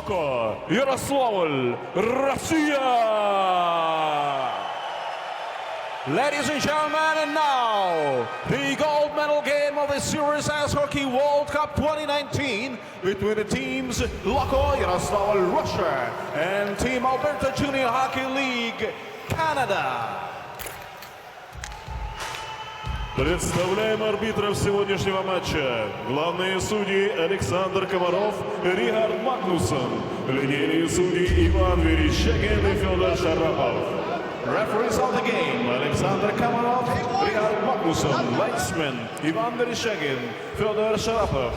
Loko-AJHL, Russia! Ladies and gentlemen, and now, the gold medal game of the Sirius Ice Hockey World Cup 2019 between the teams Loko-AJHL, Russia, and Team Alberta Junior Hockey League, Canada. Представляем арбитров сегодняшнего матча. Главные судьи Александр Комаров и Рихард Магнуссон. Линейные судьи Иван Верещагин и Федор Шарапов. Referees of the game, Alexander Komarov, Richard Magnuson, linesmen, Ivan Vereshchagin, Fyodor Sharapov.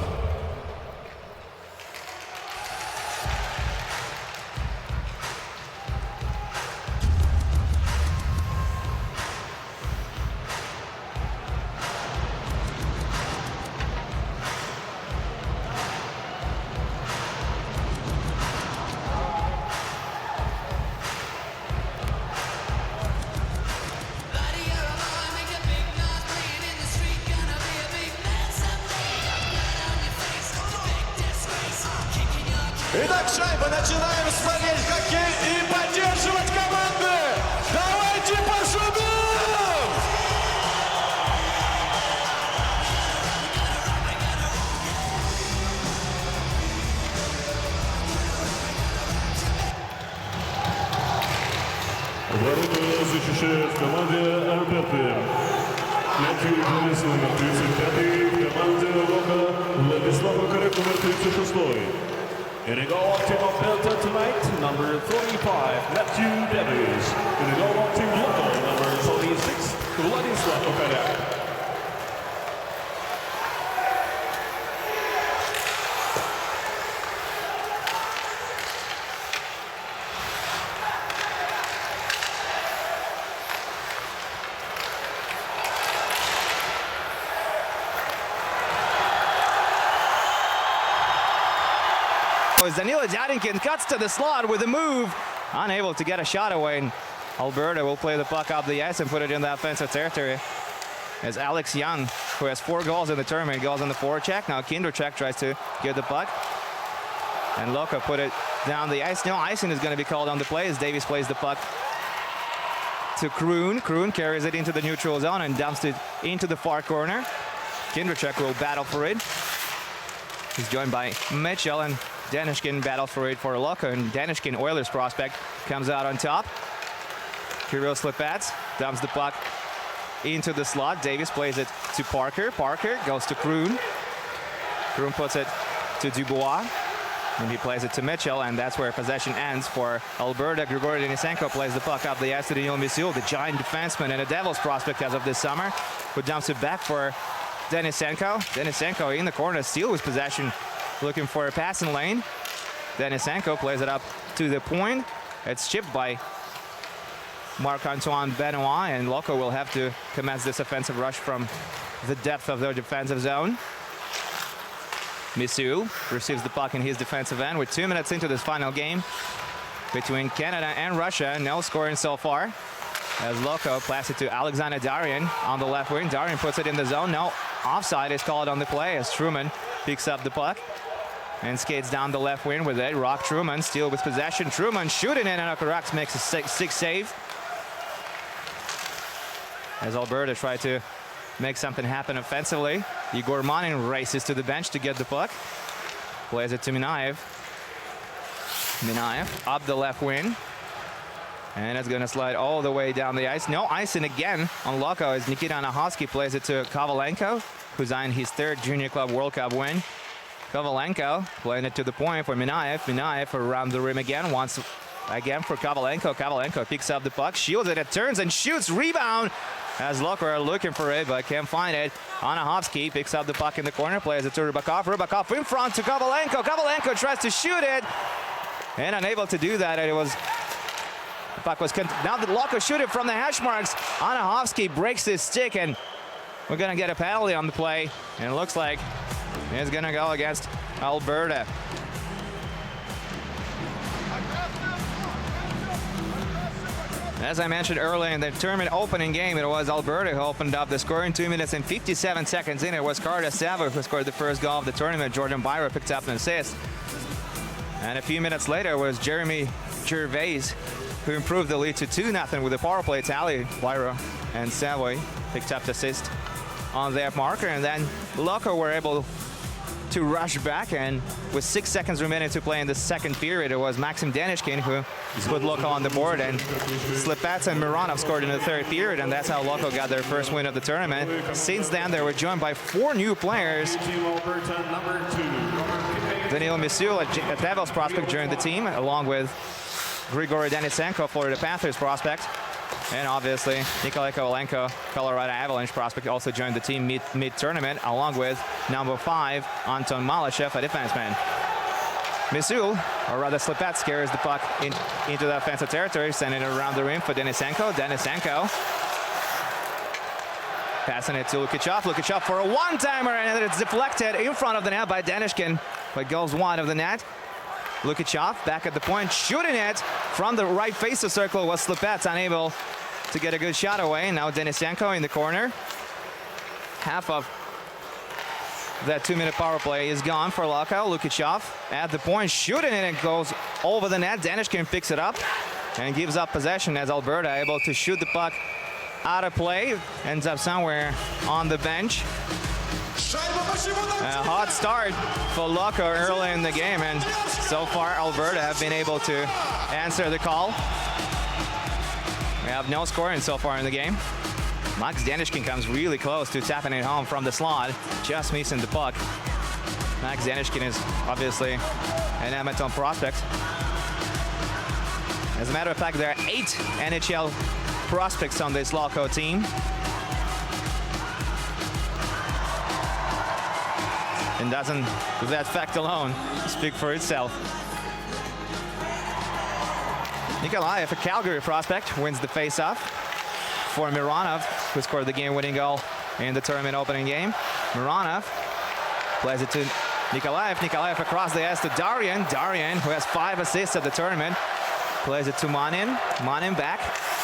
Итак, шайба, начинаем смотреть хоккей и поддерживать команды! Давайте пошумим! Ворота защищает в команде Альберты. Матью Борис номер 35, в команде Лока Владислав Макарек номер 36. In the goal of Team Alberta tonight, number 35, Matthew Davies. In the goal of Team Loko, number 46, Vladislav Okarek. As Danila Dadinkin cuts to the slot with a move, unable to get a shot away, and Alberta will play the puck up the ice and put it in the offensive territory. As Alex Young, who has 4 goals in the tournament, goes on the forecheck. Now Kindercheck tries to get the puck, and Loko put it down the ice. No icing is going to be called on the play as Davies plays the puck to Kroon. Kroon carries it into the neutral zone and dumps it into the far corner. Kindercheck will battle for it. He's joined by Mitchell, and Danishkin battle for it for Loko, and Danishkin, Oilers prospect, comes out on top. Kirill Slipats dumps the puck into the slot. Davis plays it to Parker. Parker goes to Kroon. Kroon puts it to Dubois, and he plays it to Mitchell, and that's where possession ends for Alberta. Grigory Denisenko plays the puck up the ice to Daniil Misul, the giant defenseman and a Devils prospect as of this summer, who dumps it back for Denisenko. Denisenko in the corner, steals his possession, looking for a passing lane. Denisenko plays it up to the point. It's chipped by Marc-Antoine Benoit, and Loko will have to commence this offensive rush from the depth of their defensive zone. Misul receives the puck in his defensive end with 2 minutes into this final game between Canada and Russia. No scoring so far, as Loko passes it to Alexander Darian on the left wing. Darian puts it in the zone. No offside is called on the play as Truman picks up the puck and skates down the left wing with it. Rock Truman still with possession. Truman shooting in, and Okarax makes a 6 save. As Alberta try to make something happen offensively, Igor Manin races to the bench to get the puck. Plays it to Minaev. Minaev up the left wing. And it's going to slide all the way down the ice. No icing again on Loko as Nikita Anahovsky plays it to Kovalenko, who's on his 3rd Junior Club World Cup win. Kovalenko playing it to the point for Minaev. Minaev around the rim again, once again for Kovalenko. Kovalenko picks up the puck, shields it, turns and shoots, rebound, as Loko are looking for it, but can't find it. Anahovsky picks up the puck in the corner, plays it to Rybakov. Rybakov in front to Kovalenko. Kovalenko tries to shoot it, and unable to do that. The puck was now that Loko shoot it from the hash marks. Anahovsky breaks his stick, and we're going to get a penalty on the play, and it looks like it's going to go against Alberta. As I mentioned earlier in the tournament opening game, it was Alberta who opened up the scoring. 2 minutes and 57 seconds in. It was Carter Savo who scored the first goal of the tournament. Jordan Byra picked up an assist. And a few minutes later was Jeremy Gervais, who improved the lead to 2-0 with the power play tally. Lyra and Savoy picked up the assist on their marker, and then Loko were able to rush back, and with 6 seconds remaining to play in the second period, it was Maxim Danishkin who put Loko on the board, and Slipats and Mironov scored in the third period, and that's how Loko got their first win of the tournament. Since then, they were joined by 4 new players. Daniil Misul, a Devils prospect, joined the team, along with Grigory Denisenko, Florida Panthers prospect. And obviously, Nikolai Kovalenko, Colorado Avalanche prospect, also joined the team mid-tournament, along with number 5, Anton Malashev, a defenseman. Misul, or rather Slipats, carries the puck into the offensive territory, sending it around the rim for Denisenko. Denisenko passing it to Lukichov. Lukichov for a one-timer, and it's deflected in front of the net by Danishkin, but goes wide of the net. Lukichov back at the point, shooting it from the right face of circle was Slipats, unable to get a good shot away. Now Denisenko in the corner. Half of that 2-minute power play is gone for Loko. Lukichov at the point, shooting it, and goes over the net. Danishkin picks it up and gives up possession as Alberta able to shoot the puck out of play. Ends up somewhere on the bench. A hot start for Loko early in the game, and so far Alberta have been able to answer the call. We have no scoring so far in the game. Max Danishkin comes really close to tapping it home from the slot, just missing the puck. Max Danishkin is obviously an Edmonton prospect. As a matter of fact, there are 8 NHL prospects on this Loko team. And doesn't that fact alone speak for itself? Nikolaev, a Calgary prospect, wins the face-off for Mironov, who scored the game-winning goal in the tournament opening game. Mironov plays it to Nikolaev. Nikolaev across the ice to Darian. Darian, who has 5 assists at the tournament, plays it to Manin. Manin back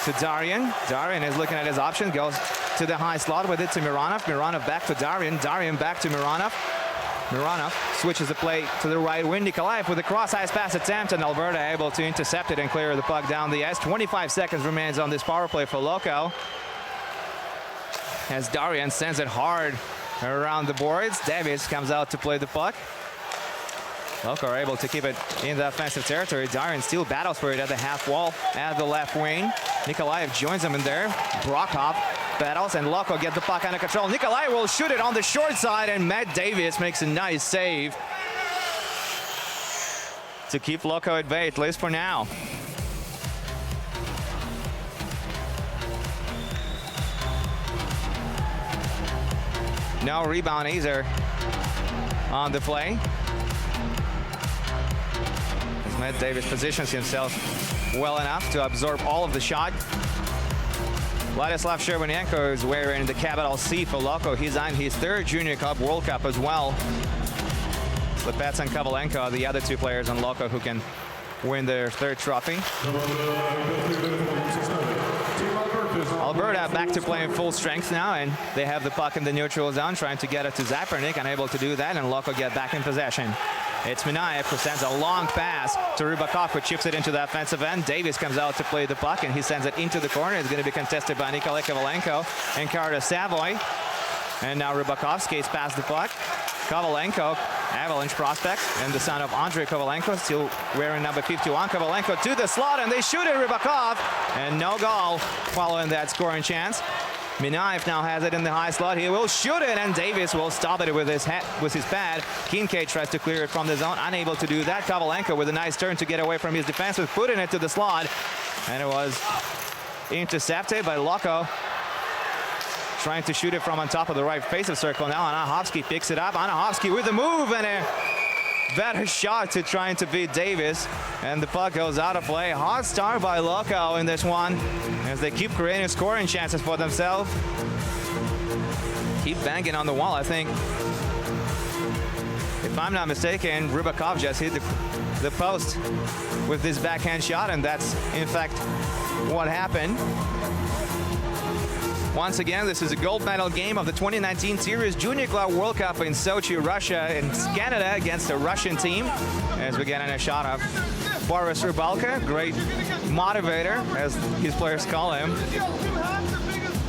to Darian. Darian is looking at his option, goes to the high slot with it to Mironov. Mironov back to Darian. Darian back to Mironov. Mironov switches the play to the right wing. Nikolaev with a cross-ice pass attempt, and Alberta able to intercept it and clear the puck down the ice. 25 seconds remains on this power play for Loko, as Darian sends it hard around the boards. Davis comes out to play the puck. Loko are able to keep it in the offensive territory. Darian still battles for it at the half wall at the left wing. Nikolaev joins him in there. Brockhoff battles, and Loko get the puck under control. Nikolai will shoot it on the short side, and Matt Davis makes a nice save to keep Loko at bay, at least for now. No rebound either on the play, as Matt Davis positions himself well enough to absorb all of the shot. Vladislav Shcherbanienko is wearing the capital C for Loko. He's on his 3rd Junior Cup World Cup as well. Slipats and Kovalenko are the other 2 players on Loko who can win their 3rd trophy. Alberta back to playing full strength now, and they have the puck in the neutral zone, trying to get it to Zapernik, unable to do that, and Loko get back in possession. It's Minaev who sends a long pass to Rybakov, who chips it into the offensive end. Davis comes out to play the puck, and he sends it into the corner. It's going to be contested by Nikolai Kovalenko and Carter Savoy. And now Rybakov skates past the puck. Kovalenko, Avalanche prospect, and the son of Andrei Kovalenko, still wearing number 51. Kovalenko to the slot, and they shoot at Rybakov, and no goal following that scoring chance. Minaev now has it in the high slot. He will shoot it, and Davis will stop it with his pad. Kincaid tries to clear it from the zone, unable to do that. Kovalenko with a nice turn to get away from his defenseman, putting it to the slot, and it was intercepted by Loko, trying to shoot it from on top of the right face of circle. Now Anahovsky picks it up. Anahovsky with the move, and a better shot to trying to beat Davis, and the puck goes out of play. Hot start by Loko in this one, as they keep creating scoring chances for themselves. Keep banging on the wall. I think, if I'm not mistaken, Rybakov just hit the post with this backhand shot, and that's in fact what happened. Once again, this is a gold medal game of the 2019 Sirius Junior Club World Cup in Sochi, Russia, and Canada against a Russian team. As we get in a shot of Boris Rybalka, great motivator, as his players call him.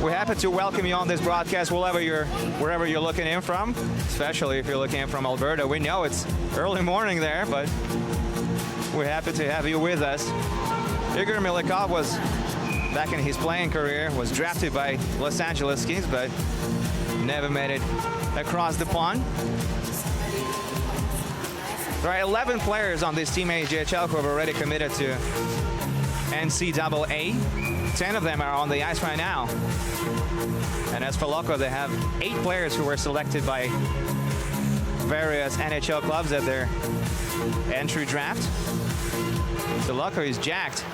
We're happy to welcome you on this broadcast wherever you're looking in from, especially if you're looking in from Alberta. We know it's early morning there, but we're happy to have you with us. Igor Milikov was, back in his playing career, was drafted by Los Angeles Kings, but never made it across the pond. There are 11 players on this Team AJHL who have already committed to NCAA. 10 of them are on the ice right now. And as for Loko, they have 8 players who were selected by various NHL clubs at their entry draft. So Loko is jacked.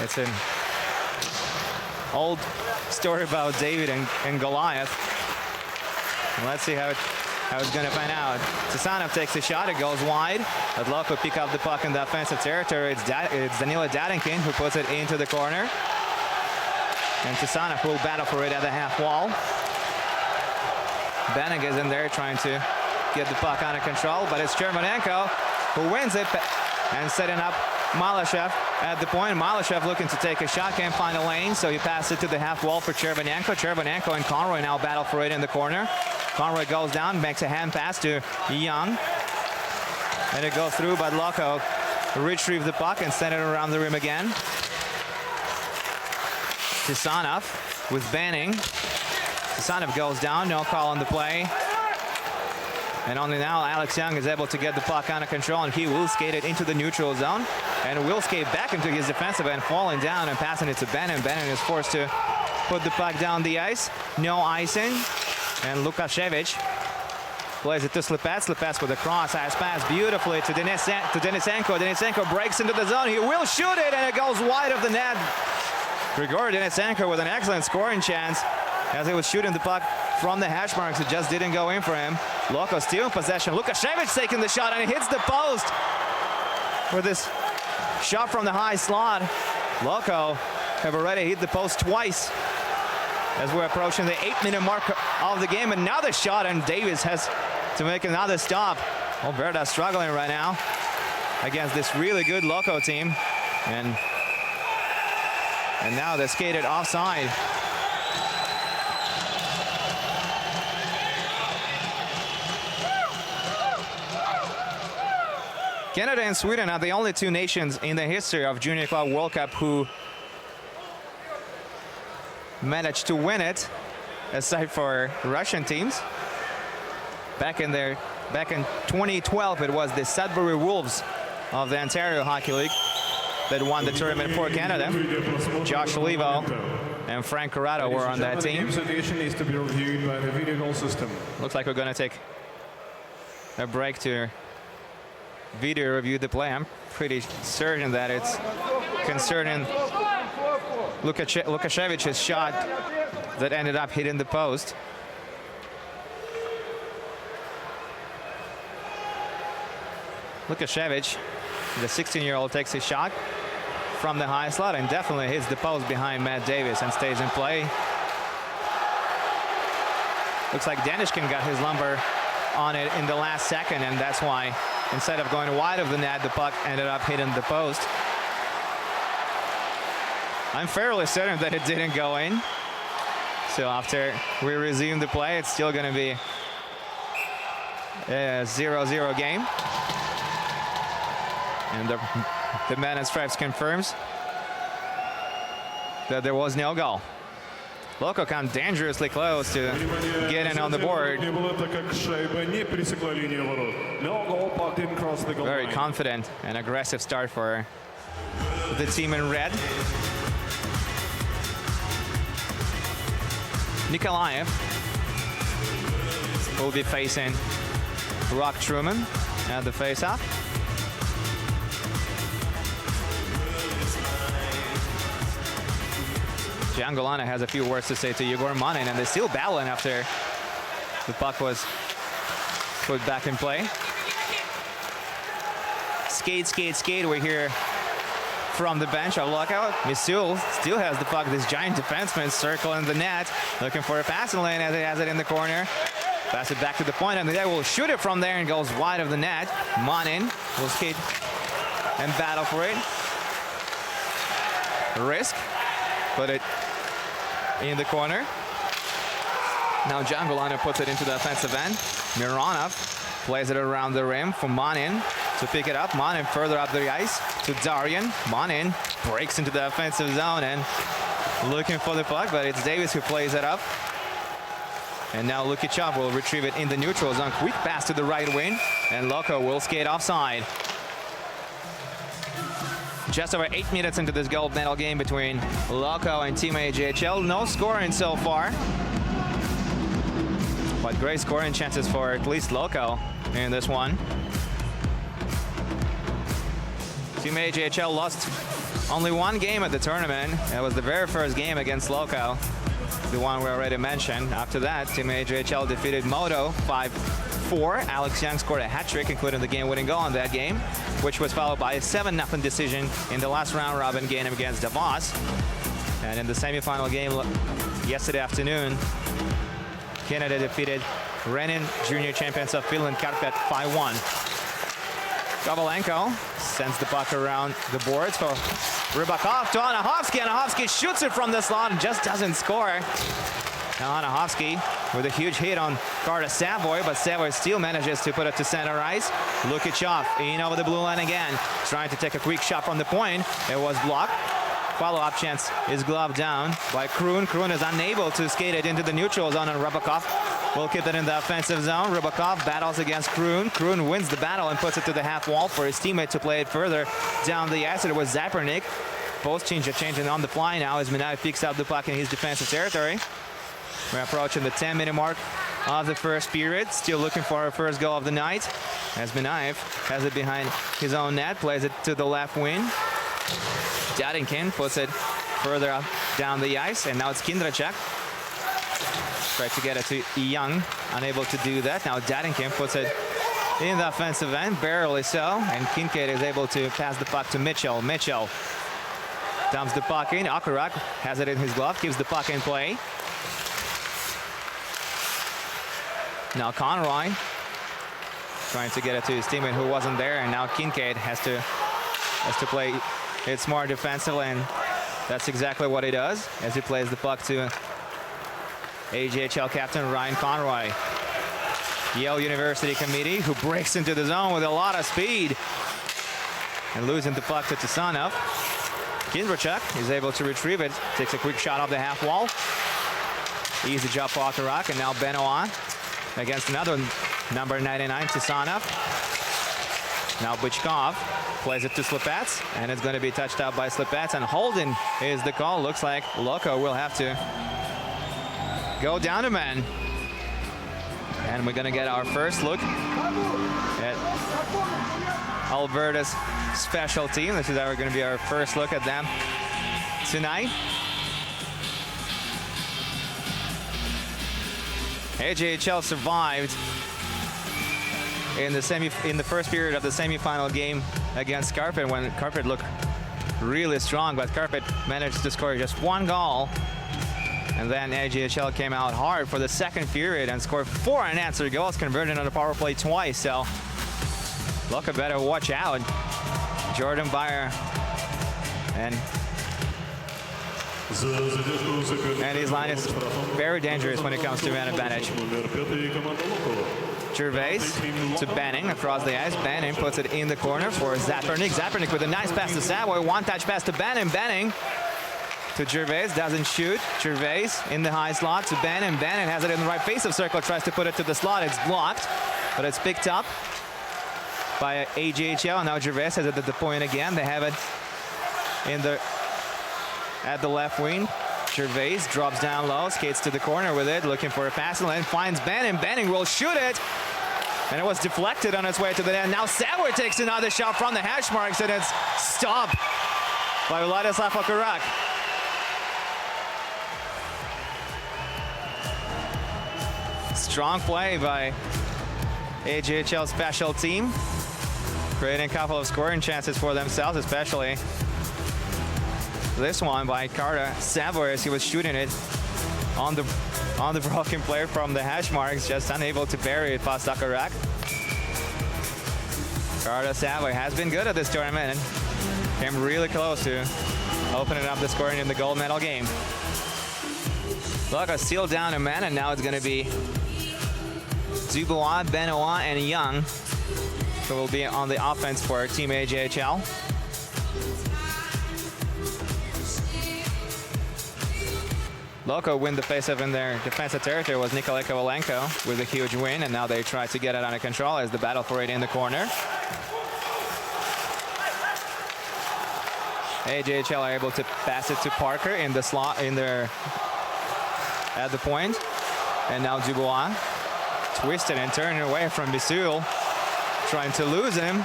It's an old story about David and Goliath. And let's see how it's going to pan out. Sasanov takes a shot. It goes wide. But Loko pick up the puck in the offensive territory. It's Danila Dadinkin who puts it into the corner. And Sasanov will battle for it at the half wall. Benig is in there trying to get the puck under control, but it's Chervenenko who wins it and setting up Malyshev at the point. Malyshev looking to take a shot, can't find a lane, so he passes it to the half wall for Chervenenko. Chervenenko and Conroy now battle for it in the corner. Conroy goes down, makes a hand pass to Young. And it goes through, but Loko retrieve the puck and send it around the rim again. Sasanov with Banning. Sasanov goes down, no call on the play. And only now Alex Young is able to get the puck under control, and he will skate it into the neutral zone. And will skate back into his defensive end, falling down and passing it to Bannon. Bannon is forced to put the puck down the ice. No icing. And Lukashevich plays it to Slipets. Slipets with a cross-ice pass beautifully to Denisenko. Denisenko breaks into the zone. He will shoot it, and it goes wide of the net. Grigor Denisenko with an excellent scoring chance as he was shooting the puck from the hash marks. It just didn't go in for him. Loko still in possession. Lukashevich taking the shot, and he hits the post with this shot from the high slot. Loko have already hit the post twice as we're approaching the 8-minute mark of the game. Another shot, and Davis has to make another stop. Alberta struggling right now against this really good Loko team. And now they skated offside. Canada and Sweden are the only 2 nations in the history of Junior Club World Cup who managed to win it, aside for Russian teams. Back in 2012, it was the Sudbury Wolves of the Ontario Hockey League that won the tournament for Canada. Josh Levo and Frank Corrado were on that team. The game needs to be reviewed by the video goal system. Looks like we're going to take a break to video review the play. I'm pretty certain that it's concerning Lukashevich's shot that ended up hitting the post. Lukashevich, the 16-year-old, takes his shot from the high slot and definitely hits the post behind Matt Davis and stays in play. Looks like Danishkin got his lumber on it in the last second, and that's why, instead of going wide of the net, the puck ended up hitting the post. I'm fairly certain that it didn't go in. So after we resume the play, it's still going to be a 0-0 game. And the man in stripes confirms that there was no goal. Loko come dangerously close to getting on the board. Very confident and aggressive start for the team in red. Nikolaev will be facing Rock Truman at the face-off. Giangolana has a few words to say to Yegor Manin, and they're still battling after the puck was put back in play. Skate, skate, skate. We hear from the bench of Loko. Misul still has the puck. This giant defenseman circling the net, looking for a passing lane as he has it in the corner. Pass it back to the point, and they will shoot it from there and goes wide of the net. Manin will skate and battle for it. Risk, put it in the corner. Now Jangolano puts it into the offensive end. Mironov plays it around the rim for Manin to pick it up. Manin further up the ice to Darian. Manin breaks into the offensive zone and looking for the puck, but it's Davis who plays it up. And now Lukichov will retrieve it in the neutral zone. Quick pass to the right wing, and Loko will skate offside. Just over 8 minutes into this gold medal game between Loko and Team AJHL. No scoring so far, but great scoring chances for at least Loko in this one. Team AJHL lost only one game at the tournament. It was the very first game against Loko, the one we already mentioned. After that, Team AJHL defeated Modo 5-4. Alex Young scored a hat trick, including the game-winning goal in that game, which was followed by a 7-0 decision in the last round-robin game against Davos. And in the semifinal game yesterday afternoon, Canada defeated Renin Junior Champions of Finland Karpet 5-1. Kovalenko sends the puck around the boards for Rybakov to Anahovsky. Anahovsky shoots it from the slot and just doesn't score. Now Anahovsky with a huge hit on Carter Savoy, but Savoy still manages to put it to center ice. Lukichov in over the blue line again, trying to take a quick shot from the point. It was blocked. Follow-up chance is gloved down by Kroon. Kroon is unable to skate it into the neutral zone, and Rybakov will keep it in the offensive zone. Rybakov battles against Kroon. Kroon wins the battle and puts it to the half wall for his teammate to play it further down the ice. It was Zapernik. Both teams are changing on the fly now as Minaev picks up the puck in his defensive territory. We're approaching the 10-minute mark of the first period. Still looking for our first goal of the night as Minaev has it behind his own net, plays it to the left wing. Dadinkin puts it further up down the ice, and now it's Kindrachek. Tried to get it to Young, unable to do that. Now Dadinkin puts it in the offensive end, barely so, and Kincaid is able to pass the puck to Mitchell. Mitchell dumps the puck in. Akurak has it in his glove, keeps the puck in play. Now Conroy trying to get it to his teammate who wasn't there, and now Kincaid has to play it smart defensively, and that's exactly what he does as he plays the puck to AJHL captain Ryan Conroy. Yale University committee who breaks into the zone with a lot of speed and losing the puck to Tsanov. Kindrachuk is able to retrieve it, takes a quick shot off the half wall. Easy job for Akarak, and now Benoit against another number 99, Tsanov. Now Bychkov plays it to Slipats, and it's going to be touched out by Slipats, and holding is the call. Looks like Loko will have to go down a man. And we're going to get our first look at Alberta's special team. This is going to be our first look at them tonight. AJHL survived in the first period of the semifinal game against Karpet, when Karpet looked really strong, but Karpet managed to score just one goal. And then AJHL came out hard for the second period and scored 4 unanswered goals, converted on the power play twice. So Loko better watch out. Jordan Beyer and his line is very dangerous when it comes to man advantage. Gervais to Banning across the ice. Banning puts it in the corner for Zapernik. Zapernik with a nice pass to Savoy. One-touch pass to Banning. Banning to Gervais, doesn't shoot. Gervais in the high slot to Banning. Banning has it in the right face of circle, tries to put it to the slot. It's blocked, but it's picked up by AJHL. And now Gervais has it at the point again. They have it at the left wing. Gervais drops down low, skates to the corner with it, looking for a passing lane, finds Banning. Banning will shoot it, and it was deflected on its way to the net. Now Savoy takes another shot from the hash marks, and it's stopped by Vladislav Akarak. Strong play by AJHL special team, creating a couple of scoring chances for themselves, especially this one by Carter Savoy as he was shooting it on the broken play from the hash marks, just unable to bury it past Akarak. Carter Savoy has been good at this tournament and came really close to opening up the scoring in the gold medal game. Loko sealed down a man, and now it's going to be Dubois, Benoit, and Young who will be on the offense for Team AJHL. Loko win the face-off in their defensive territory was Nikolai Kovalenko with a huge win, and now they try to get it under control as the battle for it in the corner. AJHL are able to pass it to Parker in the slot at the point, and now Dubois twisted and turning away from Bisul, trying to lose him,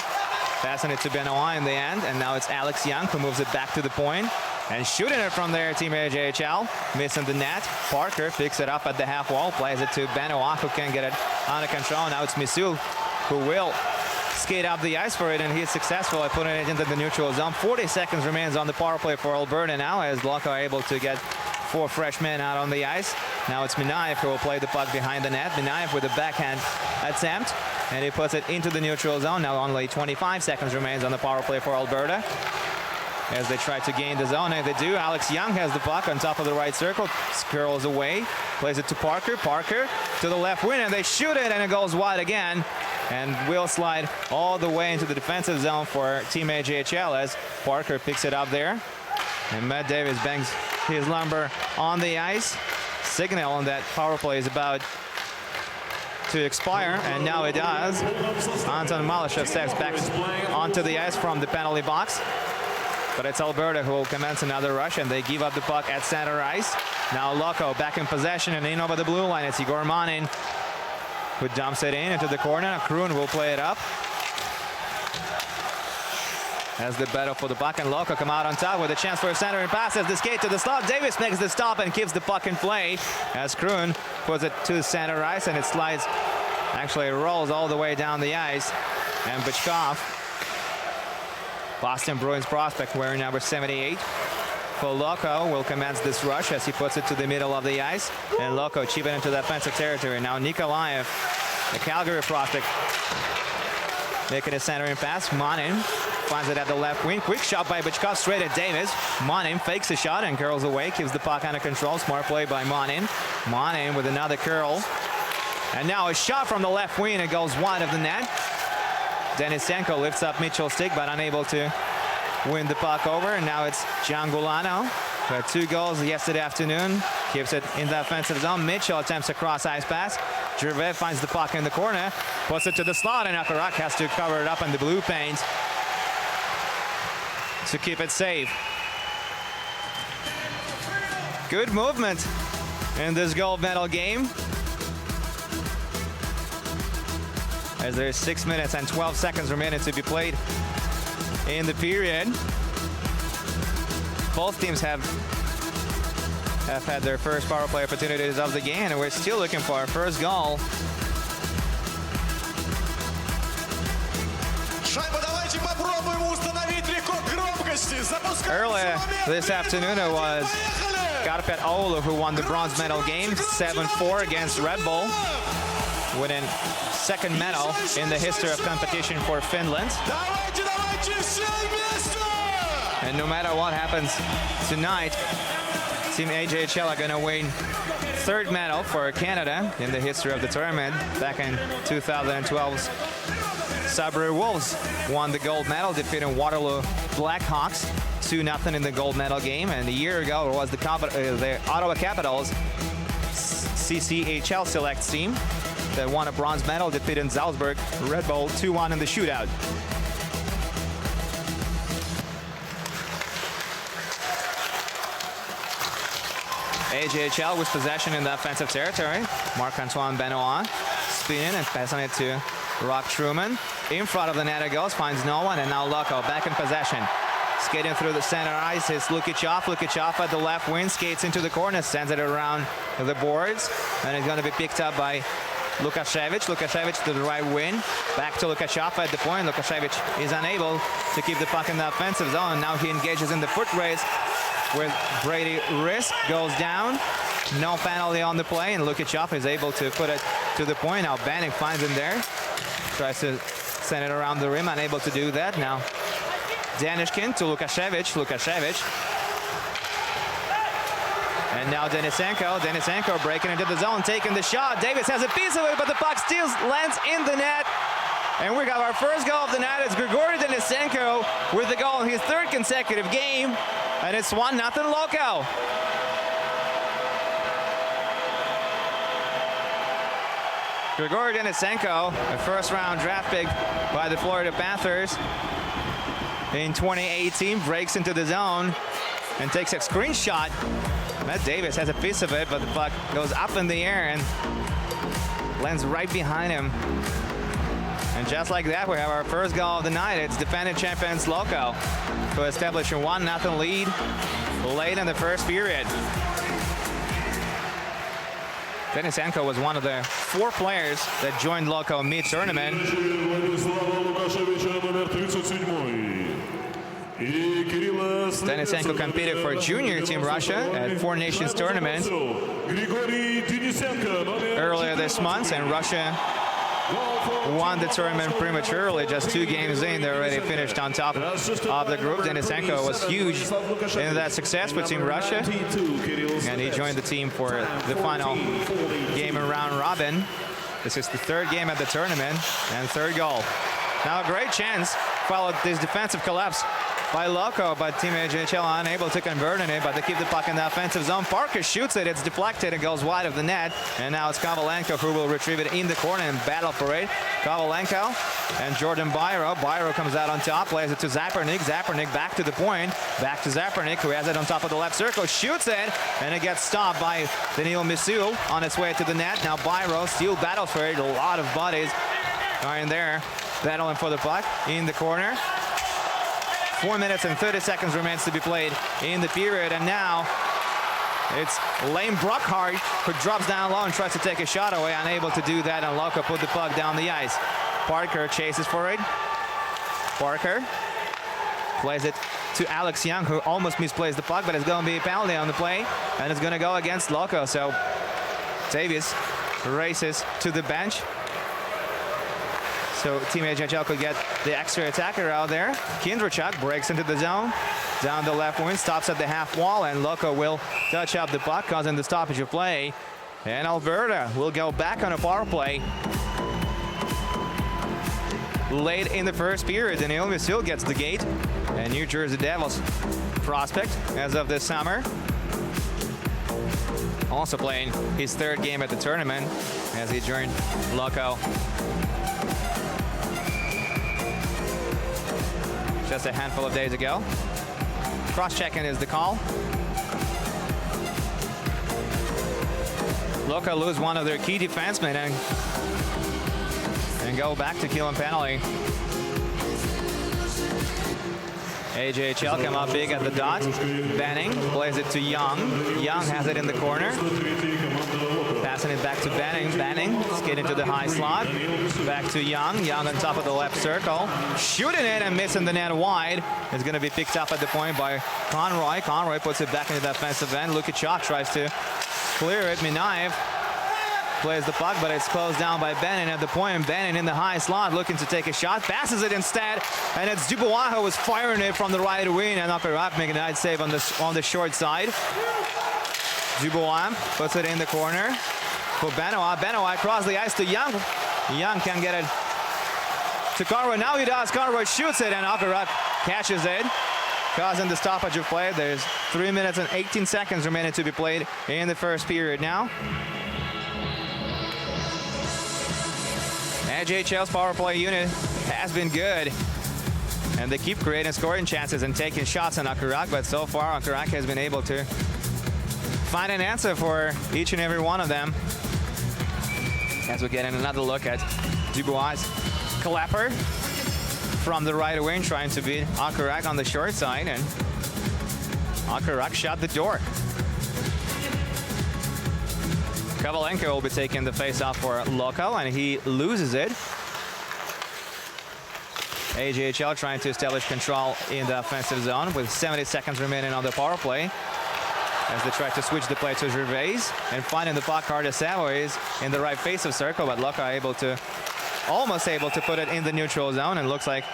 passing it to Benoit in the end, and now it's Alex Young who moves it back to the point and shooting it from there. Team AJHL missing the net. Parker picks it up at the half wall, plays it to Benoit who can get it under control. Now it's Bisul who will skate up the ice for it, and he's successful at putting it into the neutral zone. 40 seconds remains on the power play for Alberta now as Loko are able to get 4 fresh men out on the ice. Now it's Minaev who will play the puck behind the net. Minaev with a backhand attempt, and he puts it into the neutral zone. Now only 25 seconds remains on the power play for Alberta as they try to gain the zone, and they do. Alex Young has the puck on top of the right circle, curls away, plays it to Parker. Parker to the left wing, and they shoot it, and it goes wide again. And will slide all the way into the defensive zone for Team AJHL as Parker picks it up there. And Matt Davis bangs his lumber on the ice, signaling that power play is about to expire, and now it does. Anton Malyshev steps back onto the ice from the penalty box. But it's Alberta who will commence another rush, and they give up the puck at center ice. Now Loko back in possession and in over the blue line. It's Igor Manin who dumps it in into the corner. Kroon will play it up as the battle for the puck, and Loko come out on top with a chance for a centering pass as the skate to the slot. Davis makes the stop and keeps the puck in play as Kroon puts it to center ice, and it slides, actually it rolls all the way down the ice. And Bichkov, Boston Bruins prospect wearing number 78 for Loko, will commence this rush as he puts it to the middle of the ice, and Loko chipping into the offensive territory. Now Nikolaev, the Calgary prospect, making a centering pass. Manin finds it at the left wing. Quick shot by Bichkov straight at Davis. Manin fakes a shot and curls away, keeps the puck under control. Smart play by Manin. Manin with another curl. And now a shot from the left wing. It goes wide of the net. Denisenko lifts up Mitchell's stick, but unable to win the puck over. And now it's Gian Gulano, who had 2 goals yesterday afternoon. Keeps it in the offensive zone. Mitchell attempts a cross-ice pass. Gervais finds the puck in the corner, puts it to the slot, and Akarak has to cover it up in the blue paint to keep it safe. Good movement in this gold medal game, as there's 6 minutes and 12 seconds remaining to be played in the period. Both teams have had their first power play opportunities of the game, and we're still looking for our first goal. Earlier this afternoon it was Karpet Oulu who won the bronze medal game 7-4 against Red Bull, winning 2nd medal in the history of competition for Finland. And no matter what happens tonight, Team AJHL are going to win 3rd medal for Canada in the history of the tournament. Back in 2012's Sudbury Wolves won the gold medal, defeating Waterloo Blackhawks 2-0 in the gold medal game. And a year ago it was the Ottawa Capitals CCHL select team that won a bronze medal, defeating Salzburg Red Bull 2-1 in the shootout. AJHL with possession in the offensive territory. Marc-Antoine Benoit spinning and passing it to Rock Truman. In front of the net it goes, finds no one, and now Loko back in possession. Skating through the center ice is Lukichov. Lukichov at the left wing, skates into the corner, sends it around the boards, and it's going to be picked up by Lukashevich. Lukashevich to the right wing. Back to Lukashov at the point. Lukashevich is unable to keep the puck in the offensive zone. Now he engages in the foot race with Brady Risk, goes down. No penalty on the play, and Loko-AJHL is able to put it to the point. Now Banning finds him there. Tries to send it around the rim, unable to do that. Now Danishkin to Lukashevich. And now Denisenko breaking into the zone, taking the shot. Davis has a piece of it, but the puck still lands in the net. And we got our first goal of the night. It's Grigory Denisenko with the goal in his third consecutive game. And it's 1-0 Loko. Grigory Denisenko, a first-round draft pick by the Florida Panthers in 2018, breaks into the zone and takes a screenshot. Matt Davis has a piece of it, but the puck goes up in the air and lands right behind him. And just like that, we have our first goal of the night. It's defending champions Loko to establish a 1-0 lead late in the first period. Denisenko was one of the 4 players that joined Loko mid-tournament. Denisenko competed for junior team Russia at 4 Nations tournament earlier this month, and Russia won the tournament prematurely. Just 2 games in, they already finished on top of the group. Denisenko was huge in that success with Team Russia, and he joined the team for the final game in round robin. This is the 3rd game at the tournament and 3rd goal. Now a great chance followed this defensive collapse by Loko, but Team AJHL unable to convert on it, but they keep the puck in the offensive zone. Parker shoots it, it's deflected, it goes wide of the net, and now it's Kovalenko who will retrieve it in the corner and battle for it. Kovalenko and Jordan Byro. Byro comes out on top, plays it to Zapernik. Zapernik back to the point, back to Zapernik, who has it on top of the left circle, shoots it, and it gets stopped by Daniil Misul on its way to the net. Now Byro still battles for it, a lot of bodies are in there battling for the puck in the corner. 4 minutes and 30 seconds remains to be played in the period, and now it's Lane Brockhart who drops down low and tries to take a shot away, unable to do that, and Loko put the puck down the ice. Parker chases for it. Parker plays it to Alex Young, who almost misplays the puck, but it's going to be a penalty on the play, and it's going to go against Loko. So Davis races to the bench. So Team AJHL could get the extra attacker out there. Kindrachuk breaks into the zone, down the left wing, stops at the half wall, and Loko will touch up the puck, causing the stoppage of play. And Alberta will go back on a power play late in the first period. Daniil Misul gets the gate, and New Jersey Devils prospect as of this summer. Also playing his 3rd game at the tournament as he joined Loko just a handful of days ago. Cross-checking is the call. Loko lose one of their key defensemen and go back to kill and penalty. AJHL come up big at the dot. Banning plays it to Young. Young has it in the corner. Passing it back to Banning. Banning skating to the high slot. Back to Young. Young on top of the left circle. Shooting it and missing the net wide. It's going to be picked up at the point by Conroy. Conroy puts it back into the offensive end. Loko-AJHL tries to clear it. Minaev plays the puck, but it's closed down by Bannon at the point. Bannon in the high slot looking to take a shot. Passes it instead, and it's Dubois who was firing it from the right wing, and Akarap making a nice save on the short side. Dubois puts it in the corner for Benoit. Benoit across the ice to Young. Young can get it to Conroy. Now he does. Conroy shoots it, and Akarap catches it, causing the stoppage of play. There's 3 minutes and 18 seconds remaining to be played in the first period now. AJHL's power play unit has been good, and they keep creating scoring chances and taking shots on Akarak, but so far Akarak has been able to find an answer for each and every one of them. As we get in another look at Dubois' clapper from the right wing, trying to beat Akarak on the short side, and Akarak shot the door. Kovalenko will be taking the face-off for Loko, and he loses it. AJHL trying to establish control in the offensive zone with 70 seconds remaining on the power play as they try to switch the play to Gervais and finding the puck. Carter Savoy is in the right face of circle, but Loko almost able to put it in the neutral zone, and looks like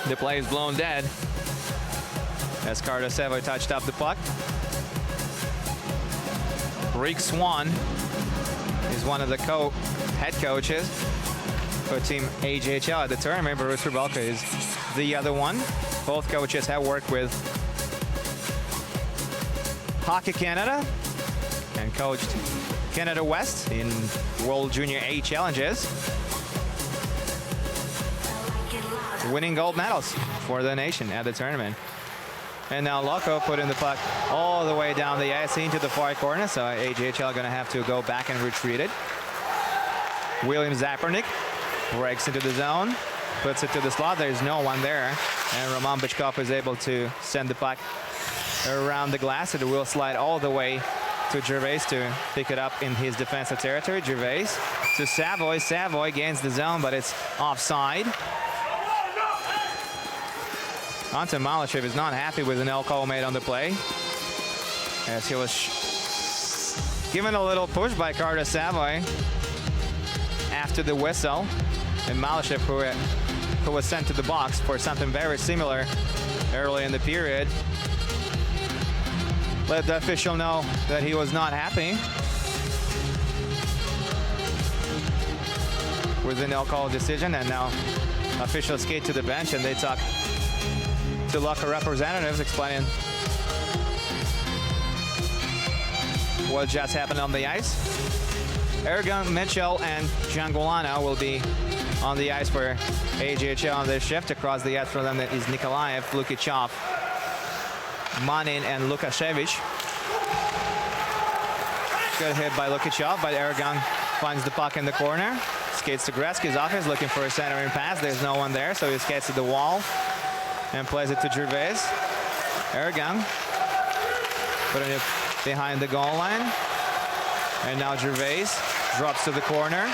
the play is blown dead as Carter Savoy touched up the puck. Rick Swan is one of the head coaches for Team AJHL at the tournament. Bruce Rubelka is the other one. Both coaches have worked with Hockey Canada and coached Canada West in World Junior A Challenges, winning gold medals for the nation at the tournament. And now Loko putting the puck all the way down the ice into the far corner, so AJHL going to have to go back and retrieve it. William Zapernik breaks into the zone, puts it to the slot. There's no one there, and Roman Bichkov is able to send the puck around the glass. It will slide all the way to Gervais to pick it up in his defensive territory. Gervais to Savoy. Savoy gains the zone, but it's offside. Anton Malyshev is not happy with an call made on the play, as he was given a little push by Carter Savoy after the whistle. And Malyshev, who was sent to the box for something very similar early in the period, let the official know that he was not happy with the no-call decision. And now officials skate to the bench and they talk to Loko representatives, explaining what just happened on the ice. Ergun, Mitchell, and Janguilano will be on the ice for AJHL on their shift. Across the ice for them is Nikolaev, Lukichov, Manin, and Lukashevich. Good hit by Lukichov, but Ergun finds the puck in the corner. Skates to Gretzky's office, looking for a centering pass. There's no one there, so he skates to the wall and plays it to Gervais. Ergun putting it behind the goal line. And now Gervais drops to the corner.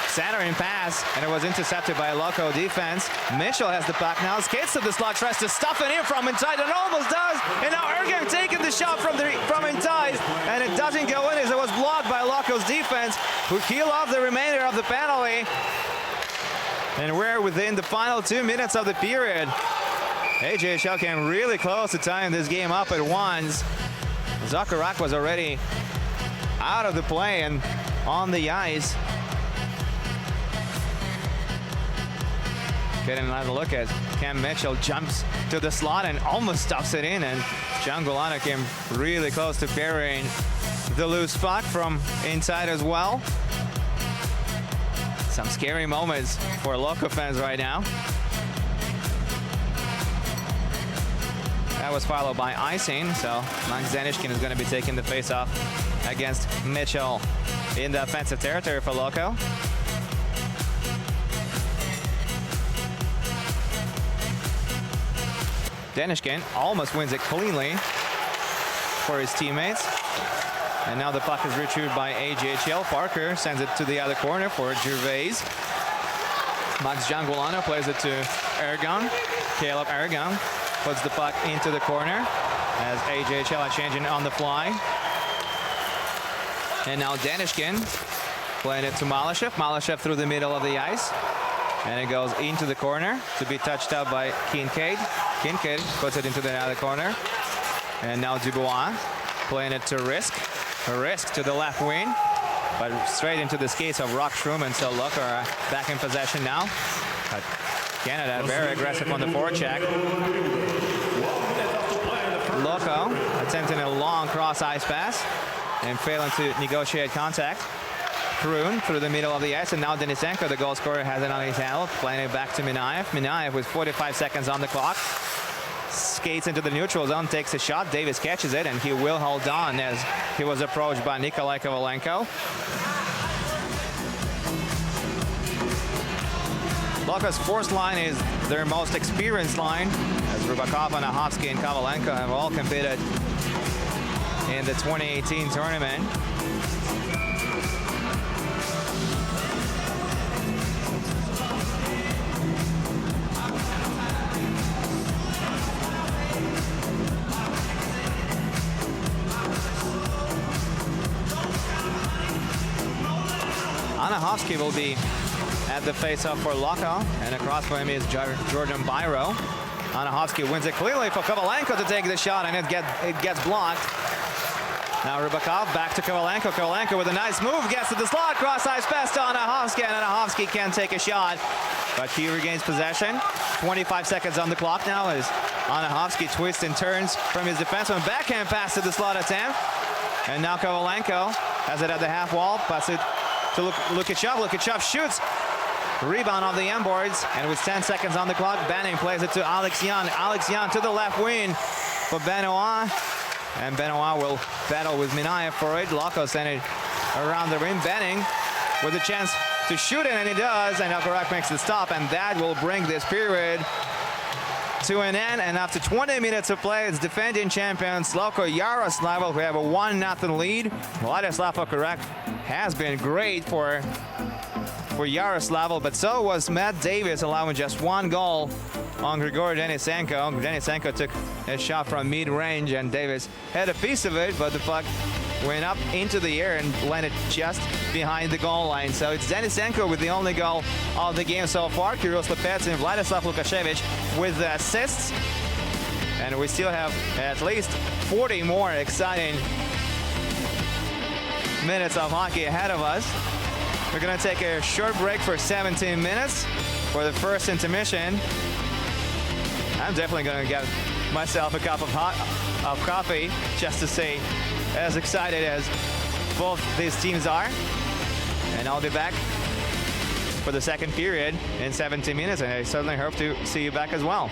Centering pass, and it was intercepted by a Loko defense. Mitchell has the puck now, skates to the slot, tries to stuff it in from inside, and almost does. And now Ergun taking the shot from inside, and it doesn't go in as it was blocked by Loko's defense, who keel off the remainder of the penalty. And we're within the final 2 minutes of the period. AJHL came really close to tying this game up at once. Zakharak was already out of the play and on the ice. Getting another look at Cam Mitchell, jumps to the slot and almost stuffs it in, and Janguilano came really close to burying the loose puck from inside as well. Some scary moments for Loko fans right now. That was followed by icing, so Max Zanishkin is going to be taking the face-off against Mitchell in the offensive territory for Loko. Danishkin almost wins it cleanly for his teammates. And now the puck is retrieved by AJHL. Parker sends it to the other corner for Gervais. Max Janguilano plays it to Ergun. Caleb Ergun puts the puck into the corner as AJHL are changing on the fly. And now Danishkin playing it to Malyshev. Malyshev through the middle of the ice. And it goes into the corner to be touched up by Kincaid. Kincaid puts it into the other corner. And now Dubois playing it to Risk. Risk to the left wing, but straight into the skates of Rock Truman. So Loko are back in possession now. But Canada very aggressive on the forecheck. Loko attempting a long cross ice pass and failing to negotiate contact. Kroon through the middle of the ice, and now Denisenko, the goal scorer, has it on his handle, playing it back to Minaev. Minaev with 45 seconds on the clock. Skates into the neutral zone, takes a shot. Davis catches it, and he will hold on as he was approached by Nikolai Kovalenko. Loko's fourth line is their most experienced line, as Rubakov, Anahovsky, and Kovalenko have all competed in the 2018 tournament. Anahovsky will be at the face-off for Loko, and across from him is Jordan Byro. Anahovsky wins it clearly for Kovalenko to take the shot, and it gets blocked. Now Rybakov back to Kovalenko. Kovalenko with a nice move, gets to the slot, cross-ice pass to Anahovsky, and Anahovsky can't take a shot, but he regains possession. 25 seconds on the clock now as Anahovsky twists and turns from his defenseman. Backhand pass to the slot attempt, and now Kovalenko has it at the half wall, pass it to Lukashov. Lukashov shoots. Rebound on the end boards, and with 10 seconds on the clock, Benning plays it to Alex Young. Alex Young to the left wing for Benoit, and Benoit will battle with Minayev for it. Loko sent it around the rim. Benning with a chance to shoot it, and he does, and Alcaraz makes the stop, and that will bring this period to an end. And after 20 minutes of play, it's defending champions Loko-Yaroslavl who have a 1-0 lead. Vladislav Okerek has been great for Yaroslavl, but so was Matt Davis, allowing just 1 goal on Grigor Denisenko. Denisenko took a shot from mid-range, and Davis had a piece of it, but the puck went up into the air and landed just behind the goal line. So it's Denisenko with the only goal of the game so far. Kirill Slepets and Vladislav Lukashevich with the assists. And we still have at least 40 more exciting minutes of hockey ahead of us. We're going to take a short break for 17 minutes for the first intermission. I'm definitely going to get myself a cup of coffee just to see as excited as both these teams are. And I'll be back for the second period in 17 minutes, and I certainly hope to see you back as well.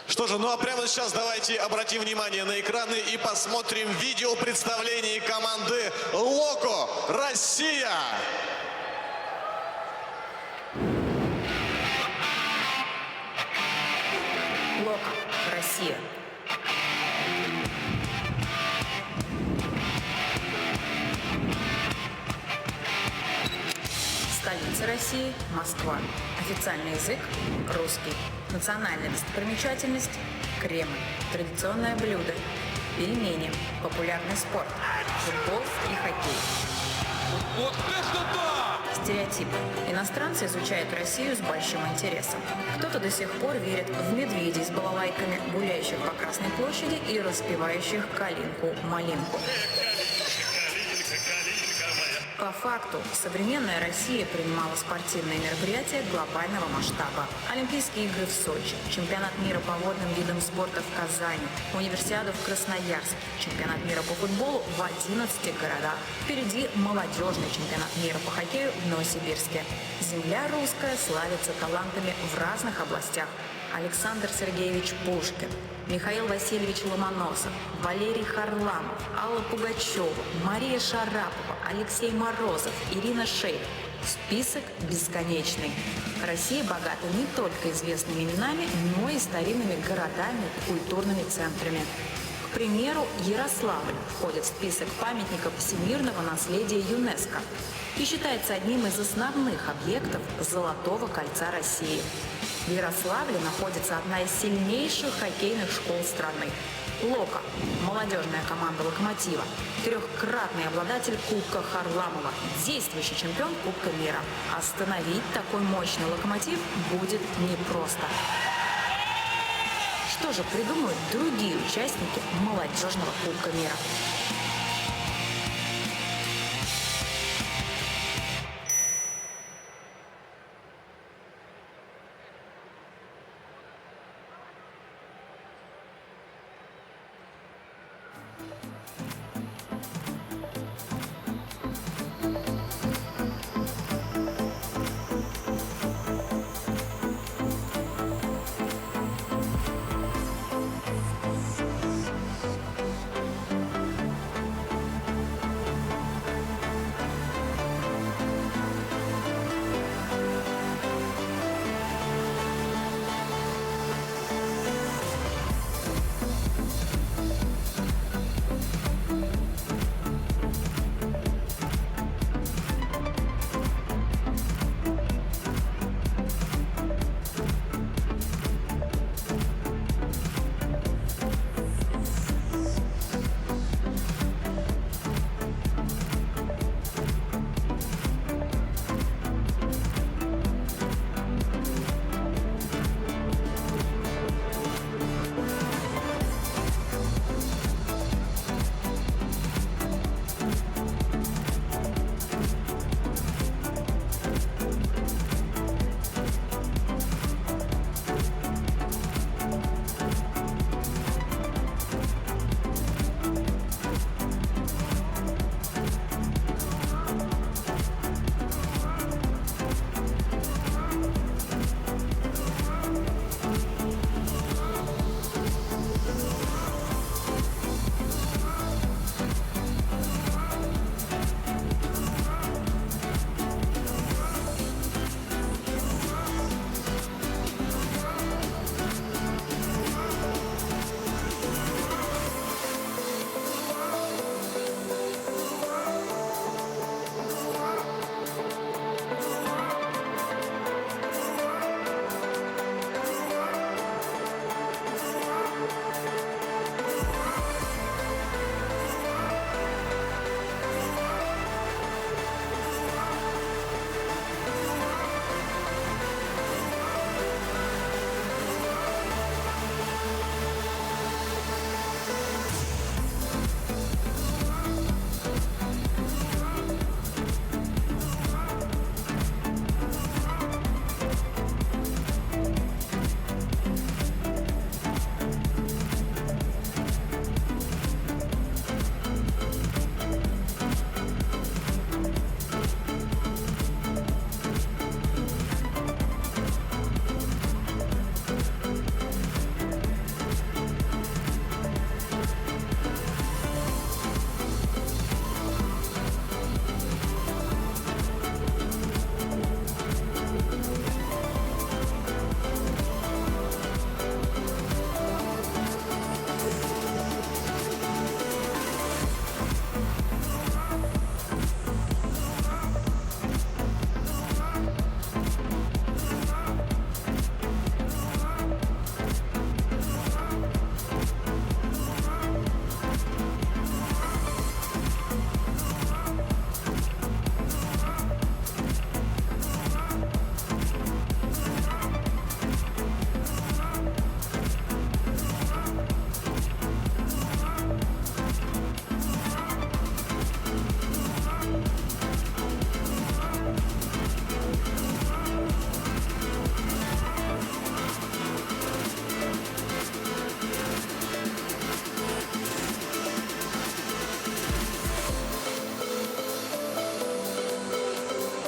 Что же, ну а прямо сейчас давайте обратим внимание на экраны и посмотрим видео представления команды Локо Россия. Локо Россия. Столица России – Москва. Официальный язык – русский. Национальная достопримечательность – Кремль. Традиционное блюдо – пельмени. Популярный спорт – футбол и хоккей. Вот это да! Стереотипы. Иностранцы изучают Россию с большим интересом. Кто-то до сих пор верит в медведей с балалайками, гуляющих по Красной площади и распевающих «Калинку-малинку». По факту, современная Россия принимала спортивные мероприятия глобального масштаба. Олимпийские игры в Сочи, чемпионат мира по водным видам спорта в Казани, универсиаду в Красноярске, чемпионат мира по футболу в 11 городах. Впереди молодежный чемпионат мира по хоккею в Новосибирске. Земля русская славится талантами в разных областях. Александр Сергеевич Пушкин, Михаил Васильевич Ломоносов, Валерий Харламов, Алла Пугачева, Мария Шарапова, Алексей Морозов, Ирина Шейк. Список бесконечный. Россия богата не только известными именами, но и старинными городами, культурными центрами. примеру, Ярославль входит в список памятников всемирного наследия ЮНЕСКО и считается одним из основных объектов Золотого кольца России. В Ярославле находится одна из сильнейших хоккейных школ страны. Локо – молодежная команда «Локомотива», трехкратный обладатель Кубка Харламова, действующий чемпион Кубка мира. Остановить такой мощный «Локомотив» будет непросто. Что же придумают другие участники молодежного Кубка мира?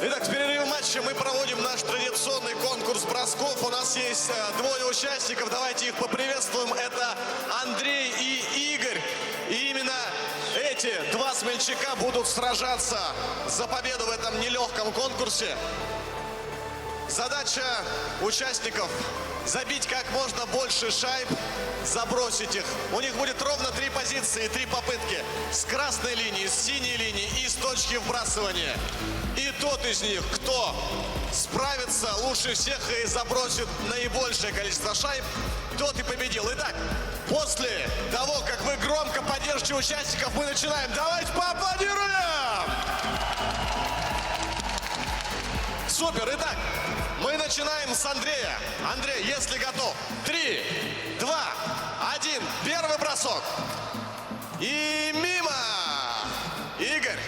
Итак, в перерыве матча мы проводим наш традиционный конкурс бросков. У нас есть двое участников. Давайте их поприветствуем. Это Андрей и Игорь. И именно эти два смельчака будут сражаться за победу в этом нелегком конкурсе. Задача участников забить как можно больше шайб, забросить их. У них будет ровно 3 позиции, 3 попытки. С красной линии, с синей линии и с точки вбрасывания. И тот из них, кто справится лучше всех и забросит наибольшее количество шайб, тот и победил. Итак, после того, как вы громко поддержите участников, мы начинаем. Давайте поаплодируем! Супер! Итак, мы начинаем с Андрея. Андрей, если готов. 3, 2, 1. Первый бросок. И мимо! Игорь,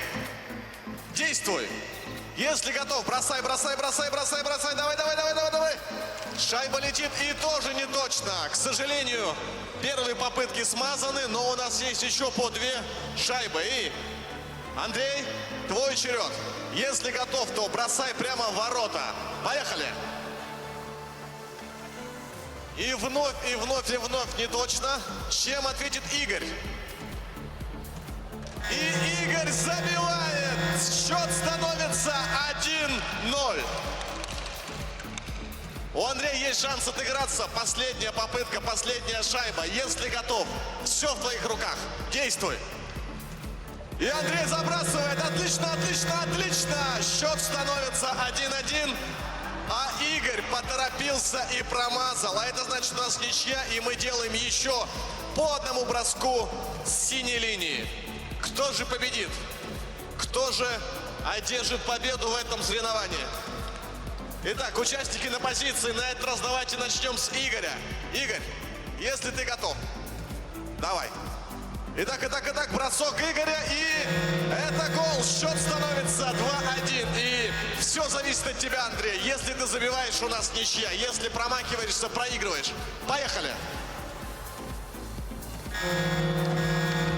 действуй. Если готов, бросай, бросай, бросай, бросай, бросай. Давай, давай, давай, давай, давай. Шайба летит и тоже не точно. К сожалению, первые попытки смазаны, но у нас есть еще по 2 шайбы. И, Андрей, твой черед. Если готов, то бросай прямо в ворота. Поехали. И вновь, и вновь, и вновь не точно. Чем ответит Игорь? И Игорь забивает. Счет становится 1-0. У Андрея есть шанс отыграться. Последняя попытка, последняя шайба. Если готов, все в твоих руках. Действуй. И Андрей забрасывает. Отлично, отлично, отлично. Счет становится 1-1. А Игорь поторопился и промазал. А это значит, у нас ничья. И мы делаем еще по одному броску с синей линии. Кто же победит? Кто же одержит победу в этом соревновании? Итак, участники на позиции. На этот раз давайте начнем с Игоря. Игорь, если ты готов, давай. Итак, бросок Игоря, и это гол. Счет становится 2-1. И все зависит от тебя, Андрей. Если ты забиваешь, у нас ничья. Если промахиваешься, проигрываешь. Поехали.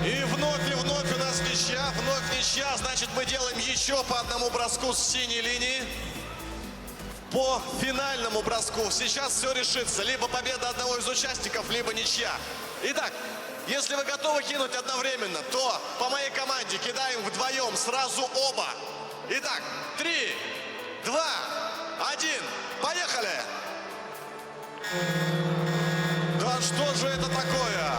И вновь у нас ничья. Вновь ничья. Значит, мы делаем еще по одному броску с синей линии. По финальному броску сейчас все решится. Либо победа одного из участников, либо ничья. Итак, если вы готовы кинуть одновременно, то по моей команде кидаем вдвоем сразу оба. Итак, 3, 2, 1. Поехали! Да что же это такое?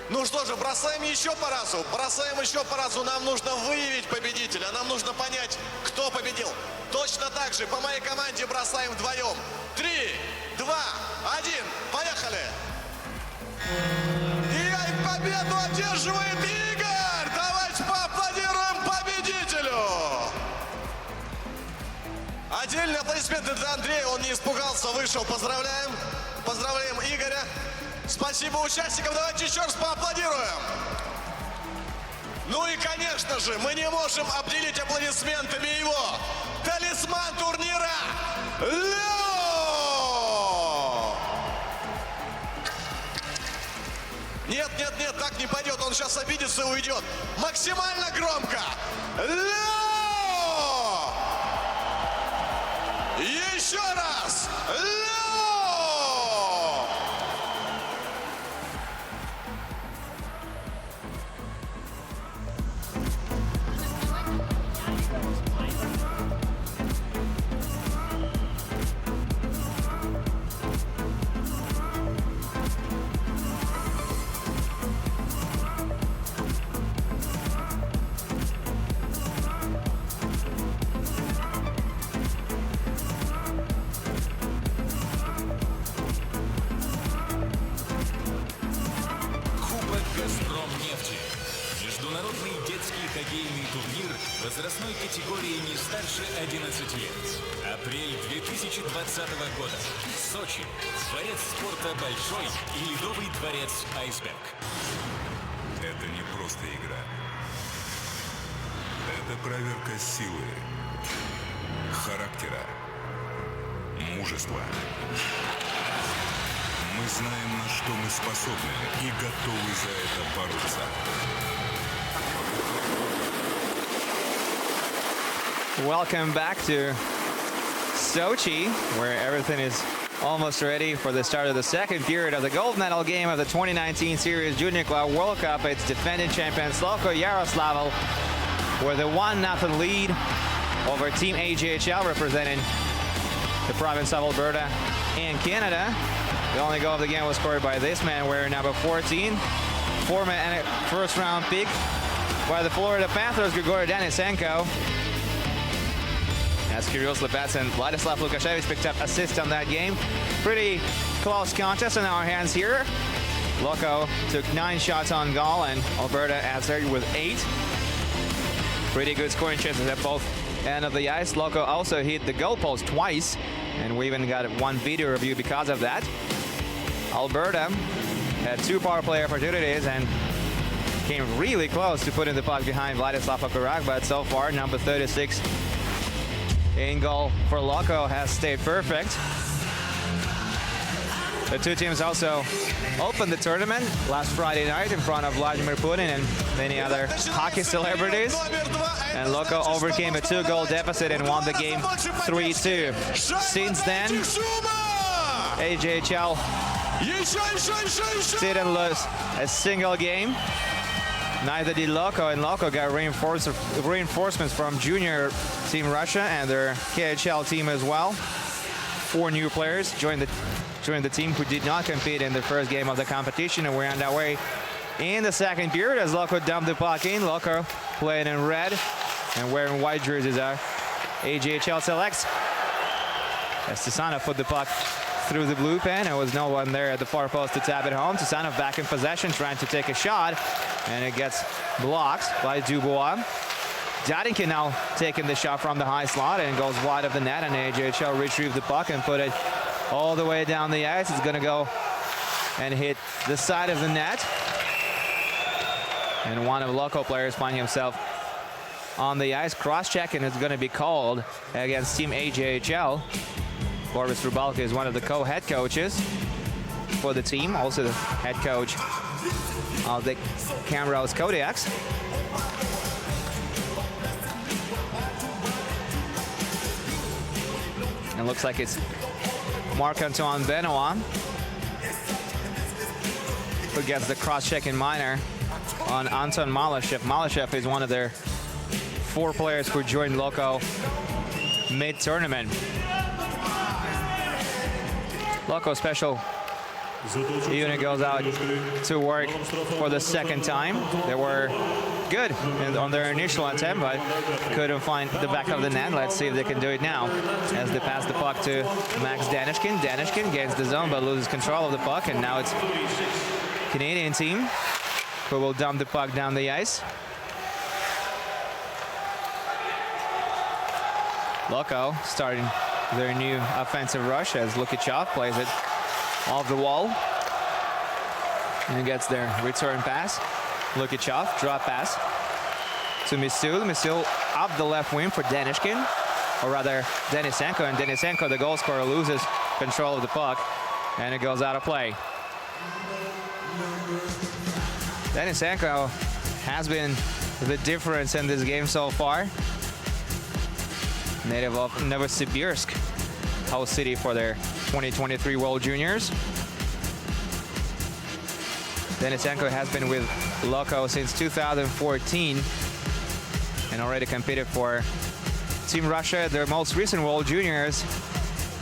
Ну что же, бросаем еще по разу. Бросаем еще по разу. Нам нужно выявить победителя. Нам нужно понять, кто победил. Точно так же по моей команде бросаем вдвоем. 3, 2, 1. Поехали! И победу одерживает Игорь! Давайте поаплодируем победителю! Отдельные аплодисменты для Андрея. Он не испугался, вышел. Поздравляем. Поздравляем Игоря. Спасибо участникам. Давайте еще раз поаплодируем. Ну и, конечно же, мы не можем обделить аплодисментами его талисман турнира Лео! Нет, нет, нет, так не пойдет. Он сейчас обидится и уйдет. Максимально громко. Лео! Еще раз. Лео! Международный детский хоккейный турнир возрастной категории не старше 11 лет. Апрель 2020 года. Сочи. Дворец спорта «Большой» и ледовый дворец «Айсберг». Это не просто игра. Это проверка силы, характера, мужества. Мы знаем, на что мы способны, и готовы за это бороться. Welcome back to Sochi, where everything is almost ready for the start of the second period of the gold medal game of the 2019 Sirius Junior Club World Cup. It's defending champions Loko-AJHL with a 1-0 lead over Team AJHL representing the province of Alberta and Canada. The only goal of the game was scored by this man wearing number 14. Former first-round pick by the Florida Panthers, Grigory Denisenko. As Kirill Slipets and Vladislav Lukashevich picked up assists on that game. Pretty close contest in our hands here. Loko took 9 shots on goal and Alberta answered with 8. Pretty good scoring chances at both ends of the ice. Loko also hit the goalpost twice, and we even got one video review because of that. Alberta had 2 power play opportunities and came really close to putting the puck behind Vladislav Okurak, but so far number 36 in goal for Loko has stayed perfect. The two teams also opened the tournament last Friday night in front of Vladimir Putin and many other hockey celebrities. And Loko overcame a 2-goal deficit and won the game 3-2. Since then, AJHL didn't lose a single game. Neither did Loko, and Loko got reinforcements from junior Team Russia and their KHL team as well. 4 new players joined the team who did not compete in the first game of the competition, and we're on our way in the second period as Loko dumped the puck in. Loko playing in red and wearing white jerseys are AJHL selects. As Tisanov put the puck through the blue pen, there was no one there at the far post to tap it home. Tisanov back in possession, trying to take a shot, and it gets blocked by Dubois. Darinkin now taking the shot from the high slot and goes wide of the net, and AJHL retrieved the puck and put it all the way down the ice. It's going to go and hit the side of the net. And one of the Loko players finding himself on the ice. Cross-checking is going to be called against Team AJHL. Boris Rubalka is one of the co-head coaches for the team, also the head coach of the Camrose Kodiaks. It looks like it's Marc-Antoine Benoit who gets the cross-checking minor on Anton Malashev. Malashev is one of their 4 players who joined Loko mid-tournament. Loko special unit goes out to work for the second time. They were good on their initial attempt, but couldn't find the back of the net. Let's see if they can do it now as they pass the puck to Max Danishkin. Danishkin gains the zone but loses control of the puck, and now it's Canadian team who will dump the puck down the ice. Loko starting their new offensive rush as Lukichov plays it off the wall and gets their return pass. Lukichov, drop pass to Misul. Misul up the left wing for Danishkin, or rather Denisenko, and Denisenko, the goal scorer, loses control of the puck and it goes out of play. Denisenko has been the difference in this game so far. Native of Novosibirsk, host city for their 2023 World Juniors. Denisenko has been with Loko since 2014 and already competed for Team Russia, their most recent World Juniors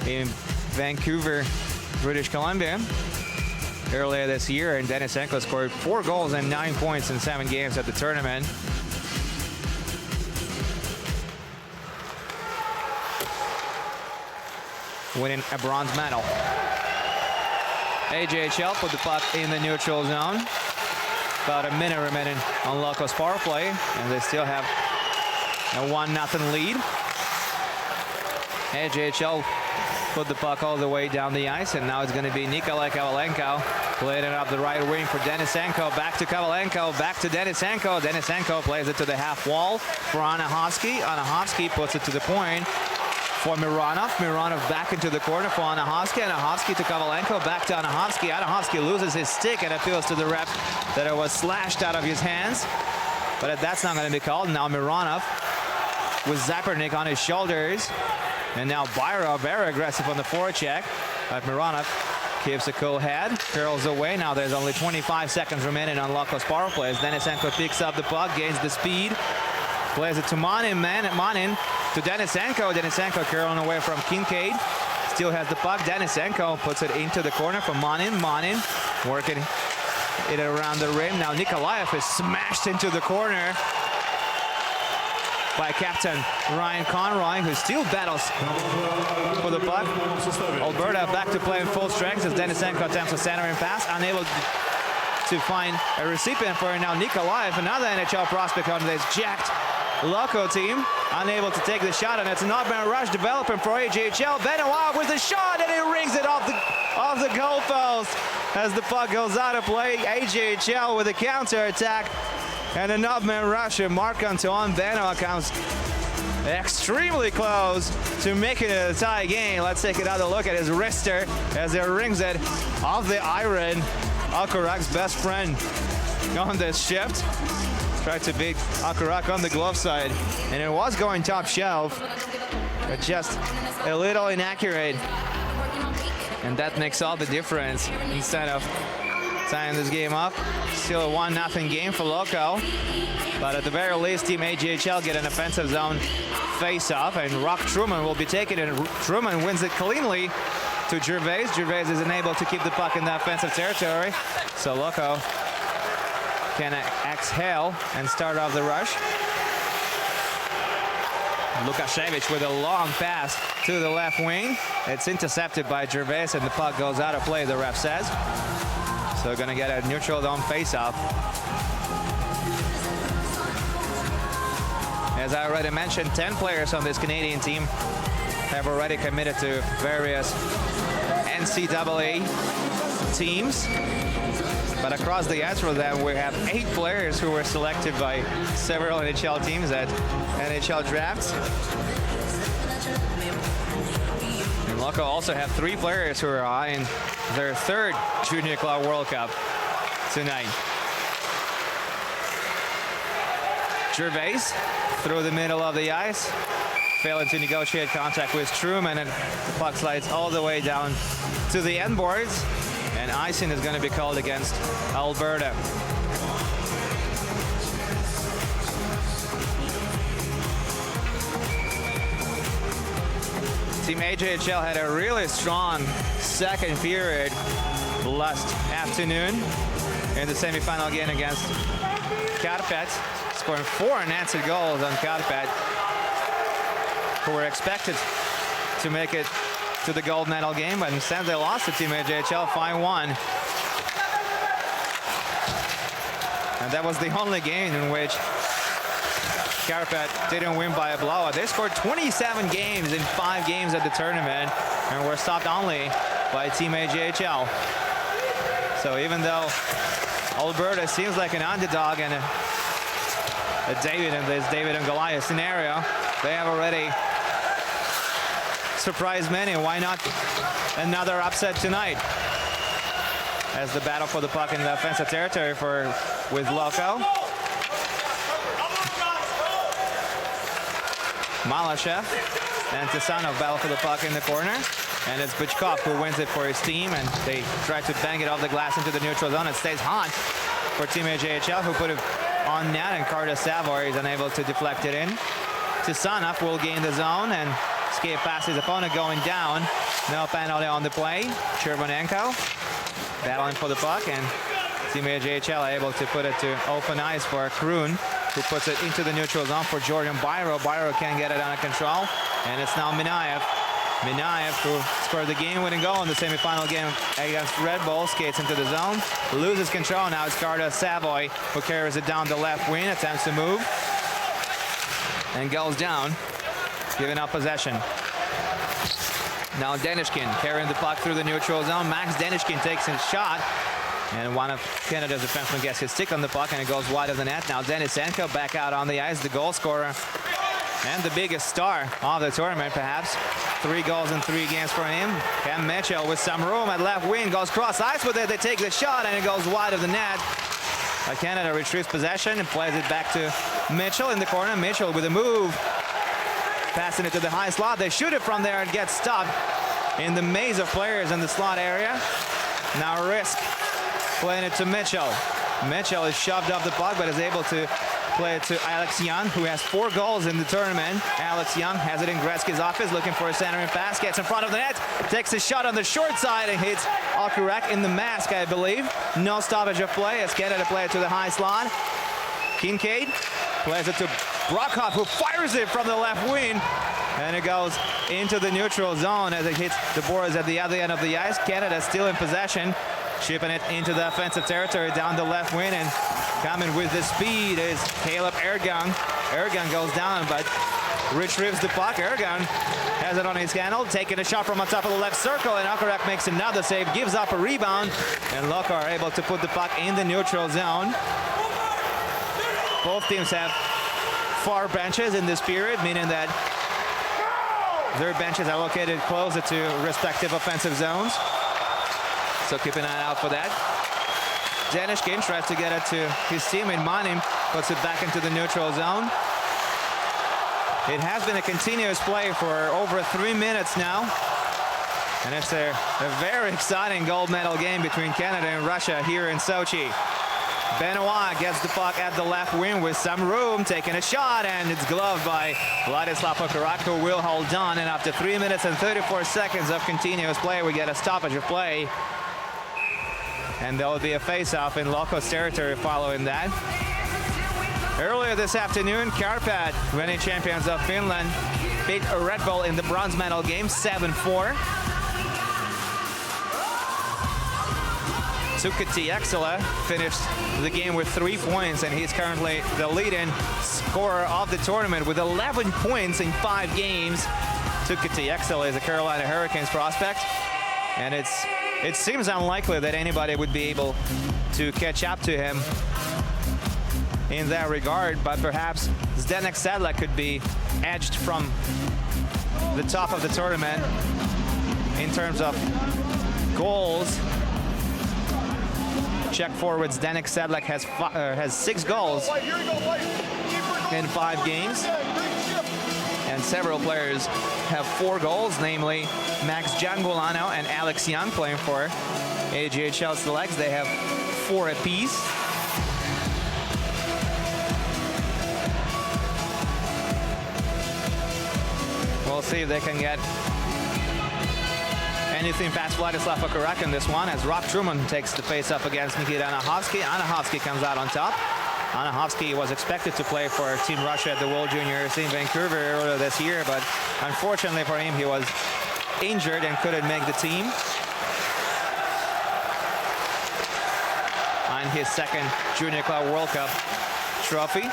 in Vancouver, British Columbia, earlier this year. And Denisenko scored 4 goals and 9 points in 7 games at the tournament. Winning a bronze medal. AJHL put the puck in the neutral zone. About a minute remaining on Loko's power play, and they still have a 1-0 lead. AJHL put the puck all the way down the ice, and now it's going to be Nikolai Kovalenko playing it up the right wing for Denisenko. Back to Kovalenko, back to Denisenko. Denisenko plays it to the half wall for Anahovsky. Anahovsky puts it to the point for Mironov. Mironov back into the corner for Anahovsky. Anahovsky to Kovalenko, back to Anahovsky. Anahovsky loses his stick and appeals to the ref that it was slashed out of his hands. But that's not going to be called. Now Mironov with Zapernik on his shoulders. And now Byro very aggressive on the forecheck. But Mironov keeps a cool head, curls away. Now there's only 25 seconds remaining on Loko's power plays. Denisenko picks up the puck, gains the speed. Plays it to Manin, Manin to to Denisenko. Denisenko curling away from Kincaid. Still has the puck. Denisenko puts it into the corner for Manin. Manin working it around the rim. Now Nikolaev is smashed into the corner by captain Ryan Conroy, who still battles for the puck. Alberta back to play in full strength as Denisenko attempts a centering pass, unable to find a recipient for it. Now Nikolaev, another NHL prospect on this jacked Loko team, unable to take the shot, and it's an odd-man rush developing for AJHL. Benoit with the shot, and he rings it off the goal post as the puck goes out of play. AJHL with a counter-attack and an odd-man rush. And Marc-Antoine Benoit comes extremely close to making it a tie game. Let's take another look at his wrister as he rings it off the iron. Akurak's best friend on this shift. Tried to beat Akurak on the glove side, and it was going top shelf, but just a little inaccurate. And that makes all the difference. Instead of tying this game up, still a 1-0 game for Loko. But at the very least, Team AJHL get an offensive zone face-off, and Rock Truman will be taking it, and Truman wins it cleanly to Gervais. Gervais is unable to keep the puck in the offensive territory, so Loko can exhale and start off the rush. Lukashevich with a long pass to the left wing. It's intercepted by Gervais, and the puck goes out of play, the ref says. So gonna get a neutral zone face-off. As I already mentioned, 10 players on this Canadian team have already committed to various NCAA teams. But across the ice for them, we have 8 players who were selected by several NHL teams at NHL drafts. And Loko also have 3 players who are eyeing their 3rd Junior Club World Cup tonight. Gervais through the middle of the ice, failing to negotiate contact with Truman, and the puck slides all the way down to the end boards. And icing is going to be called against Alberta. Team AJHL had a really strong second period last afternoon in the semifinal game against Karpat, scoring 4 unanswered goals on Karpat, who were expected to make it to the gold medal game, but instead they lost to Team AJHL 5-1. And that was the only game in which Karpat didn't win by a blowout. They scored 27 games in 5 games at the tournament and were stopped only by Team AJHL. So even though Alberta seems like an underdog and a David and Goliath scenario, they have already surprised many. Why not another upset tonight? As the battle for the puck in the offensive territory with Loko. Malashev and Tisanov battle for the puck in the corner. And it's Bychkov who wins it for his team, and they try to bang it off the glass into the neutral zone. It stays hot for Team AJHL, who put it on net, and Carter Savoy is unable to deflect it in. Tisanov will gain the zone and escape past his opponent going down. No penalty on the play. Chervonenko battling for the puck, and Team AJHL able to put it to open ice for Kroon, who puts it into the neutral zone for Jordan Byro. Byro can't get it under control, and it's now Minaev. Minaev, who scored the game-winning goal in the semifinal game against Red Bull, skates into the zone, loses control. Now it's Carter Savoy who carries it down the left wing, attempts to move, and goes down, giving up possession. Now Denishkin carrying the puck through the neutral zone. Max Denishkin takes his shot, and one of Canada's defensemen gets his stick on the puck, and it goes wide of the net. Now Denisenko back out on the ice, the goal scorer and the biggest star of the tournament, perhaps. 3 goals in 3 games for him. Cam Mitchell with some room at left wing, goes cross ice with it. They take the shot, and it goes wide of the net. Canada retrieves possession and plays it back to Mitchell in the corner. Mitchell with a move, passing it to the high slot. They shoot it from there and get stopped in the maze of players in the slot area. Now Risk playing it to Mitchell. Mitchell is shoved off the puck, but is able to play it to Alex Young, who has 4 goals in the tournament. Alex Young has it in Gretzky's office, looking for a centering pass, gets in front of the net, takes a shot on the short side and hits Okurak in the mask, I believe. No stoppage of play as Canada play it to the high slot. Kincaid plays it to Brockhoff, who fires it from the left wing, and it goes into the neutral zone as it hits the boards at the other end of the ice. Canada still in possession, shipping it into the offensive territory down the left wing, and coming with the speed is Caleb Ergang. Ergang goes down, but retrieves the puck. Ergang has it on his handle, taking a shot from on top of the left circle, and Okurak makes another save, gives up a rebound, and Loko are able to put the puck in the neutral zone. Both teams have far benches in this period, meaning that their benches are located closer to respective offensive zones. So keep an eye out for that. Danishkin tries to get it to his teammate Manim, puts it back into the neutral zone. It has been a continuous play for over 3 minutes now. And it's a very exciting gold medal game between Canada and Russia here in Sochi. Benoit gets the puck at the left wing with some room, taking a shot, and it's gloved by Vladislav Okurak, who will hold on. And after 3 minutes and 34 seconds of continuous play, we get a stoppage of play. And there will be a face-off in Loko's territory following that. Earlier this afternoon, Karpat, reigning champions of Finland, beat Red Bull in the bronze medal game 7-4. Loko-AJHL finished the game with 3 points, and he's currently the leading scorer of the tournament with 11 points in 5 games. Loko-AJHL is a Carolina Hurricanes prospect, and it seems unlikely that anybody would be able to catch up to him in that regard, but perhaps Zdeněk Sedlak could be edged from the top of the tournament in terms of goals. Czech forward Zdeněk Sedlak has 6 goals in 5 games, and several players have 4 goals, namely Max Giangulano and Alex Young playing for AJHL Selects. They have 4 apiece. We'll see if they can get anything past Vladislav Okurak in this one, as Rob Truman takes the face-off against Nikita Anahovsky. Anahovsky comes out on top. Anahovsky was expected to play for Team Russia at the World Juniors in Vancouver earlier this year, but unfortunately for him, he was injured and couldn't make the team. On his second Junior Club World Cup trophy,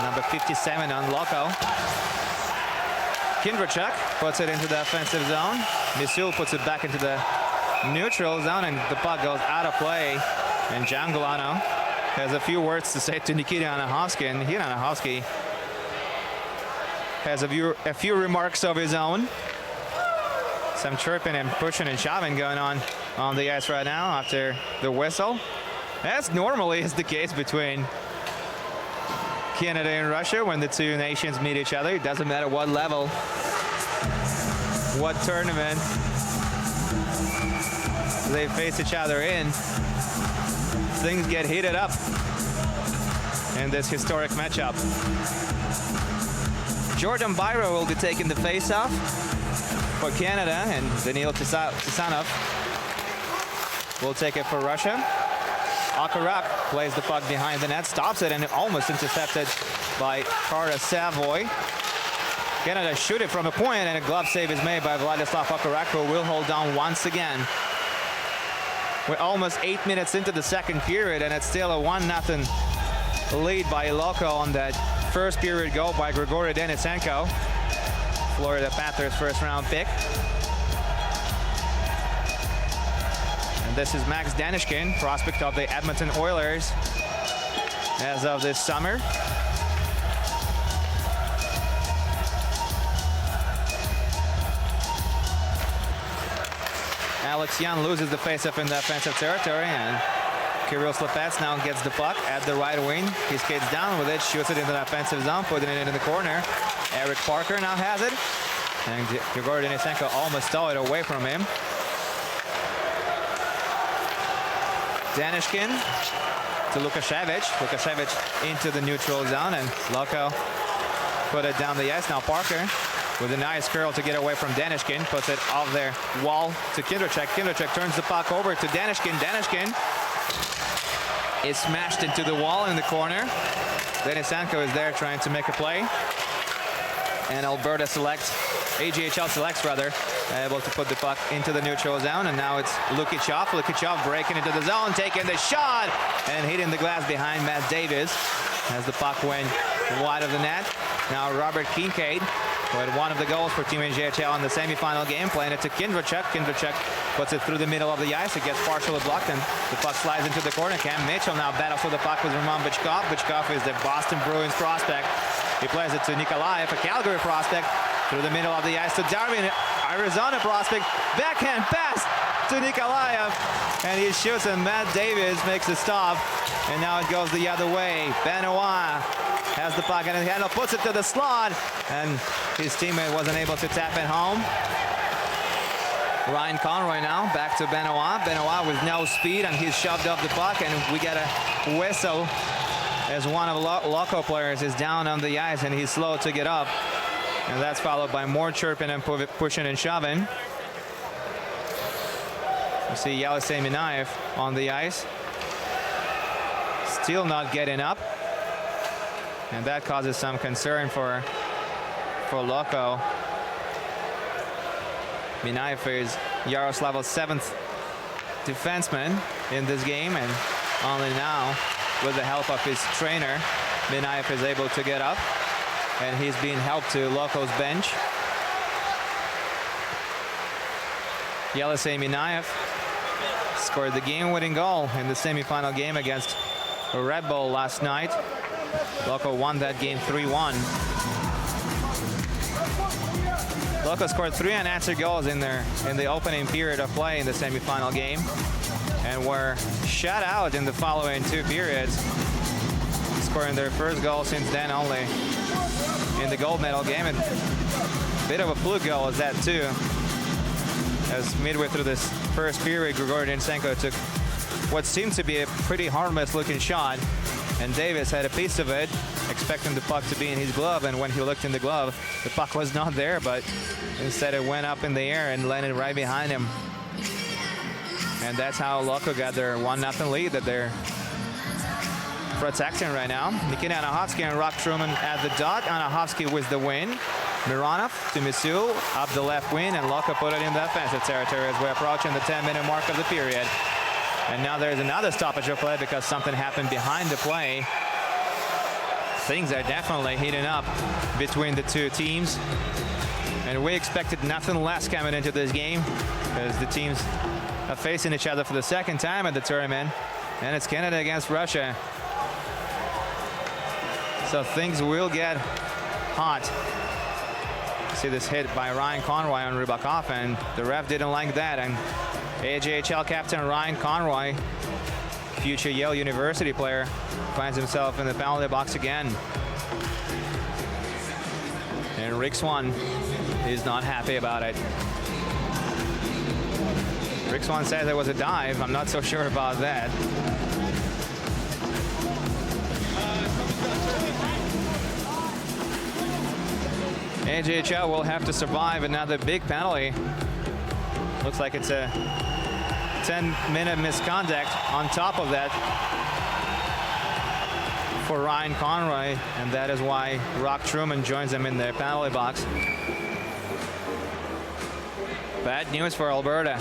number 57 on Loko. Kindrachuk puts it into the offensive zone. Misul puts it back into the neutral zone, and the puck goes out of play. And Giangulano has a few words to say to Nikita Anahovsky, and Nikita Anahovsky has a few remarks of his own. Some chirping and pushing and shoving going on the ice right now after the whistle. As normally is the case between Canada and Russia when the two nations meet each other. It doesn't matter what level, what tournament they face each other in. Things get heated up in this historic matchup. Jordan Byro will be taking the face-off for Canada, and Daniil Tisanov will take it for Russia. Okurak plays the puck behind the net, stops it, and almost intercepted by Carter Savoy. Canada shoot it from a point, and a glove save is made by Vladislav Okurak, who will hold on once again. We're almost 8 minutes into the second period, and it's still a 1-0 lead by Loko on that first period goal by Grigory Denisenko, Florida Panthers first-round pick. And this is Max Danishkin, prospect of the Edmonton Oilers as of this summer. Alex Young loses the faceoff in the offensive territory, and Kirill Slepets now gets the puck at the right wing. He skates down with it, shoots it into the offensive zone, putting it in the corner. Eric Parker now has it, and Grigory Denisenko almost stole it away from him. Danishkin to Lukashevich. Lukashevich into the neutral zone, and Loko put it down the ice. Now Parker with a nice curl to get away from Danishkin, puts it off their wall to Kindrachek. Kindrachek turns the puck over to Danishkin. Danishkin is smashed into the wall in the corner. Denisenko is there trying to make a play. And Alberta selects, AJHL selects rather, able to put the puck into the neutral zone. And now it's Lukichov. Lukichov breaking into the zone, taking the shot, and hitting the glass behind Matt Davis as the puck went wide of the net. Now Robert Kincaid with one of the goals for Team AJHL in the semifinal game, playing it to Kindrachek. Kindrachek puts it through the middle of the ice. It gets partially blocked, and the puck slides into the corner. Cam Mitchell now battles for the puck with Roman Bichkov. Bichkov is the Boston Bruins prospect. He plays it to Nikolaev, a Calgary prospect, through the middle of the ice to Darwin, Arizona prospect. Backhand pass to Nikolaev, and he shoots, and Matt Davis makes a stop, and now it goes the other way. Benoit has the puck in his handle, puts it to the slot, and his teammate wasn't able to tap it home. Ryan Conroy now back to Benoit. Benoit with no speed, and he's shoved off the puck, and we get a whistle as one of Loko players is down on the ice, and he's slow to get up. And that's followed by more chirping and pushing and shoving. You see Yelysei Minaev on the ice, still not getting up. And that causes some concern for Loko. Minaev is Yaroslavl's 7th defenseman in this game, and only now, with the help of his trainer, Minaev is able to get up, and he's being helped to Loko's bench. Yelysei Minaev scored the game-winning goal in the semifinal game against Red Bull last night. Loko won that game 3-1. Loko scored 3 unanswered goals in the opening period of play in the semifinal game, and were shut out in the following 2 periods, scoring their first goal since then only in the gold medal game. And a bit of a fluke goal is that too, as midway through this first period, Grigory Denisenko took what seemed to be a pretty harmless looking shot, and Davis had a piece of it, expecting the puck to be in his glove, and when he looked in the glove, the puck was not there, but instead it went up in the air and landed right behind him. And that's how Loko got their 1-0 lead that they're protecting right now. Nikita Anahovsky and Rock Truman at the dot. Anahovsky with the win. Mironov to Misul up the left wing, and Loko put it in the offensive territory as we're approaching the 10-minute mark of the period. And now there's another stoppage of play because something happened behind the play. Things are definitely heating up between the two teams, and we expected nothing less coming into this game, as the teams are facing each other for the 2nd time at the tournament, and it's Canada against Russia. So things will get hot. See this hit by Ryan Conroy on Rybakov, and the ref didn't like that, and AJHL captain Ryan Conroy, future Yale University player, finds himself in the penalty box again. And Rick Swan is not happy about it. Rick Swan says there was a dive. I'm not so sure about that. AJHL will have to survive another big penalty. Looks like it's a 10-minute misconduct on top of that for Ryan Conroy, and that is why Rock Truman joins him in the penalty box. Bad news for Alberta,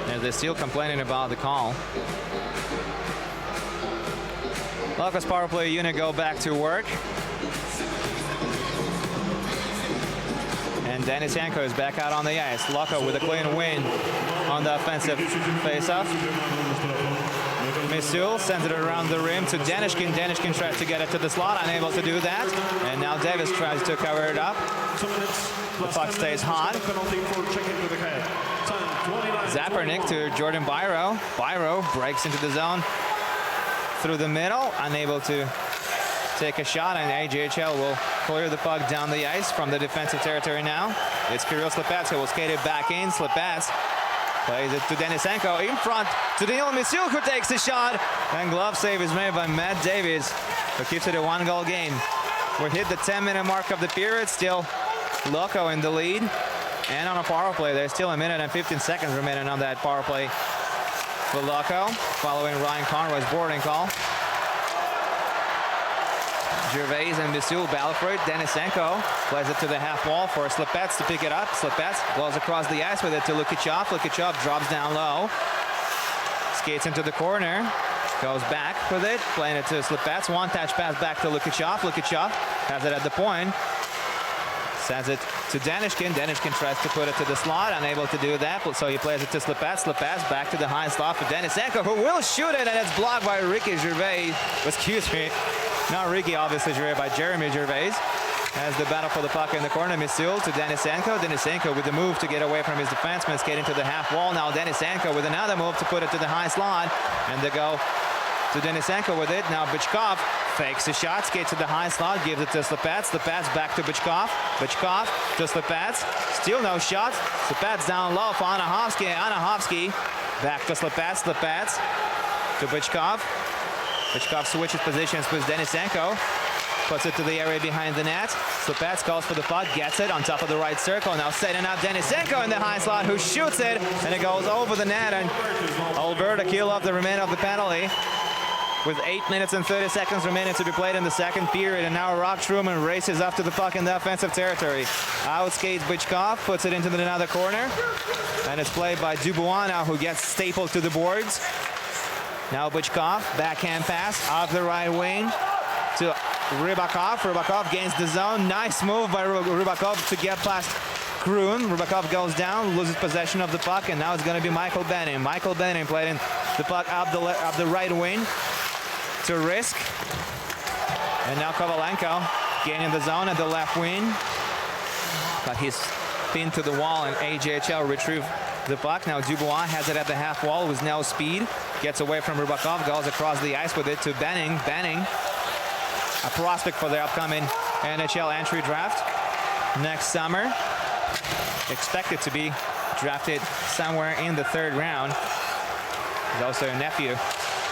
and they're still complaining about the call. Loko's power play unit go back to work. And Denisenko is back out on the ice. Loko with a clean win on the offensive faceoff. Misul sends it around the rim to Danishkin. Danishkin tries to get it to the slot, unable to do that. And now Davis tries to cover it up. The puck stays hot. Zapernik to Jordan Byro. Byro breaks into the zone through the middle, unable to take a shot, and AJHL will clear the puck down the ice from the defensive territory now. It's Kirill Slepats who will skate it back in. Slepats Plays it to Denisenko in front to Daniil Misyuk, who takes the shot. And glove save is made by Matt Davies, who keeps it a 1-goal game. We hit the 10-minute mark of the period. Still Loko in the lead. And on a power play, there's still 1 minute and 15 seconds remaining on that power play for Loko, following Ryan Conroy's boarding call. Gervais and Misyuk battle for it. Denisenko plays it to the half wall for Slepets to pick it up. Slepets goes across the ice with it to Lukichov. Lukichov drops down low. Skates into the corner. Goes back with it, playing it to Slepets. One-touch pass back to Lukichov. Lukichov has it at the point. Sends it to Danishkin. Danishkin tries to put it to the slot, unable to do that, so he plays it to Slepets. Slepets back to the high slot for Denisenko, who will shoot it, and it's blocked by Ricky Gervais. Excuse me, not Ricky, obviously, Gervais, by Jeremy Gervais. As the battle for the puck in the corner, Misyuk to Denisenko. Denisenko with the move to get away from his defenseman, skating to the half wall. Now Denisenko with another move to put it to the high slot, and they go to Denisenko with it. Now Bichkov fakes the shot, skates to the high slot, gives it to Slepets. Slepets back to Bichkov. Bichkov to Slepets. Still no shot. Slepets down low for Anahovsky. Anahovsky back to Slepets. Slepets to Bichkov. Bichkov switches positions with Denisenko. Puts it to the area behind the net. Slepets calls for the puck, gets it on top of the right circle. Now setting up Denisenko in the high slot, who shoots it, and it goes over the net. And Alberta keel off the remainder of the penalty, with 8 minutes and 30 seconds remaining to be played in the second period. And now Rock Truman races up to the puck in the offensive territory. Outskates Bichkov, puts it into another corner. And it's played by Dubois now, who gets stapled to the boards. Now Bichkov, backhand pass off the right wing to Rybakov. Rybakov gains the zone. Nice move by Rybakov to get past Kroon. Rybakov goes down, loses possession of the puck, and now it's going to be Michael Benning. Michael Benning playing the puck up the right wing to Risk. And now Kovalenko gaining the zone at the left wing. But he's pinned to the wall, and AJHL retrieve the puck. Now Dubois has it at the half wall with no speed. Gets away from Rybakov, goes across the ice with it to Benning. Benning, a prospect for the upcoming NHL entry draft next summer. Expected to be drafted somewhere in the 3rd round. He's also a nephew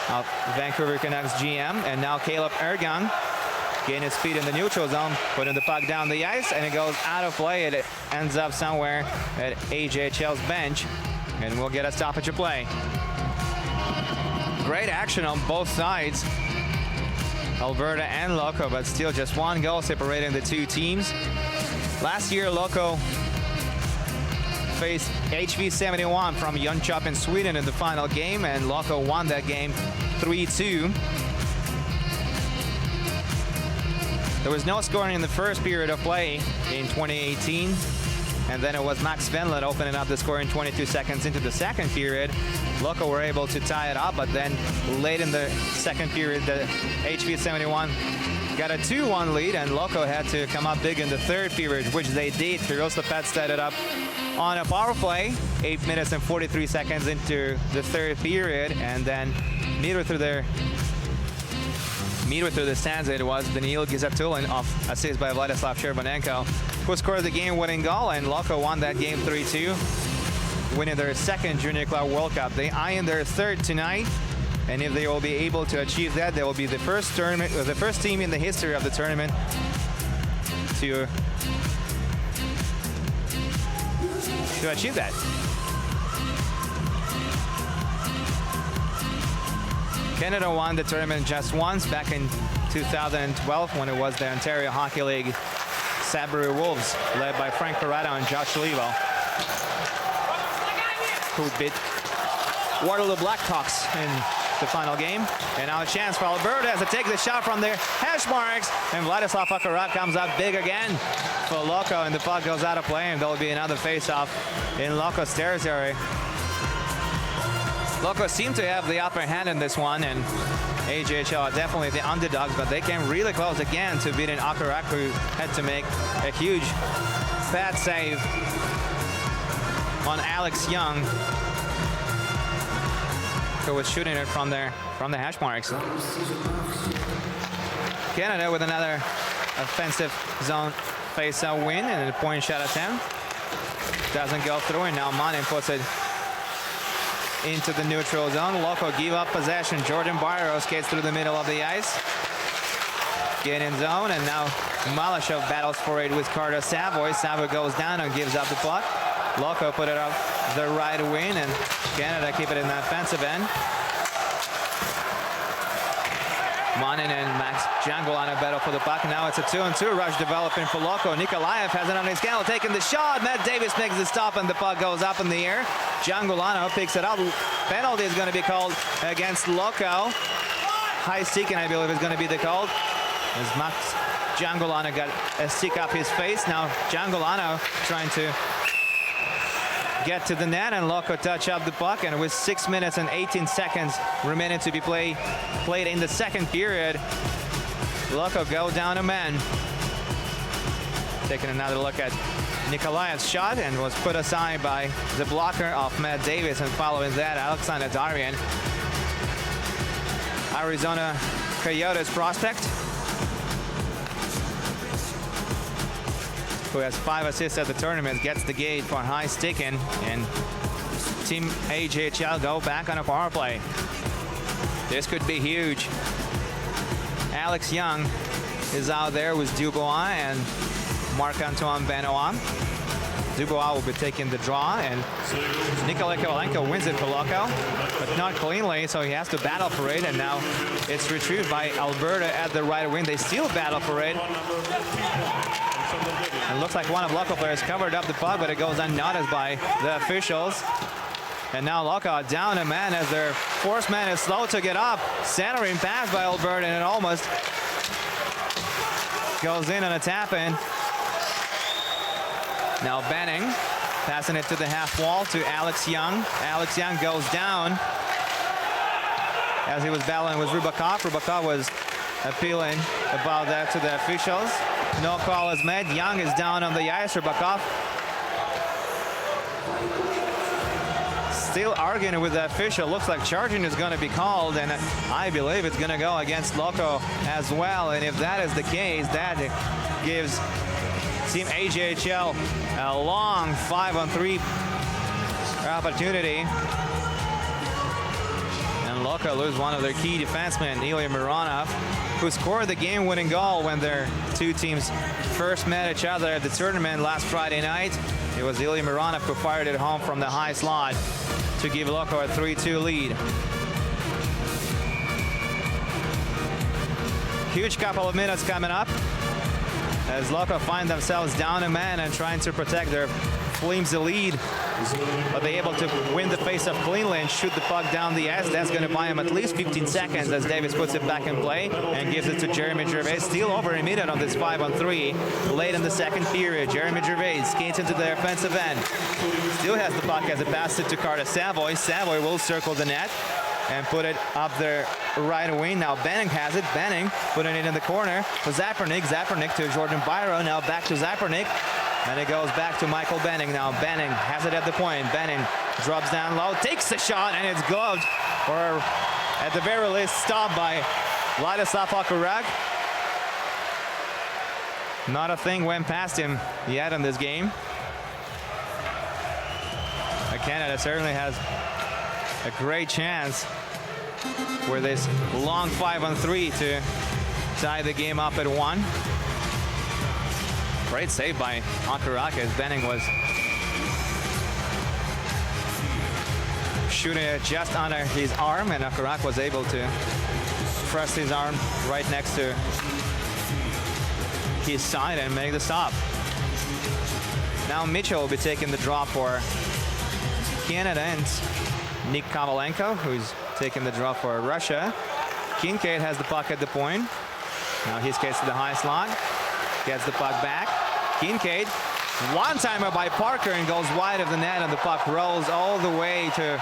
of Vancouver Canucks GM. And now Caleb Ergun gaining speed in the neutral zone, putting the puck down the ice, and it goes out of play. It ends up somewhere at AJHL's bench, and we'll get a stoppage of play. Great action on both sides, Alberta and Loko, but still just 1 goal separating the two teams. Last year, Loko faced HV71 from Jönköping in Sweden in the final game, and Loko won that game 3-2. There was no scoring in the first period of play in 2018. And then it was Max Venlet opening up the score in 22 seconds into the second period. Loko were able to tie it up, but then late in the second period, the HV71 got a 2-1 lead, and Loko had to come up big in the third period, which they did. Kirill Slepets set it up on a power play, 8 minutes and 43 seconds into the third period, and then meter through the stands, it was Daniil Gizatulin off assist by Vladislav Cherbanenko, who scored the game-winning goal, and Loko won that game 3-2, winning their second Junior Club World Cup. They eye in their third tonight, and if they will be able to achieve that, they will be the first team in the history of the tournament to achieve that. Canada won the tournament just once, back in 2012, when it was the Ontario Hockey League Sudbury Wolves, led by Frank Corrado and Josh Levo, who beat Waterloo Blackhawks in the final game. And now a chance for Alberta as they take the shot from their hash marks, and Vladislav Akarat comes up big again for Loko, and the puck goes out of play, and there will be another face-off in Loko's territory. Loko seem to have the upper hand in this one, and AJHL are definitely the underdogs, but they came really close again to beating Akarak, who had to make a huge bad save on Alex Young, who was shooting it from the hash marks. Canada with another offensive zone face-out win, and a point shot attempt doesn't go through, and now Manin puts it into the neutral zone. Loko give up possession. Jordan Byro skates through the middle of the ice. Get in zone, and now Malashov battles for it with Carter Savoy. Savoy goes down and gives up the puck. Loko put it up the right wing, and Canada keep it in the offensive end. Monin and Max Jangulano battle for the puck. Now it's a 2-on-2 rush developing for Loko. Nikolaev has it on his scale, taking the shot. Matt Davis makes the stop, and the puck goes up in the air. Jangulano picks it up. Penalty is going to be called against Loko. High sticking, I believe, is going to be the call. As Max Jangulano got a stick up his face. Now Jangulano trying to get to the net, and Loko touch up the puck, and with 6 minutes and 18 seconds remaining to be played in the second period, Loko go down a man. Taking another look at Nikolaev's shot, and was put aside by the blocker of Matt Davis, and following that, Alexander Daryan, Arizona Coyotes prospect, who has 5 assists at the tournament, gets the gate for high sticking, and Team AJHL go back on a power play. This could be huge. Alex Young is out there with Dubois and Marc-Antoine Benoit. Dubois will be taking the draw, and Nikolai Kovalenko wins it for Loko, but not cleanly, so he has to battle for it, and now it's retrieved by Alberta at the right wing. They still battle for it. It looks like one of Loko players covered up the puck, but it goes unnoticed by the officials. And now Loko down a man as their fourth man is slow to get up. Centering pass by Alberta, and it almost goes in on a tap-in. Now Benning passing it to the half wall to Alex Young. Alex Young goes down as he was battling with Rybakov. Rybakov was appealing about that to the officials. No call is made. Young is down on the ice. Rybakov still arguing with the official. Looks like charging is going to be called, and I believe it's going to go against Loko as well. And if that is the case, that gives Team AJHL a long 5-on-3 opportunity. And Loko lose one of their key defensemen, Ilya Mironov, who scored the game-winning goal when their two teams first met each other at the tournament last Friday night. It was Ilya Mironov who fired it home from the high slot to give Loko a 3-2 lead. Huge couple of minutes coming up as Loko find themselves down a man and trying to protect their flimsy lead. But they're able to win the face-off cleanly and shoot the puck down the ice. That's going to buy him at least 15 seconds as Davis puts it back in play and gives it to Jeremy Gervais. Still over a minute on this 5-on-3 late in the second period. Jeremy Gervais skates into the offensive end. Still has the puck as it passes it to Carter Savoy. Savoy will circle the net and put it up the right wing. Now Benning has it. Benning putting it in the corner for Zapernik. Zapernik to Jordan Byro. Now back to Zapernik. And it goes back to Michael Benning. Now Benning has it at the point. Benning drops down low, takes the shot, and it's gloved, or at the very least stopped by Vladislav Akurak. Not a thing went past him yet in this game. But Canada certainly has a great chance for this long 5-on-3 to tie the game up at 1. Great save by Akurak as Benning was shooting it just under his arm, and Akurak was able to press his arm right next to his side and make the stop. Now Mitchell will be taking the draw for Canada, and Nick Kovalenko, who's taking the draw for Russia. Kincaid has the puck at the point. Now he skates to the high slot, gets the puck back. Kincaid, one-timer by Parker, and goes wide of the net, and the puck rolls all the way to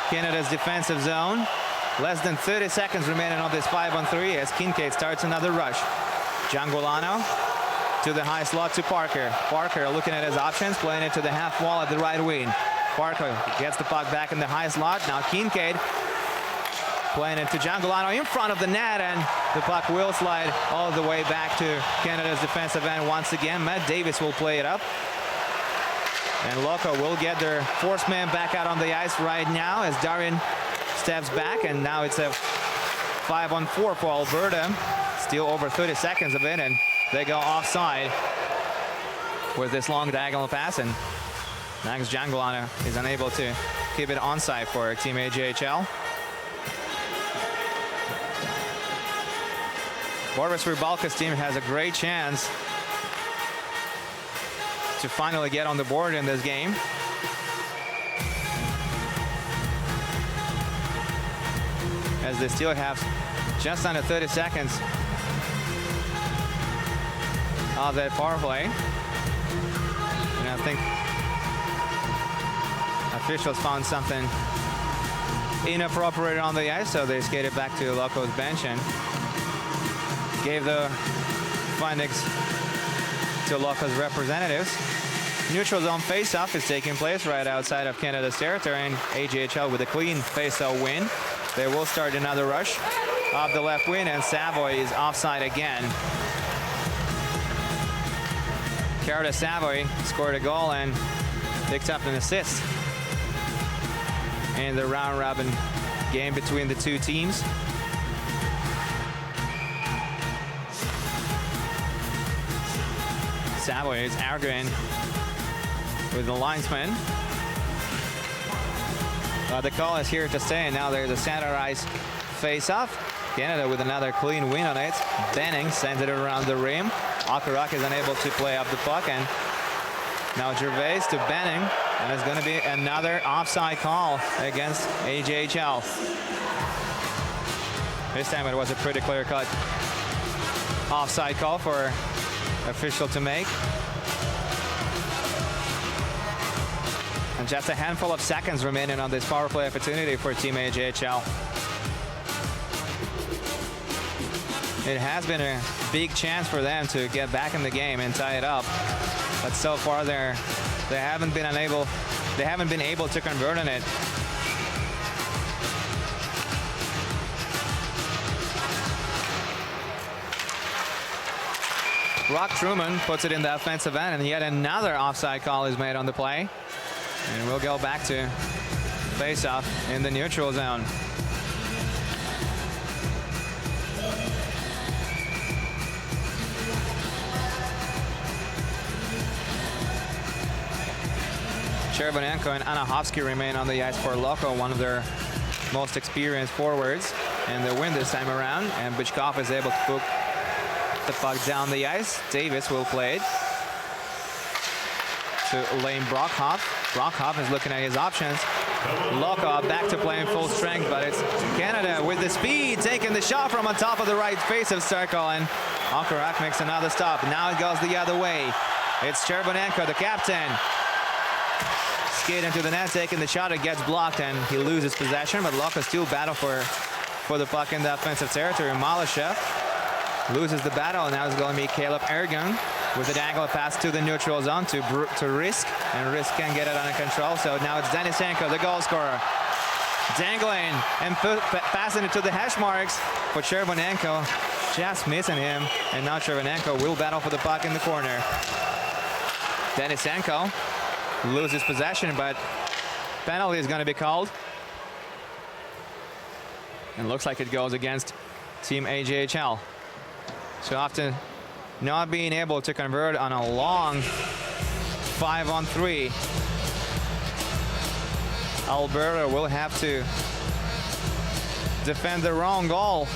Canada's defensive zone. Less than 30 seconds remaining on this 5-on-3 as Kincaid starts another rush. Jangulano to the high slot to Parker. Parker looking at his options, playing it to the half wall at the right wing. Parker gets the puck back in the high slot. Now Kincaid playing it to Jangulano in front of the net, and the puck will slide all the way back to Canada's defensive end once again. Matt Davis will play it up. And Loko will get their fourth man back out on the ice right now as Darian steps back, and now it's a 5-on-4 for Alberta. Still over 30 seconds of it, and they go offside with this long diagonal pass, and Max Janglana is unable to keep it onside for Team AJHL. Boris Rybalka's team has a great chance to finally get on the board in this game. As they still have just under 30 seconds of that power play. And I think officials found something inappropriate on the ice, so they skated back to Loko's bench and gave the findings to Loko's representatives. Neutral zone face-off is taking place right outside of Canada's territory, and AJHL with a clean face-off win. They will start another rush off the left wing, and Savoy is offside again. Carter Savoy scored a goal and picked up an assist in the round-robin game between the two teams. Savoy is arguing with the linesman. The call is here to stay, and now there's a center ice face-off. Canada with another clean win on it. Benning sends it around the rim. Akarak is unable to play up the puck, and now Gervais to Benning, and it's going to be another offside call against AJHL. This time it was a pretty clear-cut offside call for official to make. And just a handful of seconds remaining on this power play opportunity for Team AJHL. It has been a big chance for them to get back in the game and tie it up, but so far they haven't been able to convert on it. Brock Truman puts it in the offensive end, and yet another offside call is made on the play. And we'll go back to face-off in the neutral zone. Chervenenko and Anahovsky remain on the ice for Loko, one of their most experienced forwards, and they win this time around, and Bichkov is able to put the puck down the ice. Davis will play it to Lane Brockhoff. Brockhoff is looking at his options. Loko back to playing full strength, but it's Canada with the speed taking the shot from on top of the right face of circle, and Akarak makes another stop. Now it goes the other way. It's Chervenenko, the captain. Skate into the net, taking the shot. It gets blocked, and he loses possession, but Loko still battle for the puck in the offensive territory. Malashev loses the battle, and now it's going to be Caleb Ergun with a diagonal pass to the neutral zone to Risk, and Risk can get it under control. So now it's Denisenko, the goal scorer, dangling and passing it to the hash marks for Chervenenko, just missing him, and now Chervenenko will battle for the puck in the corner. Denisenko loses possession, but penalty is going to be called, and looks like it goes against Team AJHL. So after not being able to convert on a long 5-on-3, Alberta will have to defend their own goal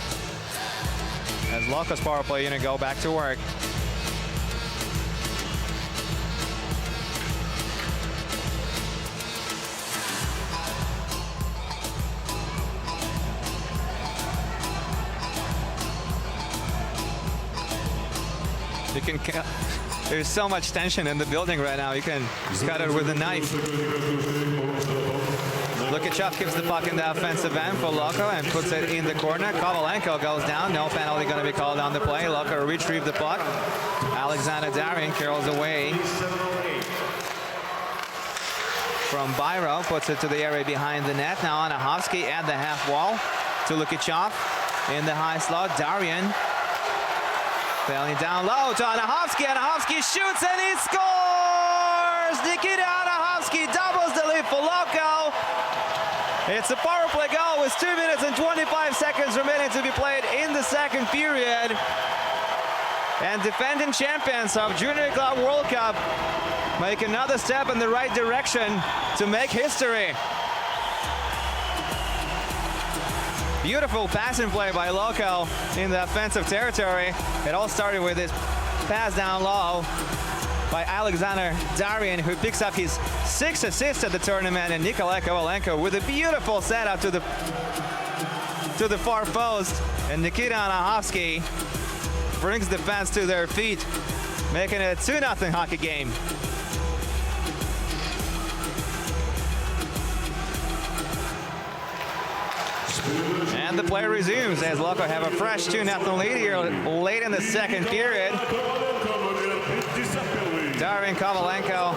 as Loko's power play unit go back to work. You can there's so much tension in the building right now. You can cut it with a knife. Loko-AJHL gives the puck in the offensive end for Loko and puts it in the corner. Kovalenko goes down. No penalty going to be called on the play. Loko retrieve the puck. Alexander Darian curls away from Byro. Puts it to the area behind the net. Now Anahovsky at the half wall to Loko-AJHL in the high slot. Darian failing down low to Anahovsky. Anahovsky shoots and he scores! scores. Nikita Anahovsky doubles the lead for Loko. It's a power play goal with 2 minutes and 25 seconds remaining to be played in the second period. And defending champions of Junior Club World Cup make another step in the right direction to make history. Beautiful passing play by Loko in the offensive territory. It all started with this pass down low by Alexander Darian, who picks up his 6th assist at the tournament, and Nikolai Kovalenko with a beautiful setup to the far post. And Nikita Anahovsky brings the fans to their feet, making it a 2-0 hockey game. And the play resumes as Loko have a fresh 2-0 lead here late in the second period. Darian Kovalenko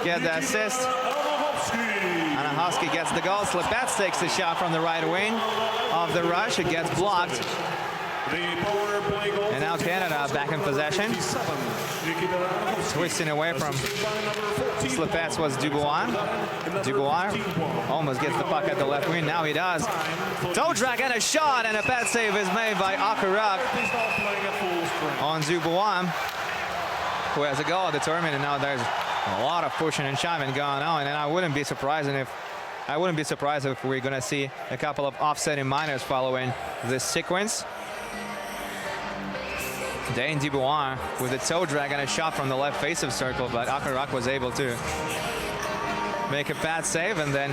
gets the assist. Anahovsky gets the goal. Slepets takes the shot from the right wing of the rush. It gets blocked. And now Canada back in possession. Twisting away from Slepets was Dubois. Dubois almost gets the puck at the left wing. Now he does. Toe drag and a shot, and a pad save is made by Akaruk on Dubois, who has a goal at the tournament. And now there's a lot of pushing and shoving going on, and I wouldn't be surprised if we're going to see a couple of offsetting minors following this sequence. Dane Dubois with a toe drag and a shot from the left face of circle, but Akaruk was able to make a bad save, and then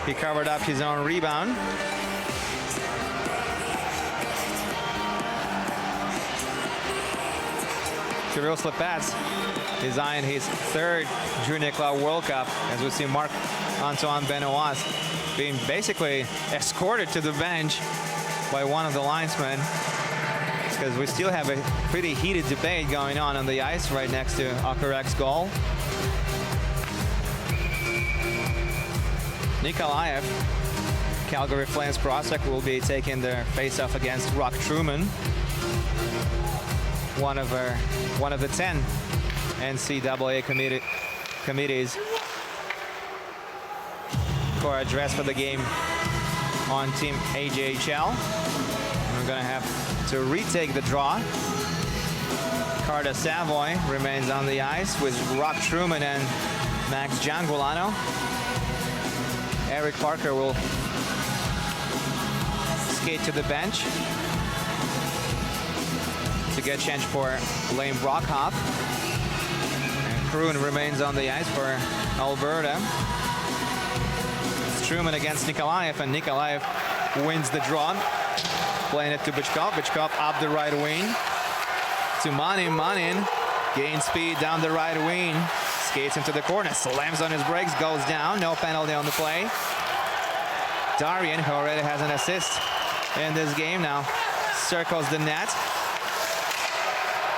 he covered up his own rebound. Kirill Slepets is eyeing his 3rd Junior Club World Cup, as we see Marc-Antoine Benoit being basically escorted to the bench by one of the linesmen, because we still have a pretty heated debate going on the ice right next to Akaruk's goal. Nikolaev, Calgary Flames prospect, will be taking their face-off against Rock Truman, one of the 10 NCAA committees for a dress for the game on Team AJHL. We're going to have to retake the draw. Carter Savoy remains on the ice with Rock Truman and Max Gianguilano. Eric Parker will skate to the bench to get changed for Lane Brockhoff. And Kroon remains on the ice for Alberta. It's Truman against Nikolaev, and Nikolaev wins the draw. Playing it to Bychkov. Bychkov up the right wing to Manin. Manin gains speed down the right wing. Skates into the corner. Slams on his brakes. Goes down. No penalty on the play. Darian, who already has an assist in this game, now circles the net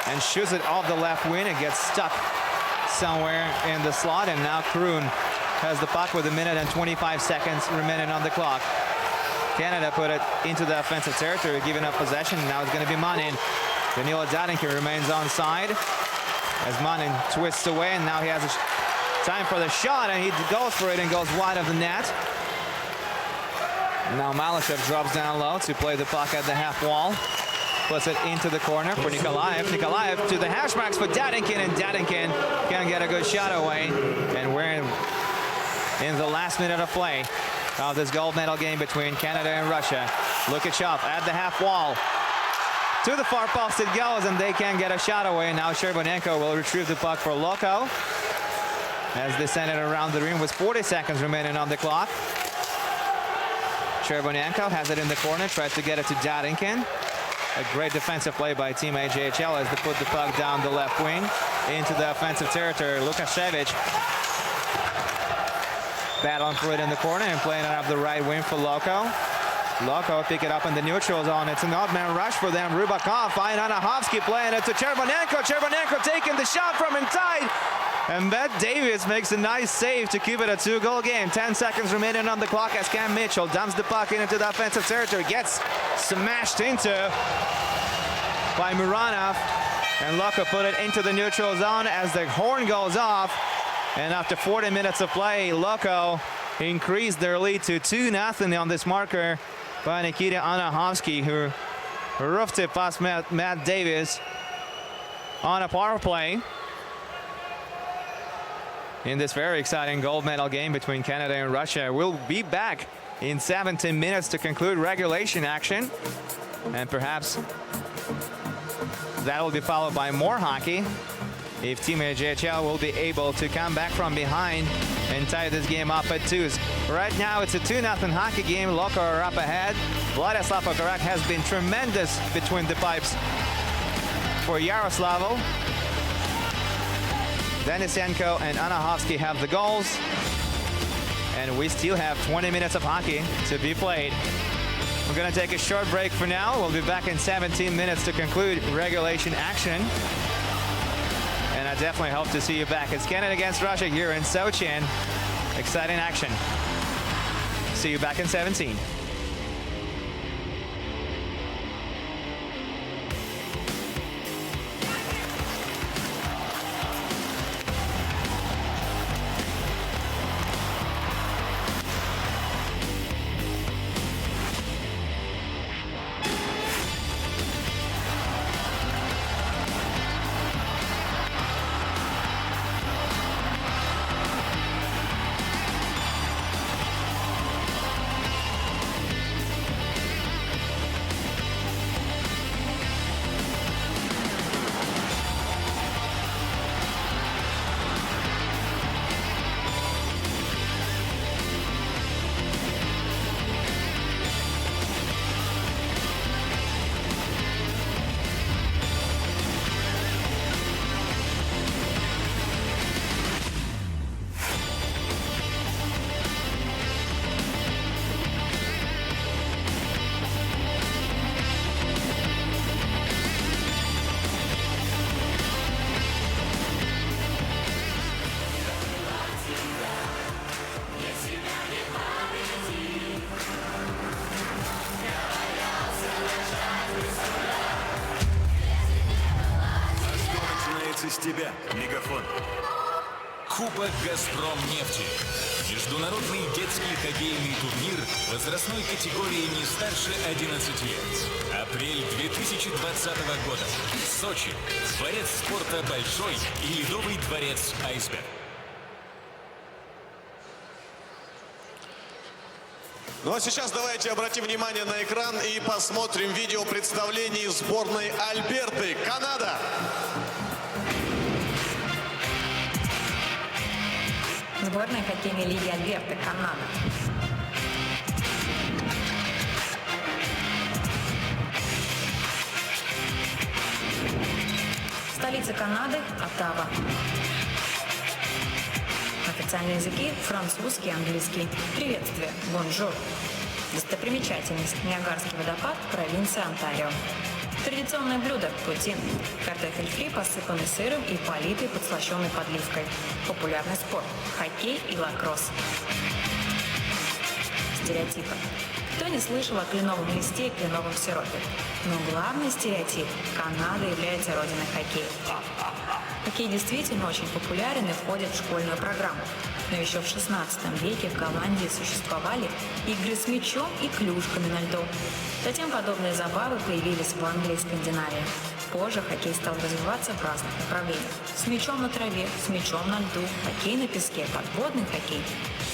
and shoots it off the left wing. It gets stuck somewhere in the slot, and now Kroon has the puck with 1 minute and 25 seconds remaining on the clock. Canada put it into the offensive territory, giving up possession. Now it's going to be Manin. Danilo Dadenkin remains on side as Manin twists away, and now he has time for the shot, and he goes for it and goes wide of the net. Now Malyshev drops down low to play the puck at the half wall. Puts it into the corner for Nikolaev. Nikolaev to the hash marks for Dadenkin, and Dadenkin can get a good shot away. And we're in the last minute of play of this gold medal game between Canada and Russia. Lukashov at the half wall. To the far post it goes, and they can get a shot away. Now Sherbonenko will retrieve the puck for Loko as they send it around the rim with 40 seconds remaining on the clock. Sherbonenko has it in the corner, tries to get it to Dadenkin. A great defensive play by Team AJHL as they put the puck down the left wing into the offensive territory. Lukashevich battling for it in the corner and playing it up the right wing for Loko. Loko pick it up in the neutral zone. It's an odd man rush for them. Rybakov and Anahovsky playing it to Cherbonenko. Cherbonenko taking the shot from inside. And Matt Davis makes a nice save to keep it a 2-goal game. 10 seconds remaining on the clock as Cam Mitchell dumps the puck into the offensive territory. Gets smashed into by Muranov. And Loko put it into the neutral zone as the horn goes off. And after 40 minutes of play, Loko increased their lead to 2-0 on this marker by Nikita Anahovsky, who roughed it past Matt Davis on a power play in this very exciting gold medal game between Canada and Russia. We'll be back in 17 minutes to conclude regulation action, and perhaps that will be followed by more hockey if Team AJHL will be able to come back from behind and tie this game up at 2s. Right now it's a 2-0 hockey game. Loko are up ahead. Vladislav Okarak has been tremendous between the pipes for Yaroslavl. Denisenko and Anahovsky have the goals. And we still have 20 minutes of hockey to be played. We're going to take a short break for now. We'll be back in 17 minutes to conclude regulation action. And I definitely hope to see you back. It's Canada against Russia here in Sochi. And exciting action. See you back in 17. С тебя, Мегафон. Кубок «Газпром» нефти. Международный детский хоккейный турнир возрастной категории не старше 11 лет. Апрель 2020 года. Сочи. Дворец спорта «Большой» и Ледовый дворец «Айсберг». Ну а сейчас давайте обратим внимание на экран и посмотрим видео представлений сборной Альберты, Канада. Сборная хоккейной лиги Альберты, Канада. Столица Канады – Оттава. Официальные языки – французский и английский. Приветствие – бонжур. Достопримечательность – Ниагарский водопад, провинция Онтарио. Традиционное блюдо – путин. Картофель фри, посыпанный сыром и политый подслащенной подливкой. Популярный спорт – хоккей и лакросс. Стереотипы. Кто не слышал о кленовом листе и кленовом сиропе? Но главный стереотип – Канада является родиной хоккея. Хоккей действительно очень популярен и входит в школьную программу. Но еще в 16 веке в Голландии существовали игры с мячом и клюшками на льду. Затем подобные забавы появились в Англии и Скандинавии. Позже хоккей стал развиваться в разных направлениях. С мячом на траве, с мячом на льду, хоккей на песке, подводный хоккей.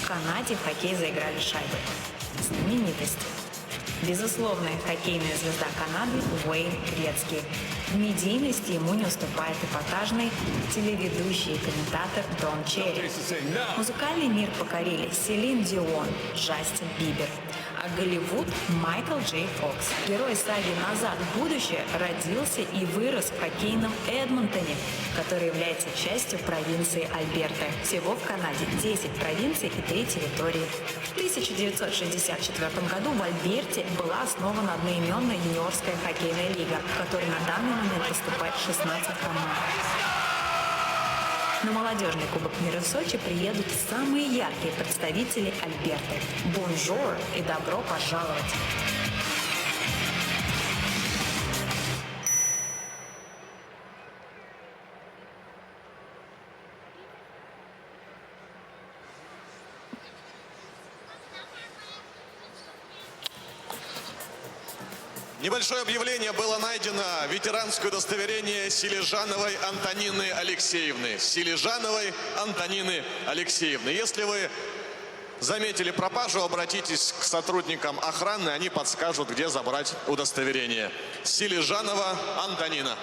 В Канаде в хоккей заиграли шайбы. Знаменитости. Безусловная хоккейная звезда Канады Уэйн Грецкий. В медийности ему не уступает эпатажный телеведущий и комментатор Дон Черри. Музыкальный мир покорили Селин Дион, Джастин Бибер. А Голливуд – Майкл Джей Фокс. Герой саги «Назад в будущее» родился и вырос в хоккейном Эдмонтоне, который является частью провинции Альберта. Всего в Канаде 10 провинций и 3 территории. В 1964 году в Альберте была основана одноименная юниорская хоккейная лига, в которой на данный момент выступает 16 команд. На молодежный Кубок мира в Сочи приедут самые яркие представители Альберты. Бонжур и добро пожаловать! Небольшое объявление. Было найдено ветеранское удостоверение Силижановой Антонины Алексеевны. Силижановой Антонины Алексеевны. Если вы заметили пропажу, обратитесь к сотрудникам охраны, они подскажут, где забрать удостоверение. Силижанова Антонина.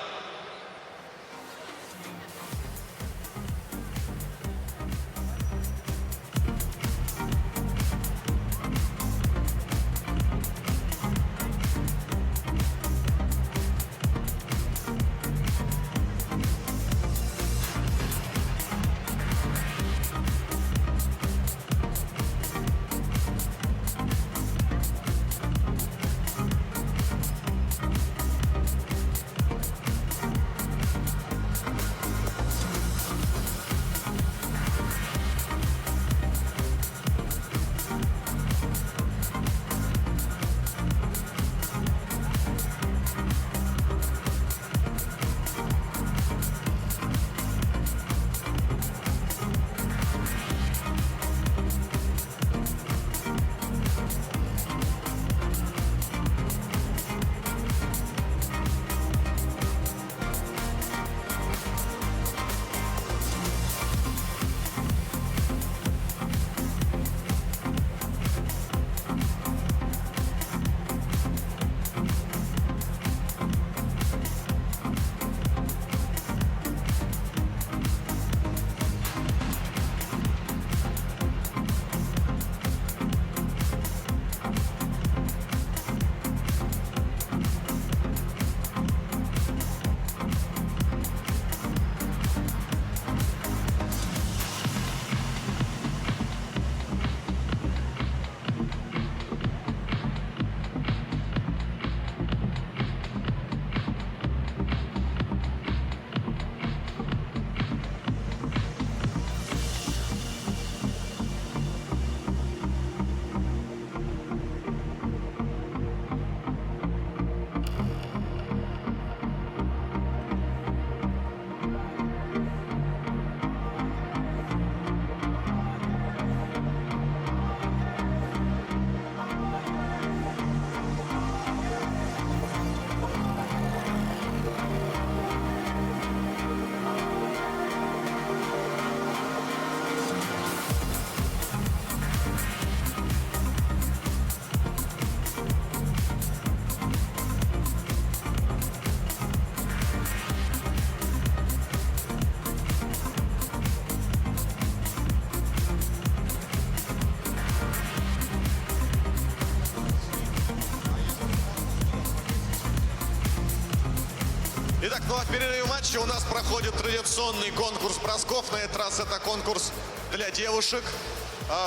Итак, ну а в перерыве матча у нас проходит традиционный конкурс бросков. На этот раз это конкурс для девушек.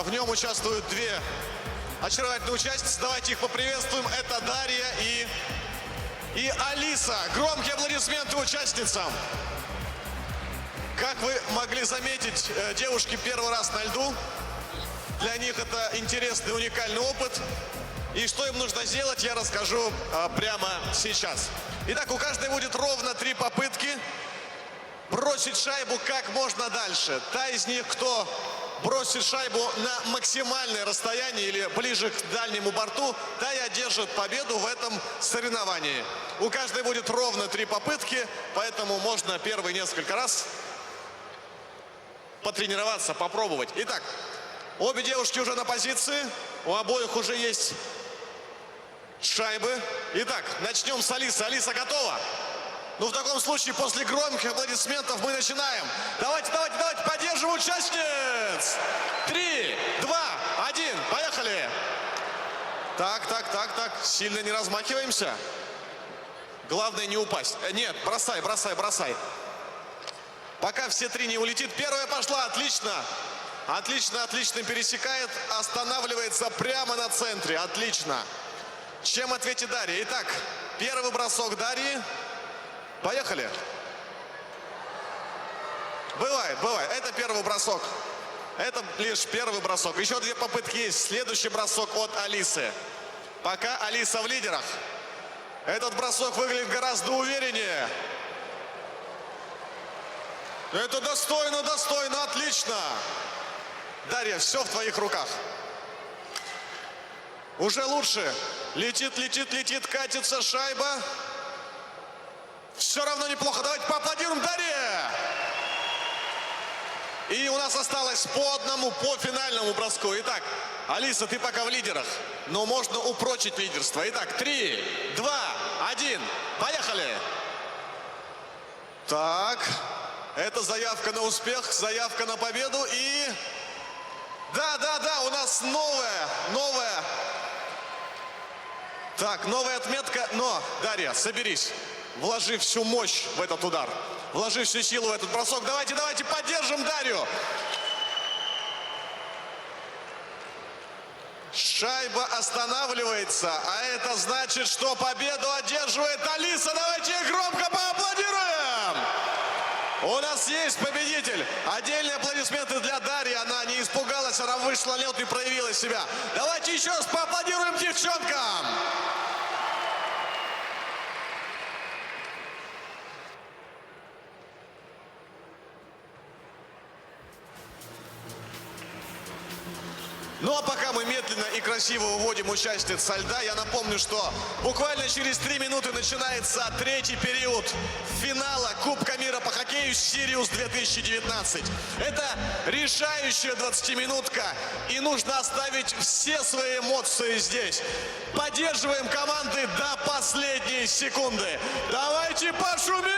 В нем участвуют две очаровательные участницы. Давайте их поприветствуем. Это Дарья и Алиса. Громкие аплодисменты участницам. Как вы могли заметить, девушки первый раз на льду. Для них это интересный, уникальный опыт. И что им нужно сделать, я расскажу прямо сейчас. Итак, у каждой будет ровно 3 попытки бросить шайбу как можно дальше. Та из них, кто бросит шайбу на максимальное расстояние или ближе к дальнему борту, та и одержит победу в этом соревновании. У каждой будет ровно 3 попытки, поэтому можно первые несколько раз потренироваться, попробовать. Итак, обе девушки уже на позиции, у обоих уже есть шайбы. Итак, начнем с Алисы. Алиса готова? Ну, в таком случае, после громких аплодисментов мы начинаем. Давайте, поддержим участниц. 3, 2, 1, поехали. Так. Сильно не размахиваемся. Главное не упасть. Нет, бросай. Пока все 3 не улетит. Первая пошла, отлично. Отлично пересекает, останавливается прямо на центре. Отлично. Чем ответит Дарья? Итак, первый бросок Дарьи. Поехали. Бывает. Это первый бросок. Это лишь первый бросок. Еще 2 попытки есть. Следующий бросок от Алисы. Пока Алиса в лидерах. Этот бросок выглядит гораздо увереннее. Это достойно, отлично. Дарья, все в твоих руках. Уже лучше. Летит, летит, летит, катится шайба. Все равно неплохо. Давайте поаплодируем Дарье. И у нас осталось по одному, по финальному броску. Итак, Алиса, ты пока в лидерах, но можно упрочить лидерство. Итак, 3, 2, 1, поехали. Так, это заявка на успех, заявка на победу. И да, у нас новая. Так, новая отметка. Но, Дарья, соберись. Вложи всю мощь в этот удар. Вложи всю силу в этот бросок. Давайте поддержим Дарью. Шайба останавливается, а это значит, что победу одерживает Алиса. Давайте громко поаплодируем. У нас есть победитель. Отдельные аплодисменты для Дарьи. Она не испугалась, она вышла на лед и проявила себя. Давайте еще раз поаплодируем девчонкам. Ну а пока мы медленно и красиво выводим участниц со льда, я напомню, что буквально через 3 минуты начинается третий период финала Кубка мира по хоккею Sirius 2019. Это решающая 20-минутка, и нужно оставить все свои эмоции здесь. Поддерживаем команды до последней секунды. Давайте пошумим!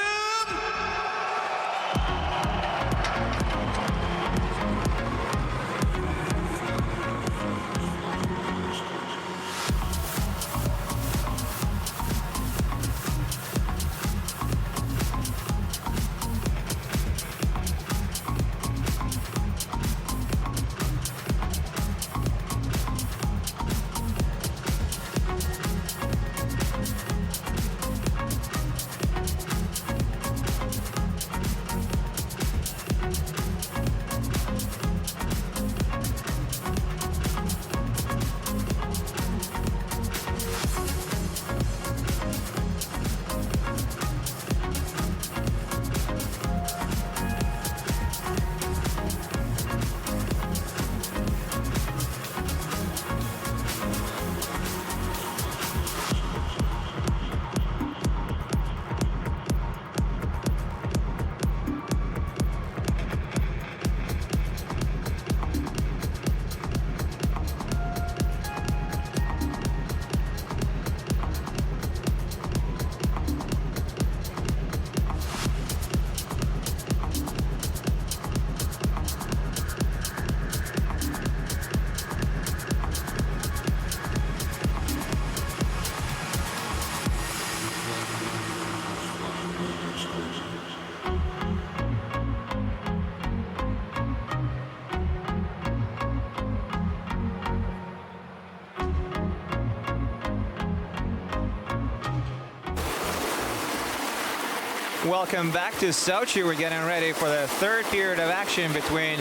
Welcome back to Sochi. We're getting ready for the third period of action between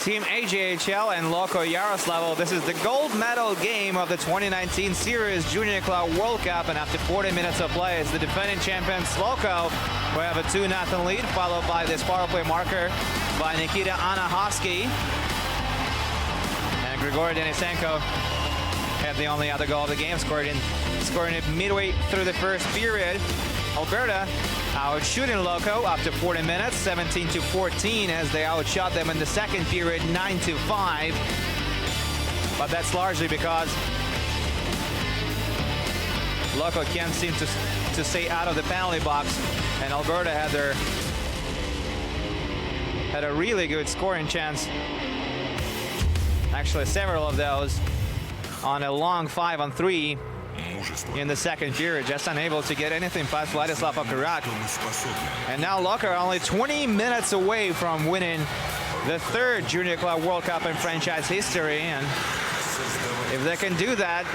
Team AJHL and Loko-AJHL. This is the gold medal game of the 2019 Sirius Junior Club World Cup, and after 40 minutes of play, it's the defending champions Loko. We have a 2-0 lead, followed by this power play marker by Nikita Anahovsky. And Grigory Denisenko had the only other goal of the game, scoring it midway through the first period. Alberta out shooting Loko after 40 minutes, 17-14, as they outshot them in the second period, 9-5. But that's largely because Loko can't seem to stay out of the penalty box, and Alberta had a really good scoring chance. Actually, several of those on a long 5-on-3. In the second period, just unable to get anything past Vladislav Okurak. And now Loko are only 20 minutes away from winning the third Junior Club World Cup in franchise history. And if they can do that,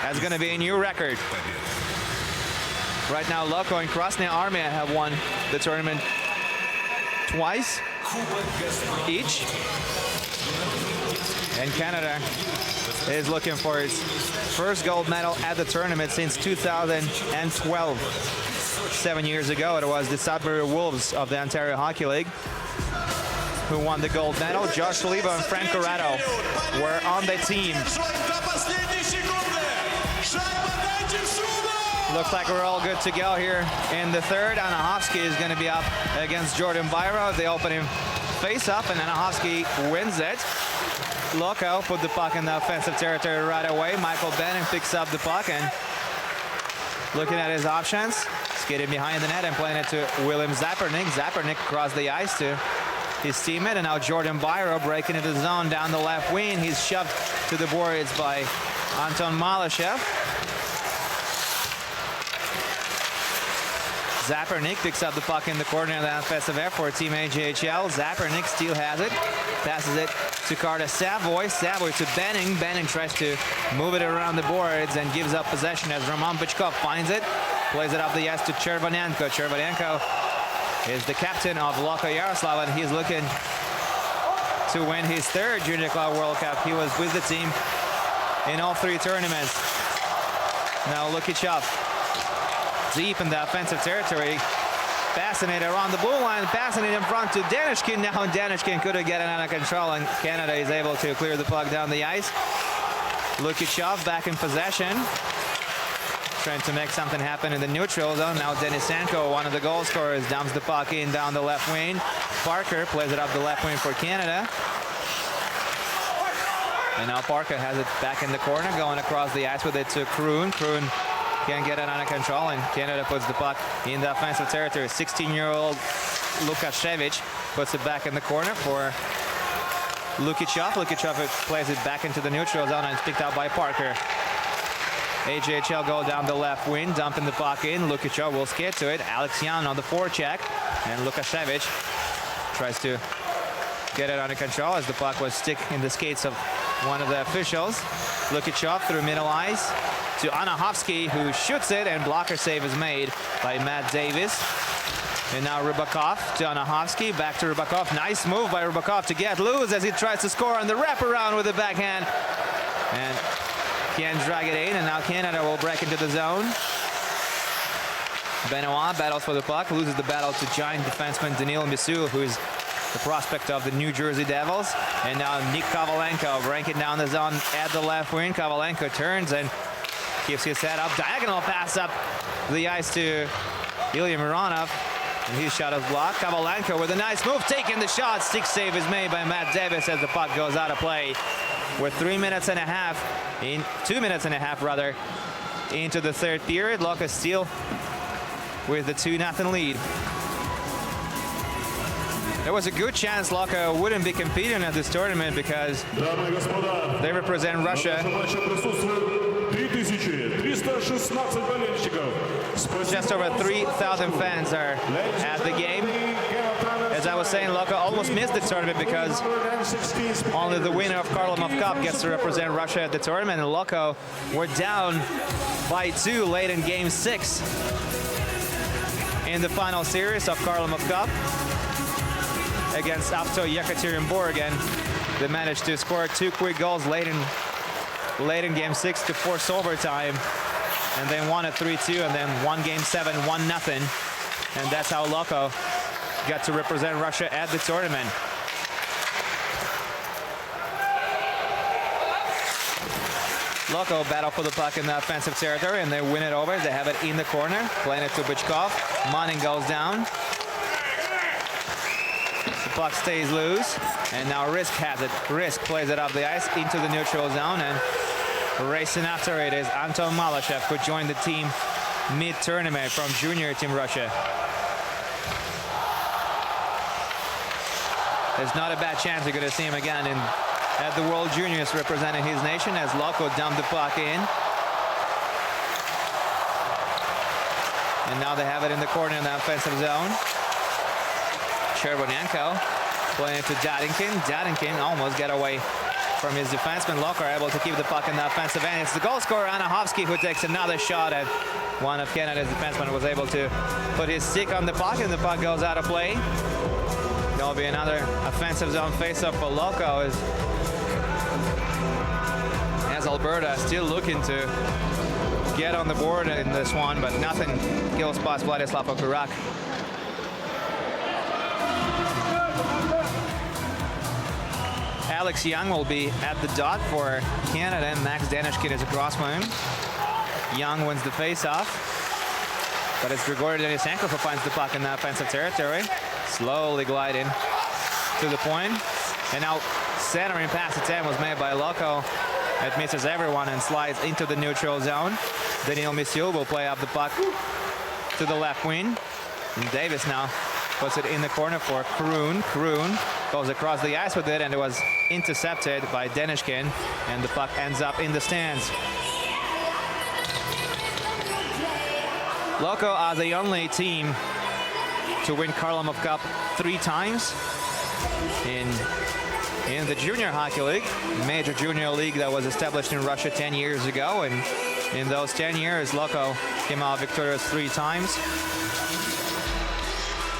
that's going to be a new record. Right now, Loko and Krasnaya Armia have won the tournament twice each. And Canada is looking for its first gold medal at the tournament since 2012. 7 years ago, it was the Sudbury Wolves of the Ontario Hockey League who won the gold medal. Josh Lebo and Frank Corrado were on the team. Looks like we're all good to go here in the third. Anahovsky is going to be up against Jordan Byro. They open him face up, and Anahovsky wins it. Loko put the puck in the offensive territory right away. Michael Benning picks up the puck and looking at his options. Skating behind the net and playing it to William Zapernik. Zapernik across the ice to his teammate, and now Jordan Byro breaking into the zone down the left wing. He's shoved to the boards by Anton Malashev. Zapernik picks up the puck in the corner of the offensive effort for Team AJHL. Zapernik still has it. Passes it to Carter Savoy. Savoy to Benning. Benning tries to move it around the boards and gives up possession as Roman Bychkov finds it. Plays it up the ice to Chervanenko. Chervanenko is the captain of Loko-AJHL, and he's looking to win his third Junior Club World Cup. He was with the team in all three tournaments. Now Lukichov deep in the offensive territory. Passing it around the blue line, passing it in front to Danishkin. Now Danishkin couldn't get it under control, and Canada is able to clear the puck down the ice. Lukichov back in possession, trying to make something happen in the neutral zone. Now Denisenko, one of the goal scorers, dumps the puck in down the left wing. Parker plays it up the left wing for Canada. And now Parker has it back in the corner, going across the ice with it to Kroon. Kroon can't get it under control, and Canada puts the puck in the offensive territory. 16-year-old Lukashevich puts it back in the corner for Lukichov. Lukichov plays it back into the neutral zone, and it's picked up by Parker. AJHL go down the left wing, dumping the puck in. Lukichov will skate to it. Alex Yan on the forecheck, and Lukashevich tries to get it under control as the puck was stick in the skates of one of the officials. Lukichov through middle ice to Anahovsky, who shoots it, and blocker save is made by Matt Davis. And now Rybakov to Anahovsky, back to Rybakov. Nice move by Rybakov to get loose as he tries to score on the wraparound with the backhand. And can't drag it in, and now Canada will break into the zone. Benoit battles for the puck, loses the battle to giant defenseman Danil Misul, who is the prospect of the New Jersey Devils. And now Nick Kovalenko breaking down the zone at the left wing. Kovalenko turns and keeps his head up. Diagonal pass up the ice to Ilya Mironov, and his shot is blocked. Kovalenko with a nice move, taking the shot. Stick save is made by Matt Davis as the puck goes out of play. We're 2 minutes and a half rather, into the third period. Loko still with the 2-0 lead. There was a good chance Loko wouldn't be competing at this tournament because they represent Russia. Just over 3,000 fans are at the game. As I was saying, Loko almost missed the tournament because only the winner of Karlamov Cup gets to represent Russia at the tournament. And Loko were down by 2 late in Game 6 in the final series of Karlamov Cup against Avto Yekaterinburg, and they managed to score 2 quick goals late in Game 6 to force overtime, and then won it 3-2, and then won Game 7 1-0, and that's how Loko got to represent Russia at the tournament. Loko battle for the puck in the offensive territory, and they win it over. They have it in the corner, playing it to Bychkov. Manning goes down. The puck stays loose, and now Risk has it. Risk plays it up the ice into the neutral zone, and racing after it is Anton Malashev, who joined the team mid-tournament from junior Team Russia. There's not a bad chance you're going to see him again at the World Juniors representing his nation as Loko dumped the puck in. And now they have it in the corner in the offensive zone. Chervanenko playing it to Dadinkin. Dadinkin almost got away from his defenseman. Loko are able to keep the puck in the offensive end. It's the goal scorer, Anahovsky, who takes another shot at one of Canada's defensemen. Was able to put his stick on the puck, and the puck goes out of play. There'll be another offensive zone face-up for Loko as Alberta still looking to get on the board in this one, but nothing kills past Vladislav Okurak. Alex Young will be at the dot for Canada, and Max Danishkin is across from him. Young wins the face-off, but it's Grigory Denisenko who finds the puck in the offensive territory. Slowly gliding to the point. And now centering pass at 10 was made by Loko. It misses everyone and slides into the neutral zone. Daniil Misyul will play up the puck to the left wing. And Davis now puts it in the corner for Kroon. Kroon goes across the ice with it, and it was intercepted by Denishkin, and the puck ends up in the stands. Loko are the only team to win Kharlamov Cup 3 times in the Junior Hockey League, major junior league that was established in Russia 10 years ago. And in those 10 years, Loko came out victorious 3 times.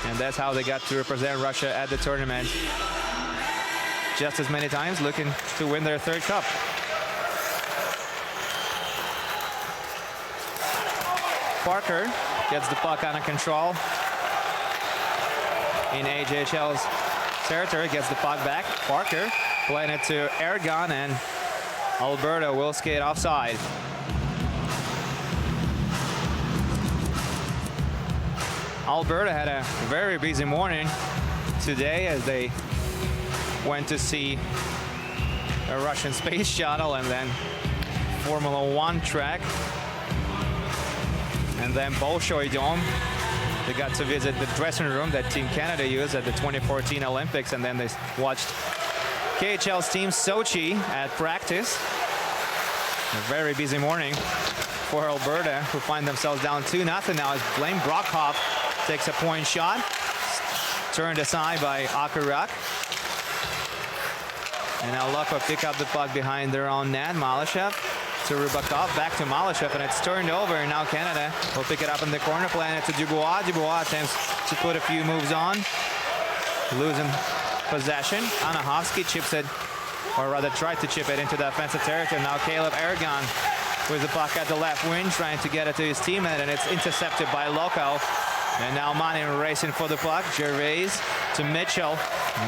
And that's how they got to represent Russia at the tournament just as many times, looking to win their 3rd cup. Parker gets the puck under control in AJHL's territory, gets the puck back. Parker playing it to Ergon, and Alberta will skate offside. Alberta had a very busy morning today as they went to see a Russian space shuttle and then Formula 1 track. And then Bolshoi Dome. They got to visit the dressing room that Team Canada used at the 2014 Olympics, and then they watched KHL's team Sochi at practice. A very busy morning for Alberta, who find themselves down 2-0 now as Blaine Brockhoff takes a point shot. Turned aside by Akurak. And now Loko pick up the puck behind their own net. Malyshev to Rybakov, back to Malyshev, and it's turned over, and now Canada will pick it up in the corner, playing it to Dubois. Dubois attempts to put a few moves on, losing possession. Anahovsky chips it, or rather tried to chip it into the offensive territory. Now Caleb Aragon with the puck at the left wing, trying to get it to his teammate, and it's intercepted by Loko. And now Manin racing for the puck. Gervais to Mitchell.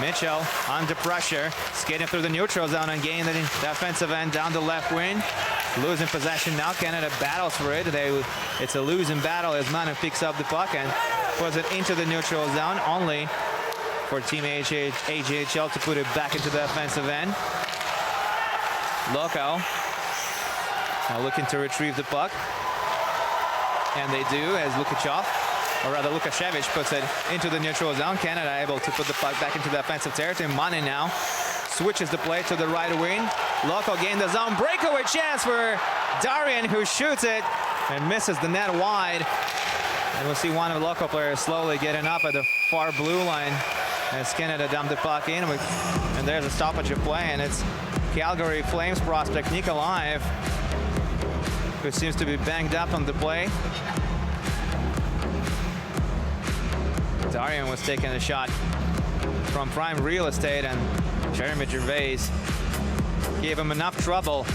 Mitchell under pressure, skating through the neutral zone and gaining the offensive end down the left wing. Losing possession now. Canada battles for it. It's a losing battle as Manin picks up the puck and puts it into the neutral zone, only for Team AJHL to put it back into the offensive end. Loko now looking to retrieve the puck, and they do as Lukashov, or rather Lukashevich, puts it into the neutral zone. Canada able to put the puck back into the offensive territory. Manin now switches the play to the right wing. Loko gained the zone breakaway chance for Darian, who shoots it and misses the net wide. And we'll see one of the Loko players slowly getting up at the far blue line as Canada dumped the puck in. And there's a stoppage of play, and it's Calgary Flames prospect Nikolaev, who seems to be banged up on the play. Darian was taking a shot from prime real estate, and Jeremy Gervais gave him enough trouble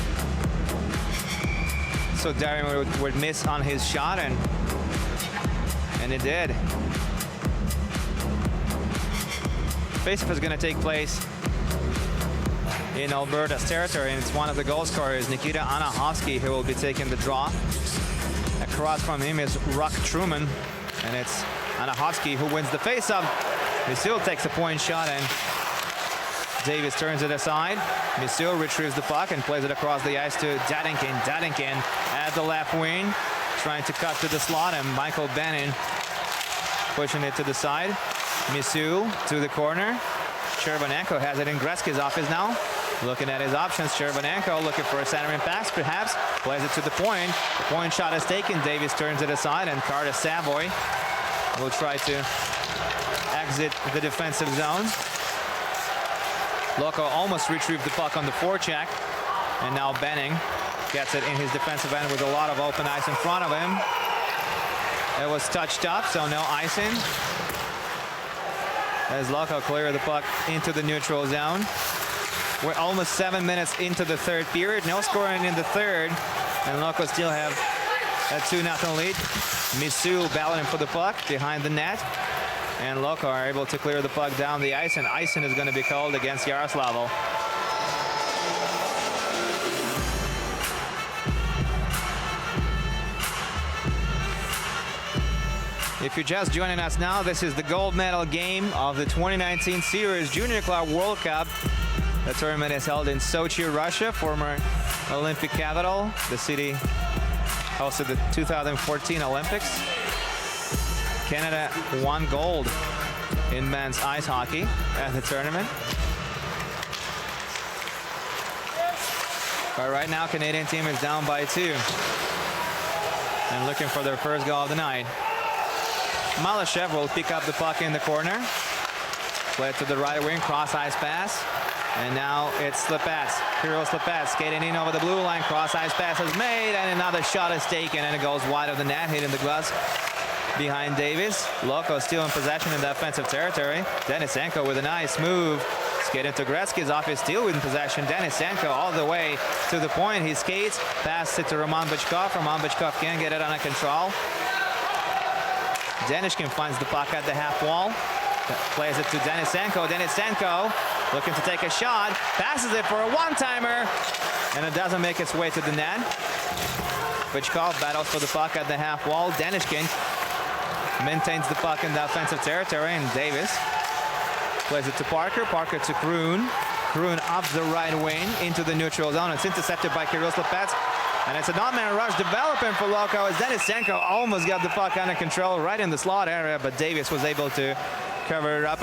so Darian would miss on his shot, and it did. Faceoff is going to take place in Alberta's territory, and it's one of the goal scorers, Nikita Anahovsky, who will be taking the draw. Across from him is Ruck Truman, and it's Anahovsky who wins the faceoff. Misyul takes a point shot, and Davis turns it aside. Misyul retrieves the puck and plays it across the ice to Dadinkin. Dadinkin at the left wing, trying to cut to the slot, and Michael Benin pushing it to the side. Misyul to the corner. Chervanenko has it in Gretzky's office now. Looking at his options, Chervanenko looking for a centering pass, perhaps. Plays it to the point. The point shot is taken. Davis turns it aside, and Carter Savoy will try to exit the defensive zone. Loko almost retrieved the puck on the forecheck, and now Benning gets it in his defensive end with a lot of open ice in front of him. It was touched up, so no icing. As Loko cleared the puck into the neutral zone. We're almost 7 minutes into the 3rd period. No scoring in the 3rd, and Loko still have a 2-0 lead. Misyul battling for the puck behind the net, and Loko are able to clear the puck down the ice, and icing is going to be called against Yaroslavl. If you're just joining us now, this is the gold medal game of the 2019 Sirius Junior Club World Cup. The tournament is held in Sochi, Russia, former Olympic capital. The city hosted the 2014 Olympics. Canada won gold in men's ice hockey at the tournament. But right now, Canadian team is down by 2 and looking for their first goal of the night. Malashev will pick up the puck in the corner. Play it to the right wing, cross ice pass. And now it's Slepats, Kirill Slepats skating in over the blue line. Cross ice pass is made and another shot is taken and it goes wide of the net, hitting the gloves behind Davis. Loko still in possession in the offensive territory. Denisenko with a nice move. Skating to Gretzky's off his steal in possession. Denisenko all the way to the point. He skates, passes it to Roman Bychkov. Roman Bychkov can't get it under control. Denishkin finds the puck at the half wall. Plays it to Denisenko. Denisenko looking to take a shot. Passes it for a one-timer. And it doesn't make its way to the net. Bychkov battles for the puck at the half wall. Denishkin maintains the puck in the offensive territory. And Davis plays it to Parker. Parker to Kroon. Kroon up the right wing into the neutral zone. It's intercepted by Kirill Slepats. And it's a non-man rush developing for Loko as Denisenko almost got the puck under control right in the slot area, but Davis was able to cover it up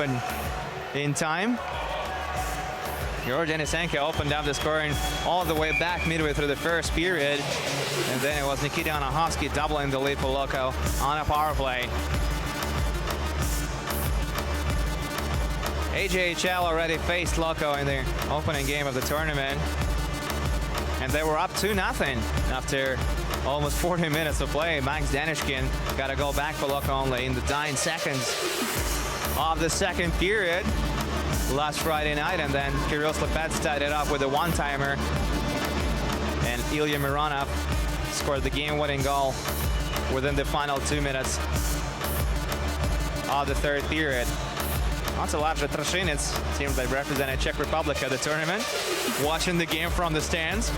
in time. Georg Denisenko opened up the scoring all the way back midway through the first period. And then it was Nikita Anahovsky doubling the lead for Loko on a power play. AJHL already faced Loko in the opening game of the tournament. And they were up 2-0 after almost 40 minutes of play. Max Danishkin got to go back for Loko only in the 9 seconds of the second period last Friday night. And then Kirill Slepats tied it up with a one-timer. And Ilya Mironov scored the game-winning goal within the final 2 minutes of the third period. Otsolajha Trashinets, team that represented Czech Republic at the tournament, watching the game from the stands.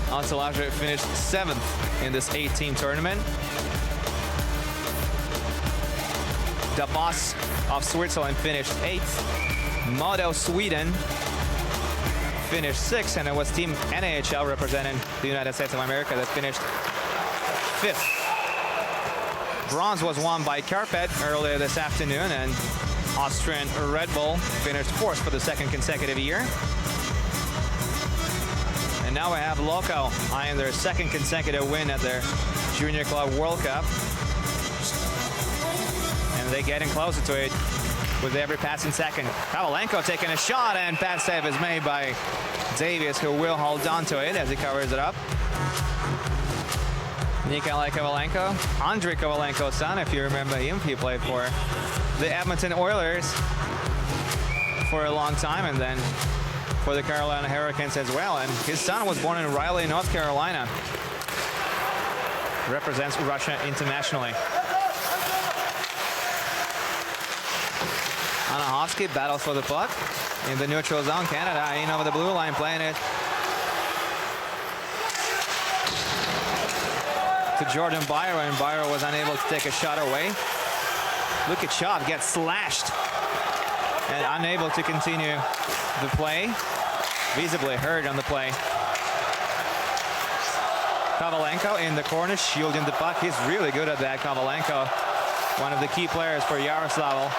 Otsolajha finished 7th in this 8-team tournament. Davos of Switzerland finished 8th. Modo Sweden finished 6th, and it was Team NAHL representing the United States of America that finished 5th. Bronze was won by Carpet earlier this afternoon, and Austrian Red Bull finished 4th for the 2nd consecutive year. And now we have Loko eyeing their 2nd consecutive win at their Junior Club World Cup. And they're getting closer to it with every passing second. Kovalenko taking a shot, and pass save is made by Davis, who will hold on to it as he covers it up. Nikolai Kovalenko, Andrei Kovalenko's son, if you remember him. He played for the Edmonton Oilers for a long time, and then for the Carolina Hurricanes as well. And his son was born in Raleigh, North Carolina. Represents Russia internationally. Anahovsky battles for the puck in the neutral zone. Canada in over the blue line, playing it to Jordan Byro, and Byro was unable to take a shot away. Lukashov gets slashed and unable to continue the play. Visibly hurt on the play. Kovalenko in the corner, shielding the puck. He's really good at that, Kovalenko. One of the key players for Yaroslavl.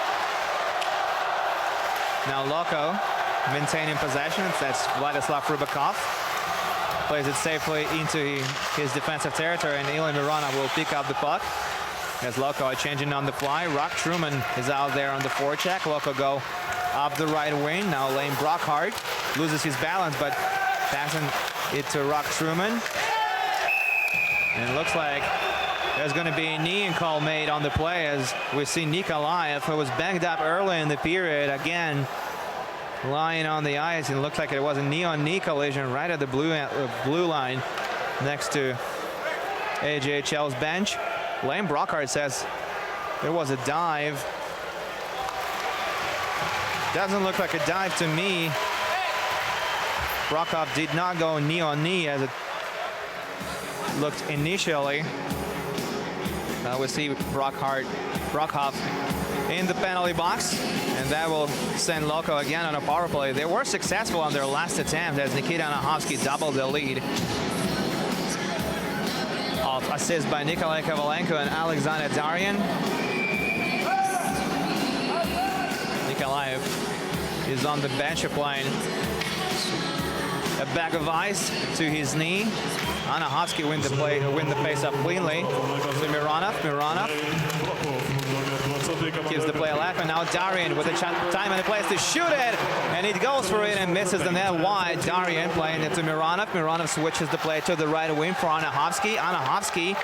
Now Loko maintaining possession. That's Vladislav Rubakov. Plays it safely into his defensive territory, and Ilya Mironov will pick up the puck. As Loko are changing on the fly. Rock Truman is out there on the forecheck. Loko go up the right wing. Now Lane Brockhart loses his balance, but passing it to Rock Truman. And it looks like there's going to be a knee call made on the play, as we see Nikolaev, who was banged up early in the period, again lying on the ice, and it looked like it was a knee-on-knee collision right at the blue line next to AJHL's bench. Lane Brockhart says there was a dive. Doesn't look like a dive to me. Brockhart did not go knee-on-knee as it looked initially. Now we see Brockhoff in the penalty box, and that will send Loko again on a power play. They were successful on their last attempt as Nikita Anahovsky doubled the lead. Of assist by Nikolai Kovalenko and Alexander Darian. Nikolaev is on the bench applying a bag of ice to his knee. Anahovsky win the face-up cleanly to Mironov. Mironov gives the play a left, and now Darian with a time and a place to shoot it, and he goes for it and misses the net wide. Darian playing it to Mironov. Mironov switches the play to the right wing for Anahovsky. Anahovsky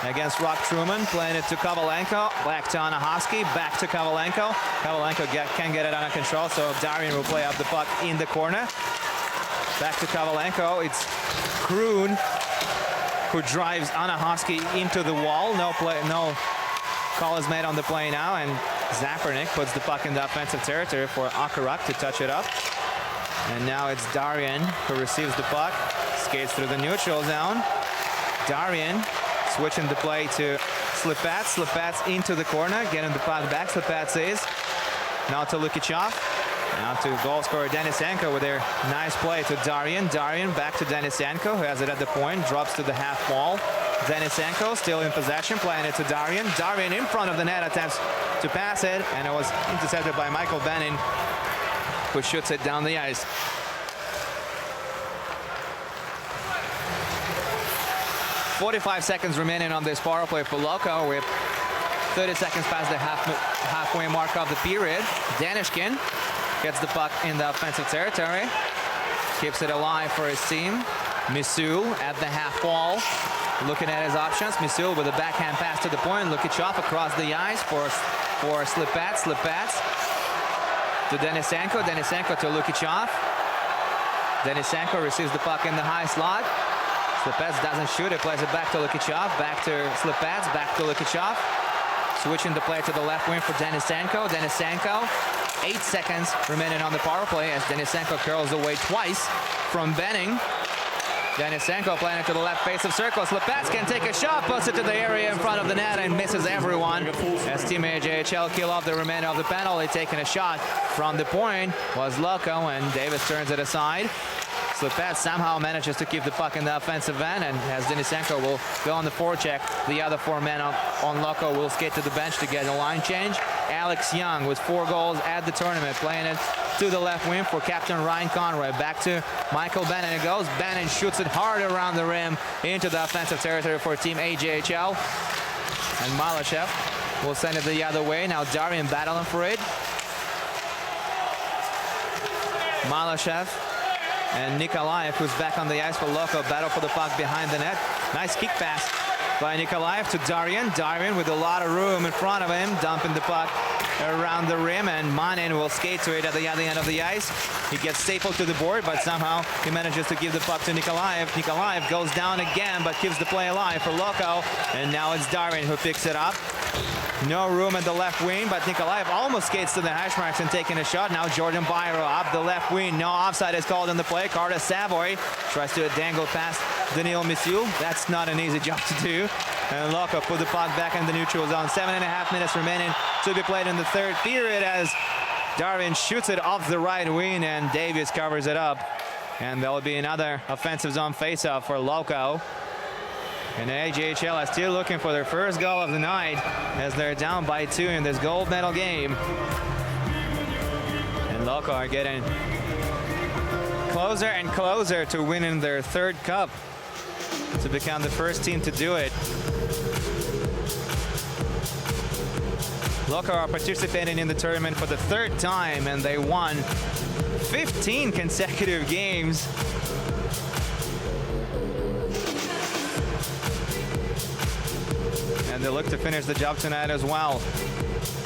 against Rock Truman, playing it to Kovalenko. Back to Anahovsky, back to Kovalenko. Kovalenko can't get it under control, so Darian will play up the puck in the corner. Back to Kovalenko. It's Kroon who drives Anahovsky into the wall. No call is made on the play now, and Zapernik puts the puck in the offensive territory for Akaruk to touch it up. And now it's Darian who receives the puck, skates through the neutral zone. Darian switching the play to Slipats. Slipats into the corner, getting the puck back. Slipats is now to Lukichov. Now to goal scorer Denisenko with their nice play to Darian. Darian back to Denisenko, who has it at the point, drops to the half wall. Denisenko still in possession, playing it to Darian. Darian in front of the net, attempts to pass it, and it was intercepted by Michael Benin, who shoots it down the ice. .45 seconds remaining on this power play for Loko, with 30 seconds past the halfway mark of the period. Danishkin gets the puck in the offensive territory, keeps it alive for his team. Misul at the half wall, looking at his options. Misul with a backhand pass to the point. Lukichov across the ice for Slipats. Slipats to Denisenko. Denisenko to Lukichov. Denisenko receives the puck in the high slot. Slipats doesn't shoot it, plays it back to Lukichov. Back to Slipats, back to Lukichov. Switching the play to the left wing for Denisenko. Denisenko, 8 seconds remaining on the power play as Denisenko curls away twice from Benning. Denisenko playing it to the left face of circle. Slipats can take a shot, puts it to the area in front of the net and misses everyone. As Team AJHL kill off the remainder of the penalty, taking a shot from the point was Loko, and Davis turns it aside. Slipats somehow manages to keep the puck in the offensive end, and as Denisenko will go on the forecheck, the other 4 men on Loko will skate to the bench to get a line change. Alex Young with 4 goals at the tournament, playing it to the left wing for captain Ryan Conroy. Back to Michael Bannon. It goes. Bannon shoots it hard around the rim into the offensive territory for Team AJHL. And Malashev will send it the other way. Now Darian battling for it. Malashev and Nikolaev, who's back on the ice for Loko, battle for the puck behind the net. Nice kick pass by Nikolaev to Darian. Darian with a lot of room in front of him, dumping the puck around the rim, and Manin will skate to it at the other end of the ice. He gets stapled to the board, but somehow he manages to give the puck to Nikolaev. Nikolaev goes down again, but keeps the play alive for Loko, and now it's Darian who picks it up. No room at the left wing, but Nikolaev almost skates to the hash marks and taking a shot. Now Jordan Byro up the left wing. No offside is called in the play. Carter Savoy tries to dangle past Daniil Misul. That's not an easy job to do. And Loko put the puck back in the neutral zone. 7.5 minutes remaining to be played in the third period as Darwin shoots it off the right wing and Davies covers it up. And there will be another offensive zone faceoff for Loko. And the AJHL is still looking for their first goal of the night as they're down by 2 in this gold medal game. And Loko are getting closer and closer to winning their 3rd cup to become the first team to do it. Loko are participating in the tournament for the 3rd time, and they won 15 consecutive games. And they look to finish the job tonight as well.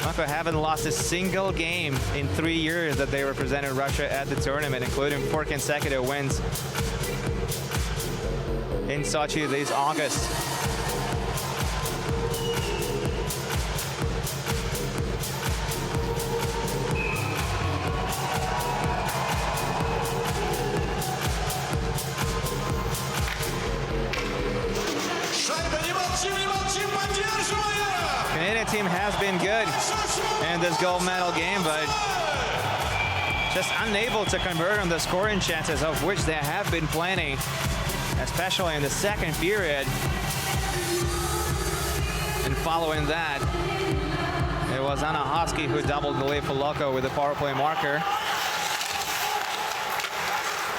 Loko haven't lost a single game in 3 years that they represented Russia at the tournament, including 4 consecutive wins in Sochi this August. Шайба, не молчим, поддерживаем! in this gold medal game, but just unable to convert on the scoring chances, of which there have been plenty, especially in the second period. And following that, it was Anahovsky who doubled the lead for Loko with the power play marker.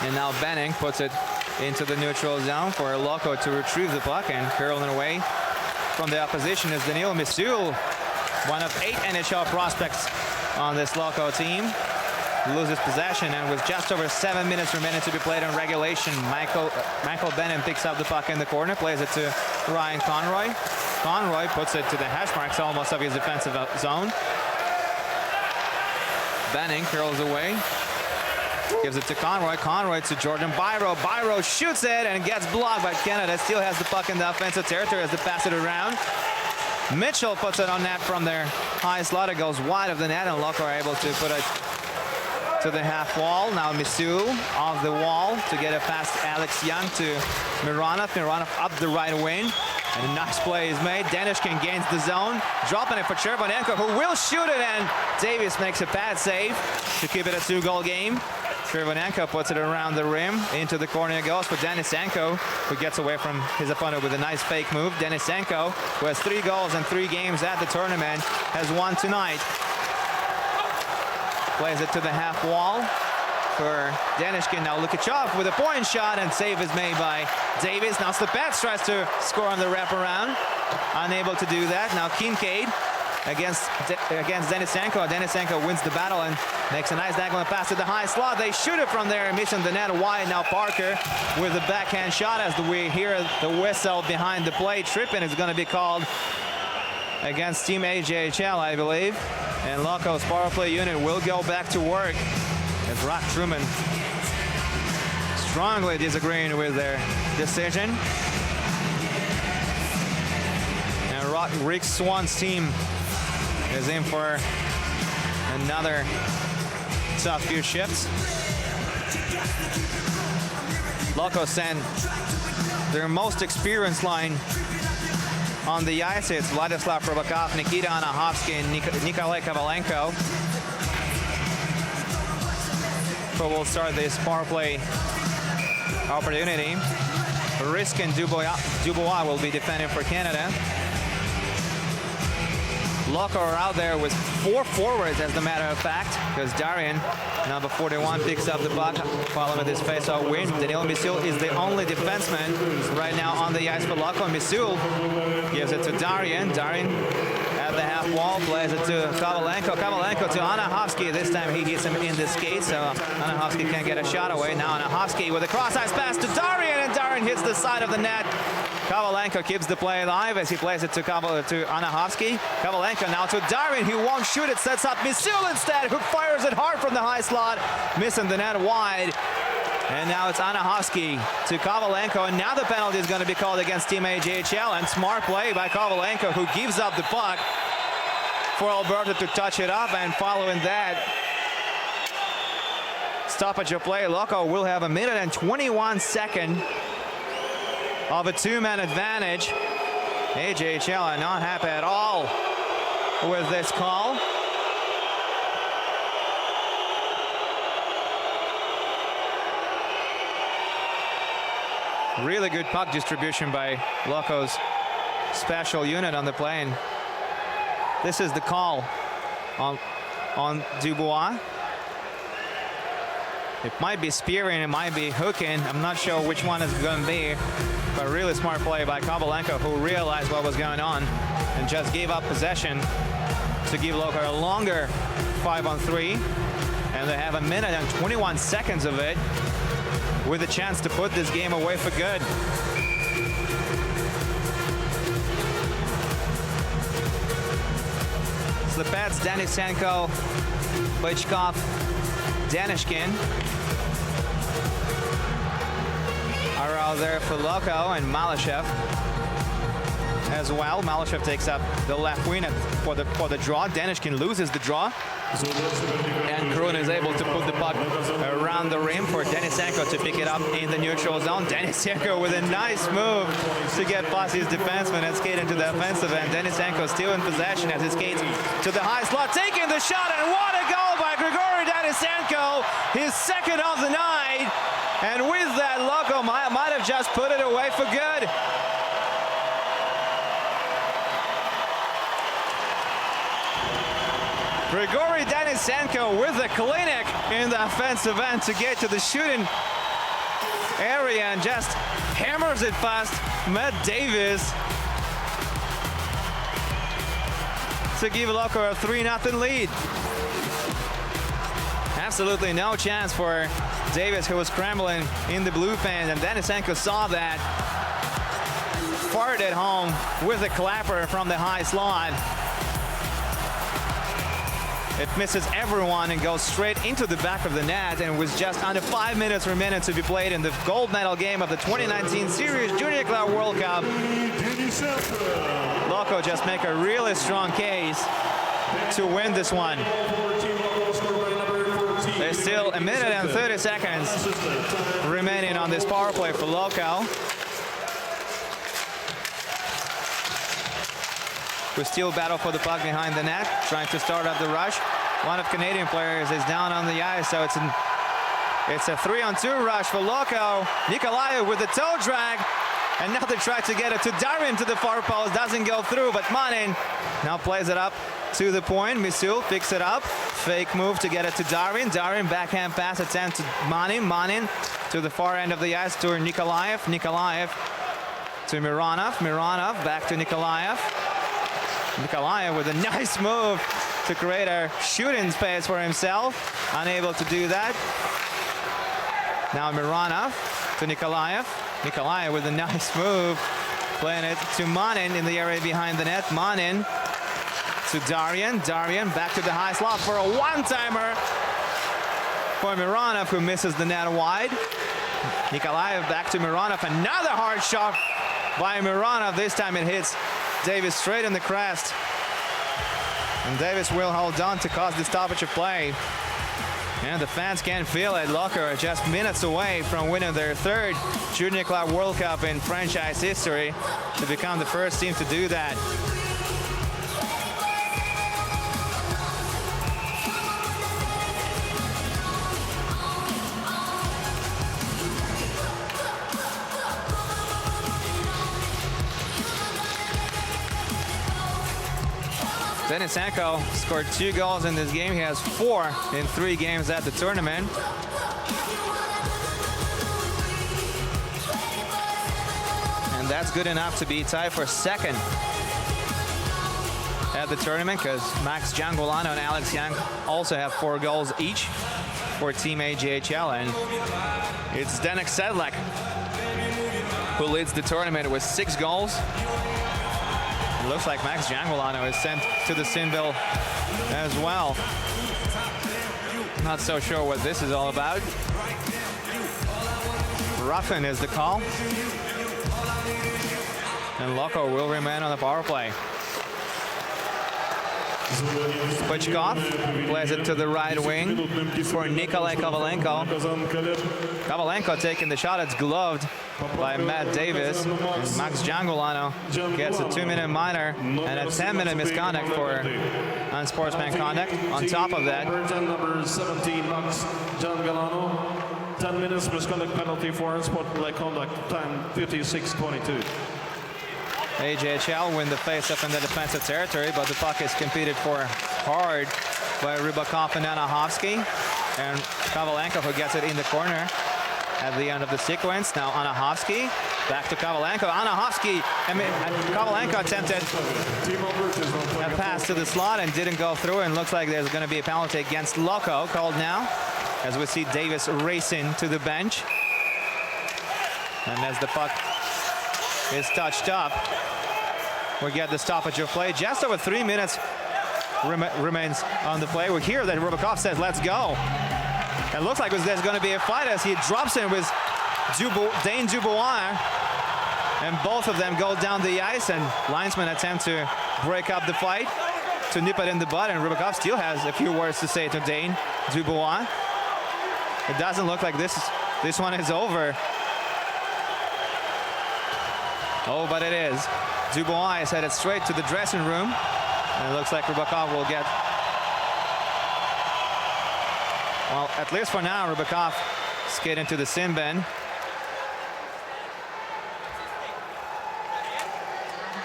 And now Benning puts it into the neutral zone for Loko to retrieve the puck, and curling away from the opposition is Daniil Misul, one of 8 NHL prospects on this Loko team. Loses possession, and with just over 7 minutes remaining to be played in regulation, Michael Benning picks up the puck in the corner, plays it to Ryan Conroy. Conroy puts it to the hash marks almost of his defensive zone. Benning curls away, gives it to Conroy. Conroy to Jordan Byro. Byro shoots it and gets blocked, but Canada still has the puck in the offensive territory as they pass it around. Mitchell puts it on net from their high slot. It goes wide of the net, and Loko are able to put it to the half wall. Now Misu off the wall to get it past Alex Young to Mironov. Mironov up the right wing, and a nice play is made. Danishkin gains the zone, dropping it for Chervonenko, who will shoot it, and Davis makes a pad save to keep it a 2-goal game. Chervonenko puts it around the rim, into the corner it goes for Denisenko, who gets away from his opponent with a nice fake move. Denisenko, who has 3 goals in 3 games at the tournament, has 1 tonight. Plays it to the half wall for Danishkin. Now Lukichov with a point shot, and save is made by Davis. Now Slepets tries to score on the wraparound. Unable to do that. Now Kincaid against Denisenko. Denisenko wins the battle and makes a nice diagonal pass to the high slot. They shoot it from there, missing the net wide. Now Parker with the backhand shot as we hear the whistle behind the play. Tripping is going to be called against Team AJHL, I believe. And Loko's power play unit will go back to work as Rock Truman strongly disagreeing with their decision. And Rick Swan's team is in for another tough few shifts. Loko sent their most experienced line on the ice. It's Vladislav Probakov, Nikita Anahovsky, and Nikolai Kovalenko, who will start this power play opportunity. Risk and Dubois will be defending for Canada. Loko are out there with 4 forwards, as a matter of fact, because Darian, number 41, picks up the puck following this face-off win. Daniil Misul is the only defenseman right now on the ice for Loko. Misul gives it to Darian. Darian at the half wall, plays it to Kovalenko. Kovalenko to Anahovsky. This time he hits him in the skate, so Anahovsky can't get a shot away. Now Anahovsky with a cross-ice pass to Darian, and Darian hits the side of the net. Kovalenko keeps the play alive as he plays it to Anahovsky. Kovalenko now to Darian, who won't shoot it, sets up Misul instead, who fires it hard from the high slot, missing the net wide. And now it's Anahovsky to Kovalenko, and now the penalty is going to be called against Team AJHL, and smart play by Kovalenko, who gives up the puck for Alberta to touch it up, and following that stoppage of play, Loko will have 1 minute and 21 seconds of a 2-man advantage. AJHL are not happy at all with this call. Really good puck distribution by Loko's special unit on the play. And this is the call on Dubois. It might be spearing, it might be hooking. I'm not sure which one it's going to be. But really smart play by Kovalenko, who realized what was going on and just gave up possession to give Loko a longer 5-on-3. And they have 1 minute and 21 seconds of it, with a chance to put this game away for good. Slepets, Denisenko, Bychkov, Danishkin are out there for Loko, and Malyshev as well. Malyshev takes up the left wing for the draw. Danishkin loses the draw, and Krun is able to put the puck around the rim for Denisenko to pick it up in the neutral zone. Denisenko with a nice move to get past his defenseman and skate into the offensive end. Denisenko still in possession as he skates to the high slot, taking the shot, and what a goal by Grigory Denisenko, his second of the night. And with that, Loko might have just put it away for good. Grigory Denisenko with the clinic in the offensive end to get to the shooting area and just hammers it past Matt Davis to give Loko a 3-0 lead. Absolutely no chance for Davis, who was scrambling in the blue pants, and Denisenko saw that, fired it home with a clapper from the high slot. It misses everyone and goes straight into the back of the net, and with just under 5 minutes remaining to be played in the gold medal game of the 2019 Sirius Junior Club World Cup, Loko just make a really strong case to win this one. There's still 1 minute and 30 seconds remaining on this power play for Loko, who still battle for the puck behind the net, trying to start up the rush. One of Canadian players is down on the ice, so it's a 3-on-2 rush for Loko. Nikolaev with the toe drag, and now they try to get it to Darin to the far post. Doesn't go through, but Manin now plays it up to the point. Misul picks it up. Fake move to get it to Darin. Darin backhand pass attempt to Manin. Manin to the far end of the ice to Nikolaev. Nikolaev to Mironov. Mironov back to Nikolaev. Nikolaev with a nice move to create a shooting space for himself. Unable to do that. Now Mironov to Nikolaev. Nikolaev with a nice move. Playing it to Manin in the area behind the net. Manin to Darian. Darian back to the high slot for a one-timer for Mironov, who misses the net wide. Nikolaev back to Mironov. Another hard shot by Mironov. This time it hits Davis straight in the crest. And Davis will hold on to cause the stoppage of play. And the fans can feel it. Loko are just minutes away from winning their third Junior Club World Cup in franchise history, to become the first team to do that. Denisenko scored 2 goals in this game. He has 4 in 3 games at the tournament. And that's good enough to be tied for second at the tournament, because Max Giangolano and Alex Young also have 4 goals each for Team AJHL. And it's Zdenek Sedlak who leads the tournament with 6 goals. It looks like Max Giangolano is sent to the sin bill as well. Not so sure what this is all about. Roughing is the call. And Loko will remain on the power play. Puchkov plays it to the right wing for Nikolai Kovalenko. Kovalenko taking the shot. It's gloved by Matt Davis. And Max Giangolano gets a 2-minute minor and a 10-minute misconduct for unsportsmanlike conduct. On top of that, number 17, Max Giangolano, 10 minutes misconduct penalty for unsportsmanlike conduct, time 56:22. AJHL win the face-up in the defensive territory, but the puck is competed for hard by Rybakov and Anahovsky. And Kovalenko, who gets it in the corner at the end of the sequence. Now Anahovsky back to Kovalenko. Kovalenko attempted a pass to the slot and didn't go through, and looks like there's going to be a penalty against Loko called now, as we see Davis racing to the bench. And as the puck is touched up, we get the stoppage of play. Just over 3 minutes remains on the play. We hear that Rybakov says, "Let's go." It looks like there's going to be a fight as he drops in with Dane Dubois, and both of them go down the ice, and linesmen attempt to break up the fight, to nip it in the bud, and Rybakov still has a few words to say to Dane Dubois. It doesn't look like this one is over. Oh, but it is. Dubois is headed straight to the dressing room, and it looks like Rybakov will get Well, at least for now, Rybakov skating to the sin bin.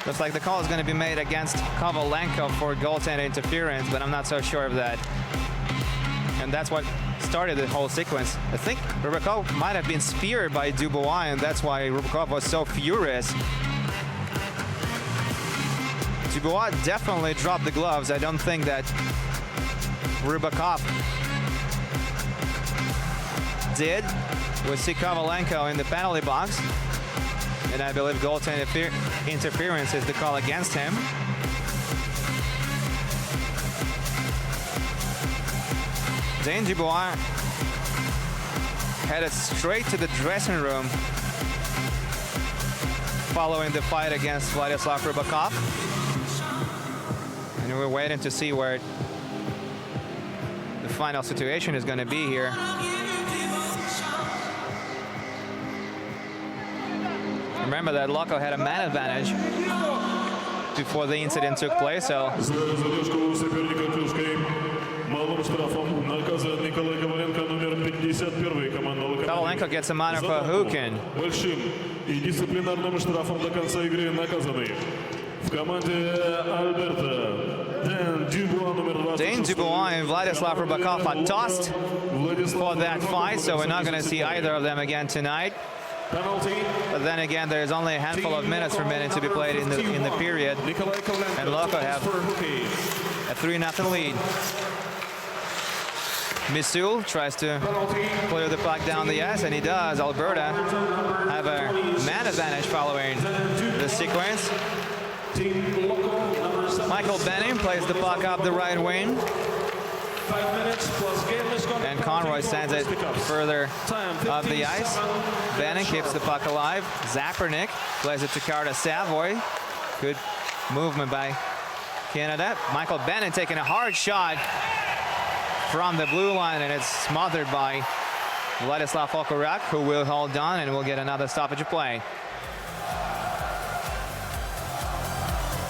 Looks like the call is going to be made against Kovalenko for goaltender interference, but I'm not so sure of that. And that's what started the whole sequence. I think Rybakov might have been speared by Dubois, and that's why Rybakov was so furious. Dubois definitely dropped the gloves. I don't think that Rybakov did. We see Kovalenko in the penalty box, and I believe goaltender interference is the call against him. Dane Dubois headed straight to the dressing room following the fight against Vladislav Rybakov. And we're waiting to see where the final situation is going to be here. Remember that Loko had a man advantage before the incident took place, so Kovalenko gets a minor for hooking. Dane Dubois and Vladislav Rybakov are tossed for that fight, so we're not going to see either of them again tonight. But then again, there's only a handful of minutes remaining to be played in the period, and Loko have a 3-0 lead. Misul tries to clear the puck down the ice, and he does. Alberta have a man advantage following the sequence. Michael Benning plays the puck up the right wing, and Conroy sends it further up the ice. Benning keeps the puck alive. Zapernik plays it to Carter Savoy. Good movement by Canada. Michael Benning taking a hard shot from the blue line, and it's smothered by Vladislav Okorak, who will hold on and will get another stoppage of play.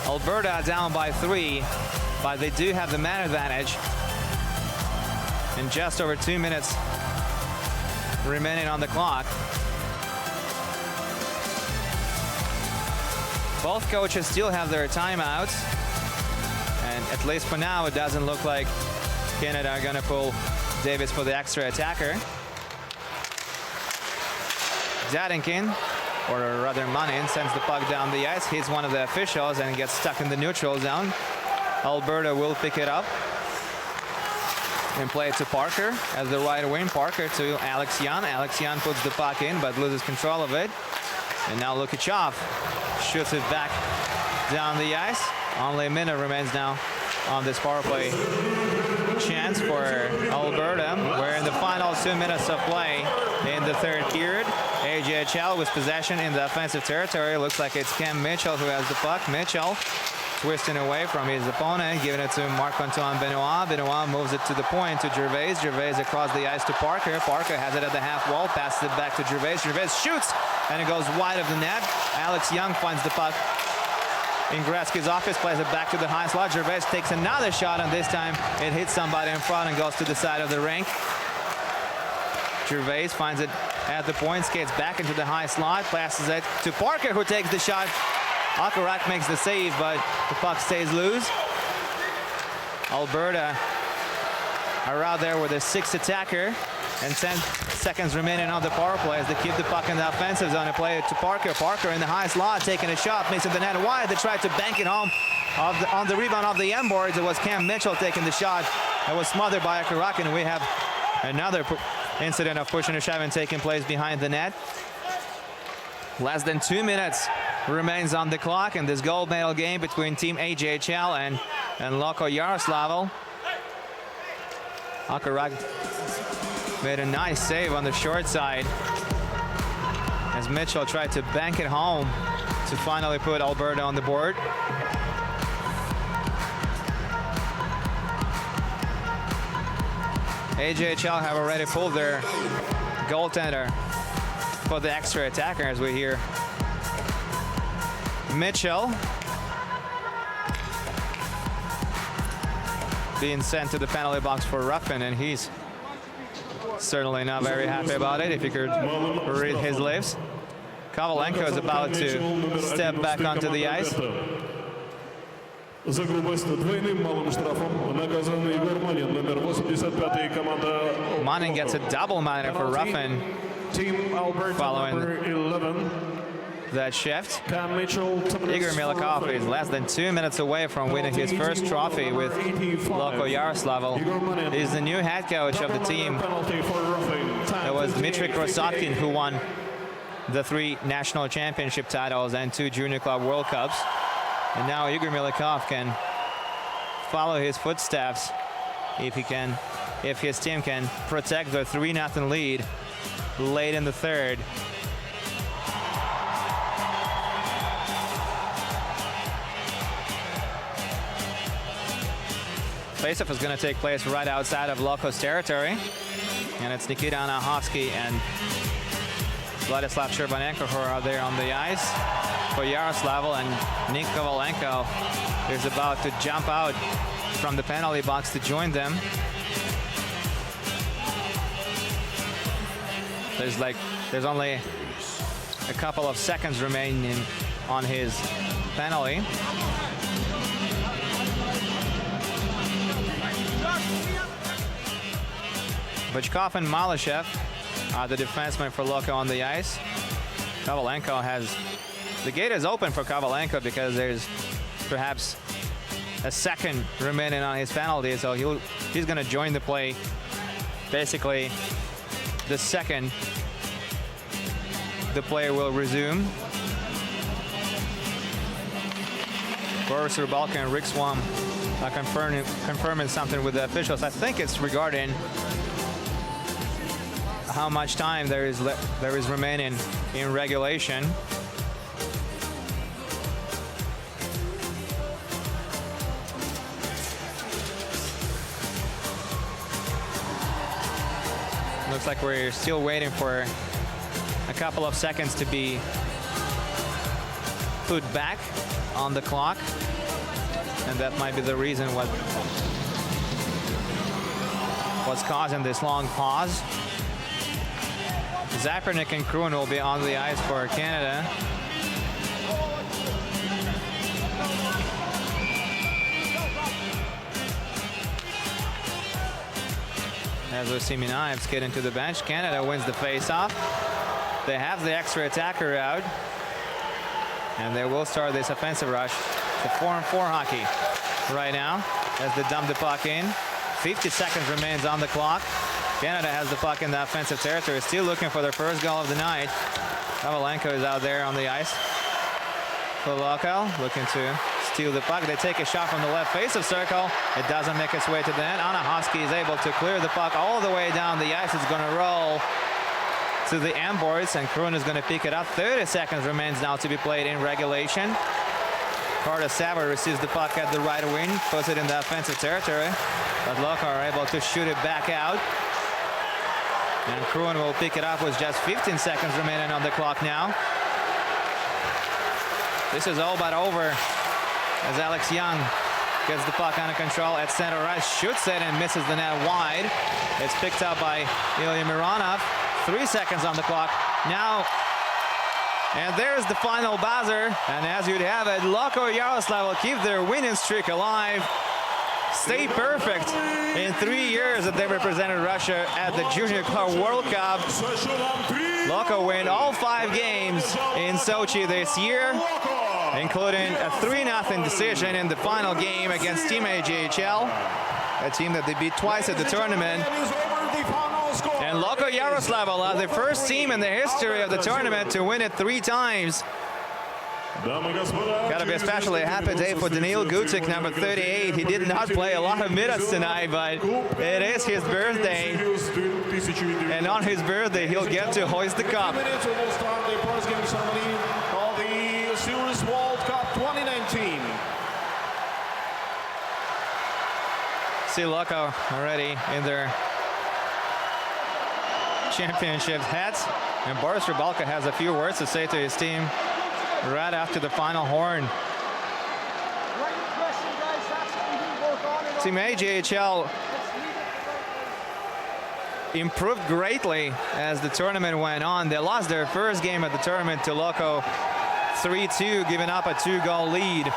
Alberta down by 3, but they do have the man advantage. And just over 2 minutes remaining on the clock. Both coaches still have their timeouts, and at least for now, it doesn't look like Canada are going to pull Davis for the extra attacker. Zadinkin, or rather Manin, sends the puck down the ice, hits one of the officials, and gets stuck in the neutral zone. Alberta will pick it up and play it to Parker as the right wing. Parker to Alex Yan. Alex Yan puts the puck in, but loses control of it. And now Lukachov shoots it back down the ice. Only a minute remains now on this power play chance for Alberta. We're in the final 2 minutes of play in the third period. AJHL with possession in the offensive territory. Looks like it's Cam Mitchell who has the puck. Mitchell twisting away from his opponent, giving it to Marc-Antoine Benoit. Benoit moves it to the point to Gervais. Gervais across the ice to Parker. Parker has it at the half wall, passes it back to Gervais. Gervais shoots, and it goes wide of the net. Alex Young finds the puck in Gretzky's office, plays it back to the high slot. Gervais takes another shot, and this time it hits somebody in front and goes to the side of the rink. Gervais finds it at the point, skates back into the high slot, passes it to Parker, who takes the shot. Okorak makes the save, but the puck stays loose. Alberta are out there with a 6th attacker, and 10 seconds remaining on the power play as they keep the puck in the offensive zone and play it to Parker. Parker in the high slot, taking a shot, makes it the net wide. They tried to bank it home on the rebound of the end boards. It was Cam Mitchell taking the shot. It was smothered by Okorak, and we have another incident of pushing and shoving taking place behind the net. Less than 2 minutes remains on the clock in this gold medal game between Team AJHL and Loko-Yaroslavl. Okorak made a nice save on the short side as Mitchell tried to bank it home to finally put Alberta on the board. AJHL have already pulled their goaltender for the extra attacker, as we hear Mitchell being sent to the penalty box for roughing, and he's Certainly not very happy about it, if you could read his lips. Kovalenko is about to step back onto the ice. За грубость двойным малым штрафом наказан Егор Манин, номер 85 команда. Manning gets a double minor for roughing following that shift. Igor Milikov is less than 2 minutes away from winning his first trophy with Loko-AJHL. He's the new head coach of the team. It was Dmitry Krasotkin who won the 3 national championship titles and 2 junior club World Cups. And now Igor Milikov can follow his footsteps if his team can protect their 3-0 lead late in the third. Faceoff is going to take place right outside of Loko's territory. And it's Nikita Anahovsky and Vladislav Sherbanenko who are out there on the ice for Yaroslavl, and Nick Kovalenko is about to jump out from the penalty box to join them. There's only a couple of seconds remaining on his penalty. Bachkov and Malyshev are the defensemen for Loko on the ice. Kovalenko has... The gate is open for Kovalenko because there's perhaps a second remaining on his penalty, so he's going to join the play basically the second the play will resume. Boris Rybalka and Rick Swam are confirming something with the officials. I think it's regarding how much time there is remaining in regulation. Looks like we're still waiting for a couple of seconds to be put back on the clock, and that might be the reason what's causing this long pause. Zapernik and Kroon will be on the ice for Canada. As Osiminaevs get into the bench, Canada wins the face-off. They have the extra attacker out, and they will start this offensive rush to 4-on-4 hockey right now as they dump the puck in. 50 seconds remains on the clock. Canada has the puck in the offensive territory, still looking for their first goal of the night. Kovalenko is out there on the ice for Loko, looking to steal the puck. They take a shot from the left face of circle. It doesn't make its way to the net. Anahovsky is able to clear the puck all the way down the ice. It's going to roll to the end boards, and Kroon is going to pick it up. 30 seconds remains now to be played in regulation. Carter Savard receives the puck at the right wing, puts it in the offensive territory, but Loko are able to shoot it back out. And Kroon will pick it up with just 15 seconds remaining on the clock now. This is all but over as Alex Young gets the puck under control at center ice, shoots it and misses the net wide. It's picked up by Ilya Mironov. 3 seconds on the clock now. And there's the final buzzer. And as you'd have it, Loko-Yaroslavl will keep their winning streak alive. Stay perfect in 3 years that they represented Russia at the Junior Club World Cup. Loko win all 5 games in Sochi this year, including a 3-0 decision in the final game against Team AJHL, a team that they beat twice at the tournament. And Loko-Yaroslavl are the first team in the history of the tournament to win it 3 times. Gotta be especially a happy day for Daniil Gutic, number 38. He did not play a lot of minutes tonight, but it is his birthday. And on his birthday, he'll get to hoist the cup. We'll start the post-game ceremony of the Sirius World Cup 2019. See Loko already in their championship hats. And Boris Rybalka has a few words to say to his team right after the final horn. Team AJHL improved greatly as the tournament went on. They lost their first game at the tournament to Loko 3-2, giving up a 2-goal lead.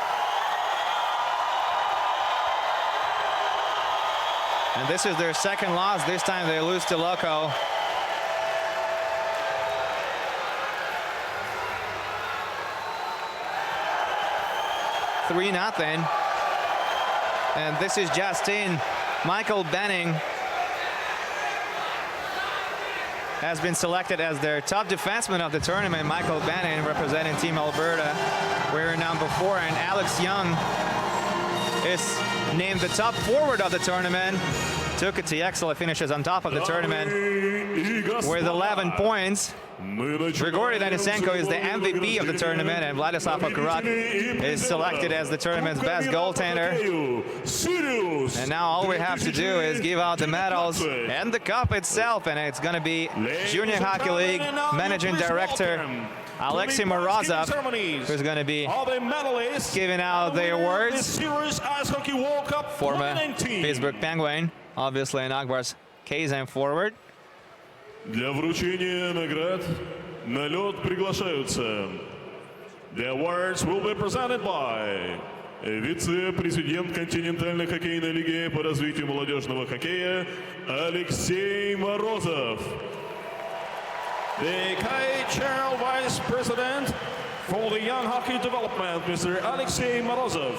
And this is their second loss. This time they lose to Loko. $3-0. And this is just in. Michael Benning has been selected as their top defenseman of the tournament. Michael Benning representing Team Alberta. We're number 4, and Alex Young is named the top forward of the tournament. Loko-AJHL finishes on top of the tournament with 11 points. Grigory Denisenko is the MVP of the tournament, and Vladislav Okurak is selected as the tournament's best goaltender. And now all we have to do is give out the medals and the cup itself, and it's going to be Junior Hockey League Managing Director Alexei Morozov who's going to be giving out the awards. Former Pittsburgh Penguin, obviously an Akbar's Kazan forward. Для вручения наград на лед приглашаются. The awards will be presented by вице-президент континентальной хоккейной лиги по развитию молодежного хоккея Алексей Морозов. The KHL Vice President for the Young Hockey Development, Mr. Alexei Morozov.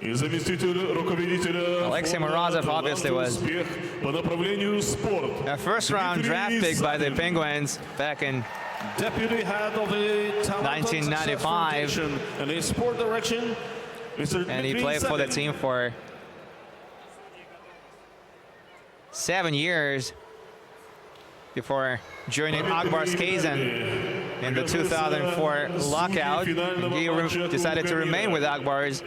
Alexei Morozov obviously was a first-round draft pick by the Penguins back in Deputy head of the 1995, and the sport direction, Mr. and he played for the team for 7 years before joining Akbar's Kazan in the 2004 lockout. And he decided to remain with Akbar's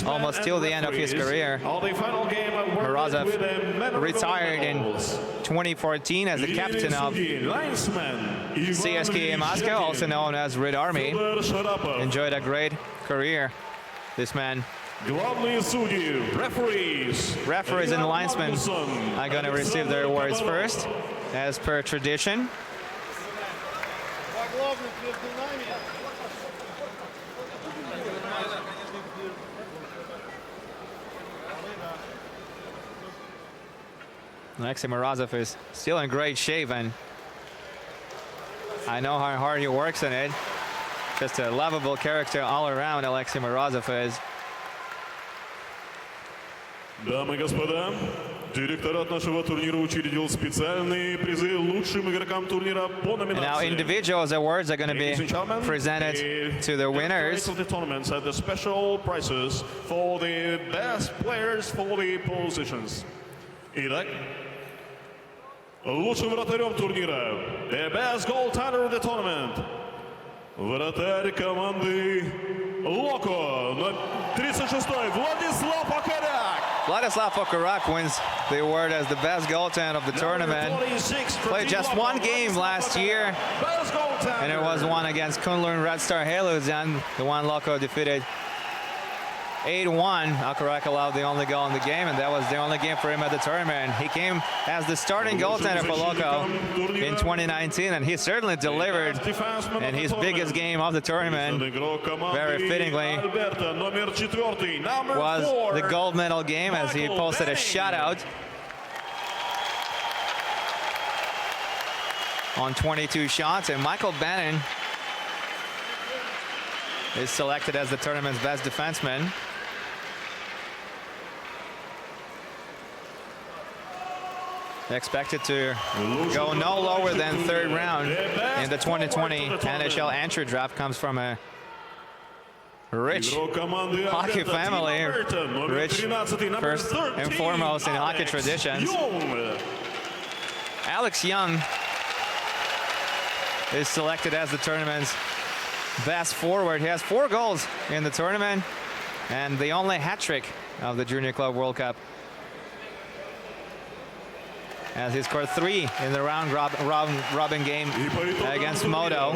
almost till the end of his career. Morozov retired in 2014 as the captain of CSKA Moscow, also known as Red Army. Enjoyed a great career, this man. Referees and linesmen are going to receive their awards first, as per tradition. Alexei Morozov is still in great shape, and I know how hard he works in it. Just a lovable character all around, Alexei Morozov is. Дамы и господа, директорат нашего турнира учредил специальные призы лучшим игрокам турнира по номинации. Now individuals awards are going to be presented to the winners. Of the tournaments at the special prizes for the best players for the positions. Итак, лучшим вратарем турнира, the best goaltender of the tournament, вратарь команды Loko, на 36-й, Vladislav Okurak. Vladislav Okurak wins the award as the best goaltender of the tournament. Played just one game last year, and it was one against Kunlun Red Star Haluzyan, the one Loko defeated 8-1. Okurak allowed the only goal in the game, and that was the only game for him at the tournament. He came as the starting goaltender for Loko in 2019, and he certainly delivered in his biggest game of the tournament. Very fittingly was the gold medal game, as he posted a shutout on 22 shots, and Michael Benning is selected as the tournament's best defenseman. Expected to go no lower than third round in the 2020 NHL entry draft. Comes from a rich hockey family, rich first and foremost in hockey traditions. Alex Young is selected as the tournament's best forward. He has 4 goals in the tournament and the only hat trick of the Junior Club World Cup. as he scored 3 in the round-robin game against Modo,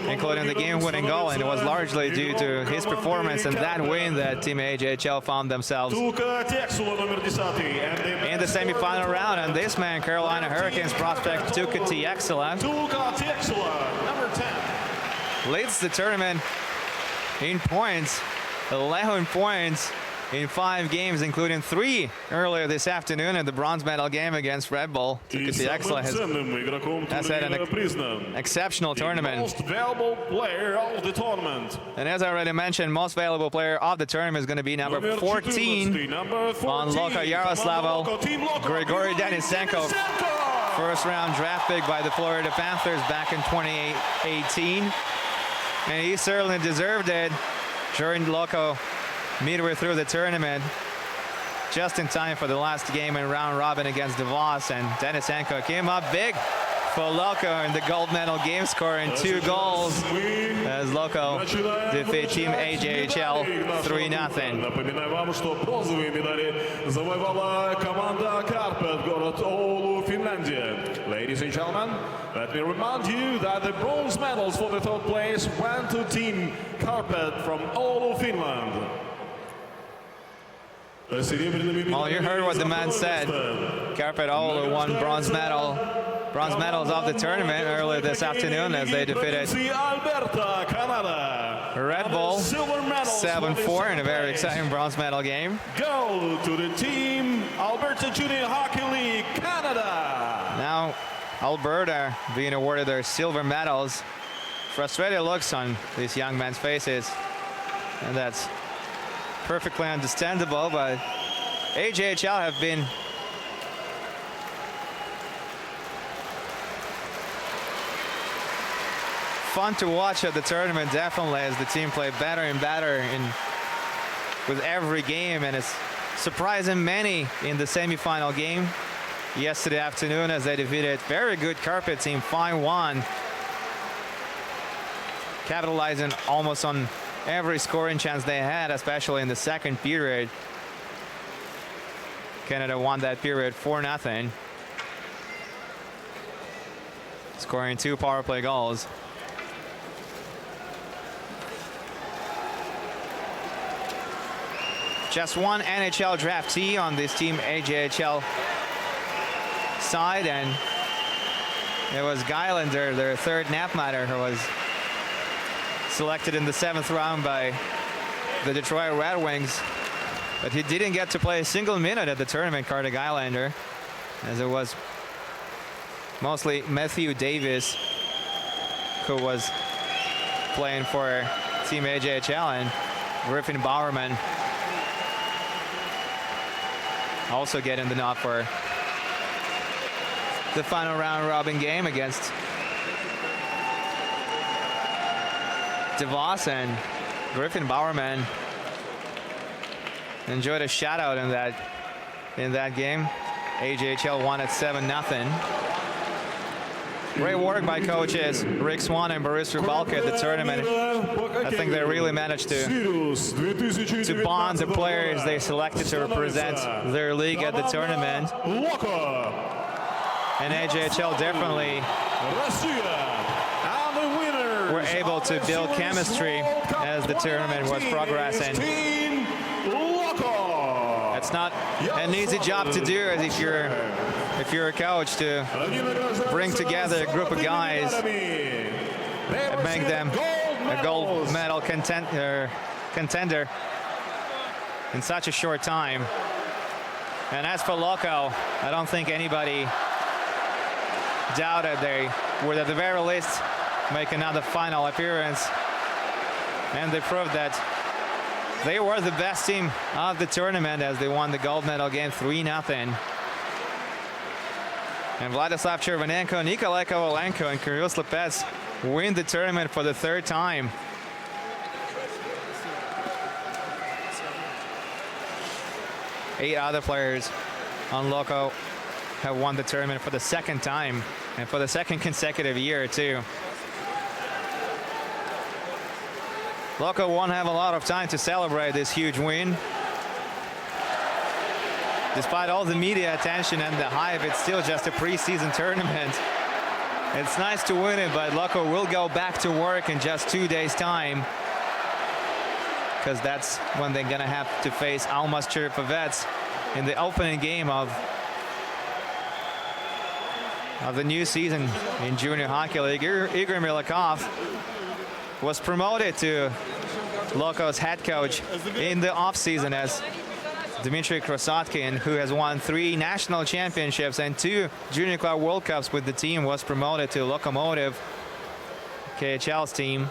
including the game-winning goal, and it was largely due to his performance and that win that Team AJHL found themselves in the semi-final round. And this man, Carolina Hurricanes prospect Loko-AJHL, number 10. leads the tournament in points, 11 points in 5 games, including 3 earlier this afternoon in the bronze medal game against Red Bull. Loko-AJHL has had an exceptional tournament. Most valuable player of the tournament. And as I already mentioned, most valuable player of the tournament is going to be number 14 on Loko-AJHL, Grigory Denisenko. First round draft pick by the Florida Panthers back in 2018. And he certainly deserved it. Joined Loko midway through the tournament, just in time for the last game in round robin against DeVos, and Denisenko came up big for Loko in the gold medal game, scoring 2 goals as Loko defeat Team AJHL 3-0. Напоминаю вам, что бронзовые медали завоевала команда Карпет, город Оулу, Финляндия. Ladies and gentlemen, let me remind you that the bronze medals for the 3rd place went to Team Carpet from Oulu, Finland. Well, you heard what the man said. Carpet Oulu won bronze medals of the tournament earlier this afternoon as they defeated Red Bull 7-4 in a very exciting bronze medal game. Go to the Team Alberta Junior Hockey League, Canada. Now Alberta being awarded their silver medals. Frustrated looks on these young men's faces, and that's perfectly understandable, but AJHL have been fun to watch at the tournament, definitely, as the team played better and better with every game, and it's surprising many in the semi-final game yesterday afternoon as they defeated very good Carpet team 5-1, capitalizing almost on every scoring chance they had, especially in the second period. Canada won that period 4-0, scoring 2 power play goals. Just one NHL draftee on this Team AJHL side, and it was Geilander, their 3rd Napmatter, who was selected in the 7th round by the Detroit Red Wings, but he didn't get to play a single minute at the tournament, Carter Geilander, as it was mostly Matthew Davis who was playing for Team AJHL, and Griffin Bowerman also getting the nod for the final round robin game against DeVos, and Griffin Bowerman enjoyed a shutout in that game. AJHL won at 7-0. Great work by coaches Rick Swan and Boris Rubalka at the tournament. I think they really managed to bond the players they selected to represent their league at the tournament. And AJHL definitely were able to build chemistry as the tournament was progressing. It's not an easy job to do as if you're a coach, to bring together a group of guys and make them a gold medal contender in such a short time. And as for Loko, I don't think anybody doubted they would at the very least make another final appearance, and they proved that they were the best team of the tournament as they won the gold medal game 3-0. And Vladislav Chervenenko, Nikolai Kovalenko, and Kirill Slepets win the tournament for the 3rd time. Eight other players on Loko have won the tournament for the 2nd time, and for the 2nd consecutive year too. Loko won't have a lot of time to celebrate this huge win. Despite all the media attention and the hype, it's still just a preseason tournament. It's nice to win it, but Loko will go back to work in just 2 days' time, because that's when they're gonna have to face Almas Cherpovets in the opening game of the new season in Junior Hockey League. Igor Milikov was promoted to Loko's head coach in the offseason as Dmitry Krasotkin, who has won 3 national championships and 2 Junior Club World Cups with the team, was promoted to Lokomotiv, KHL's team.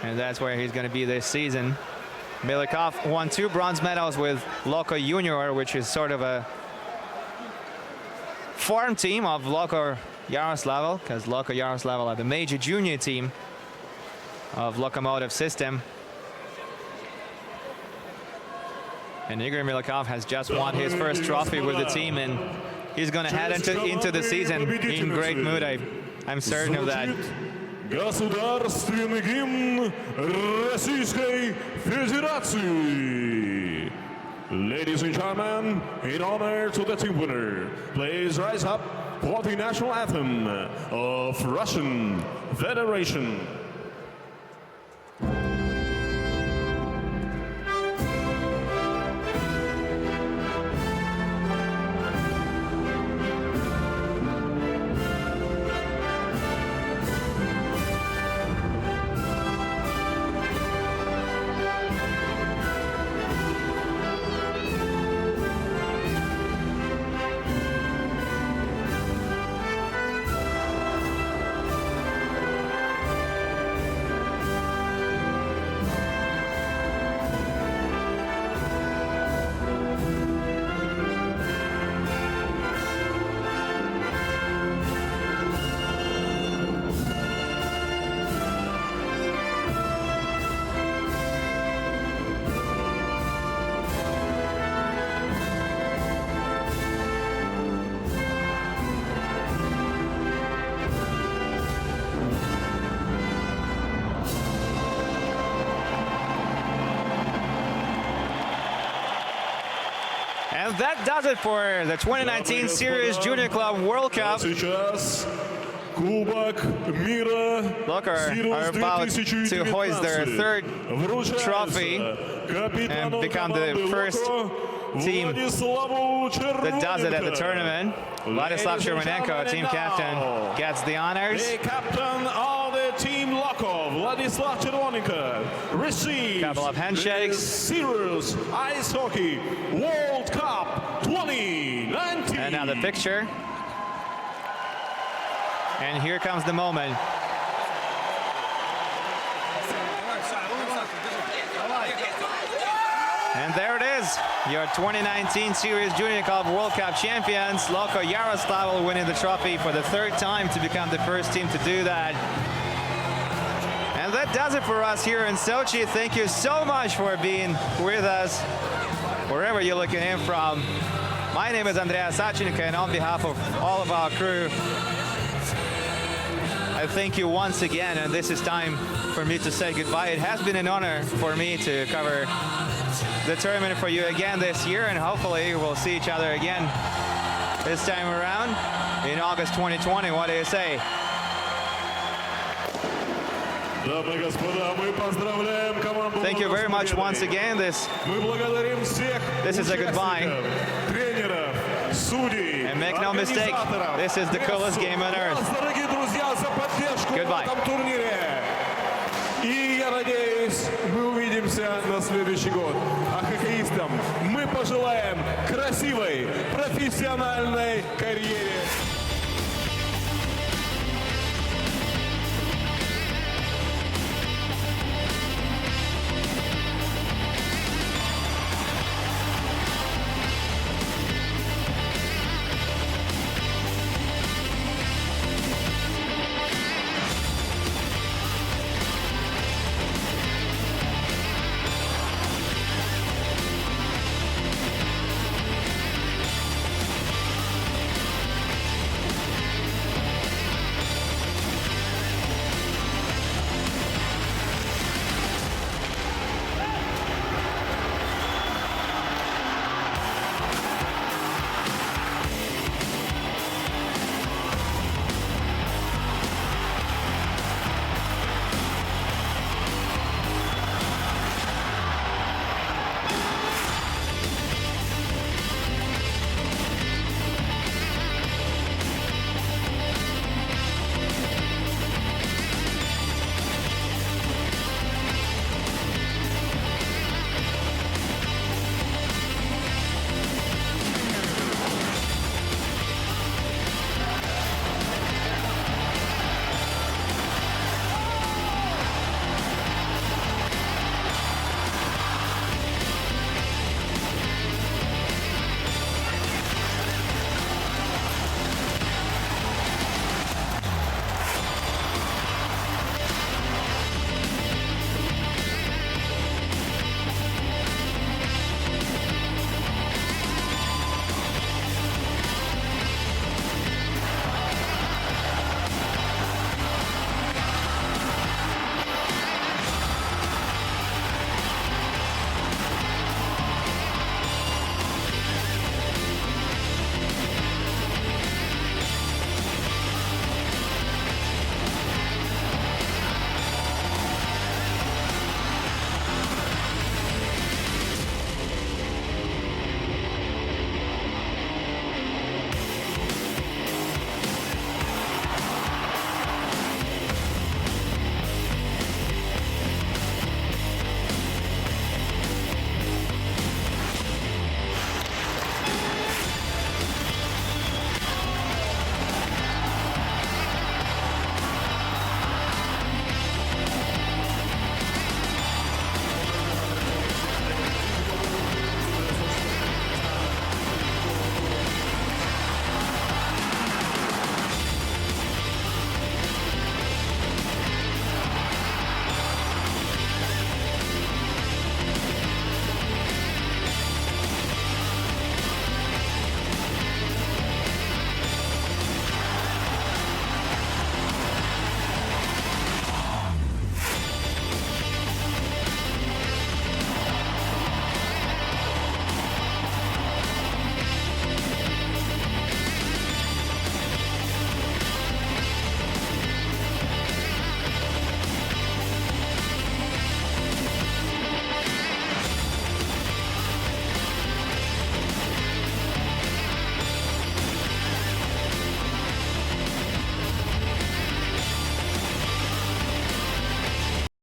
And that's where he's going to be this season. Milikov won 2 bronze medals with Loko Junior, which is sort of a farm team of Loko Yaroslavl, because Loko Yaroslavl are the major junior team of Lokomotiv system. And Igor Milikov has just won his first trophy with the team, and he's going to head into the season in great mood. I'm certain of that. Государственный гимн Российской Федерации. Ladies and gentlemen, in honor to the team winner, please rise up for the national anthem of Russian Federation. And that does it for the 2019 Sirius Junior Club World Cup. Loko are about to hoist their 3rd trophy and become the first team that does it at the tournament. Vladislav Chervenenko, team captain, gets the honors. The captain of the team Loko, Vladislav Chervenenko, receives couple of handshakes. the Sirius Ice Hockey World Cup 2019. And now the picture. And here comes the moment. And there it is, your 2019 Sirius Junior Club World Cup champions. Loko Yaroslavl winning the trophy for the 3rd time to become the first team to do that. And that does it for us here in Sochi. Thank you so much for being with us, wherever you're looking in from. My name is Andrea Sachenko, and on behalf of all of our crew, I thank you once again, and this is time for me to say goodbye. It has been an honor for me to cover the tournament for you again this year, and hopefully we'll see each other again this time around in August 2020. What do you say? Thank you very much once again. This is a goodbye. And make no mistake, this is the coolest game on earth. Goodbye. И я надеюсь, мы увидимся на следующий год. А хоккеистам мы пожелаем красивой, профессиональной карьере.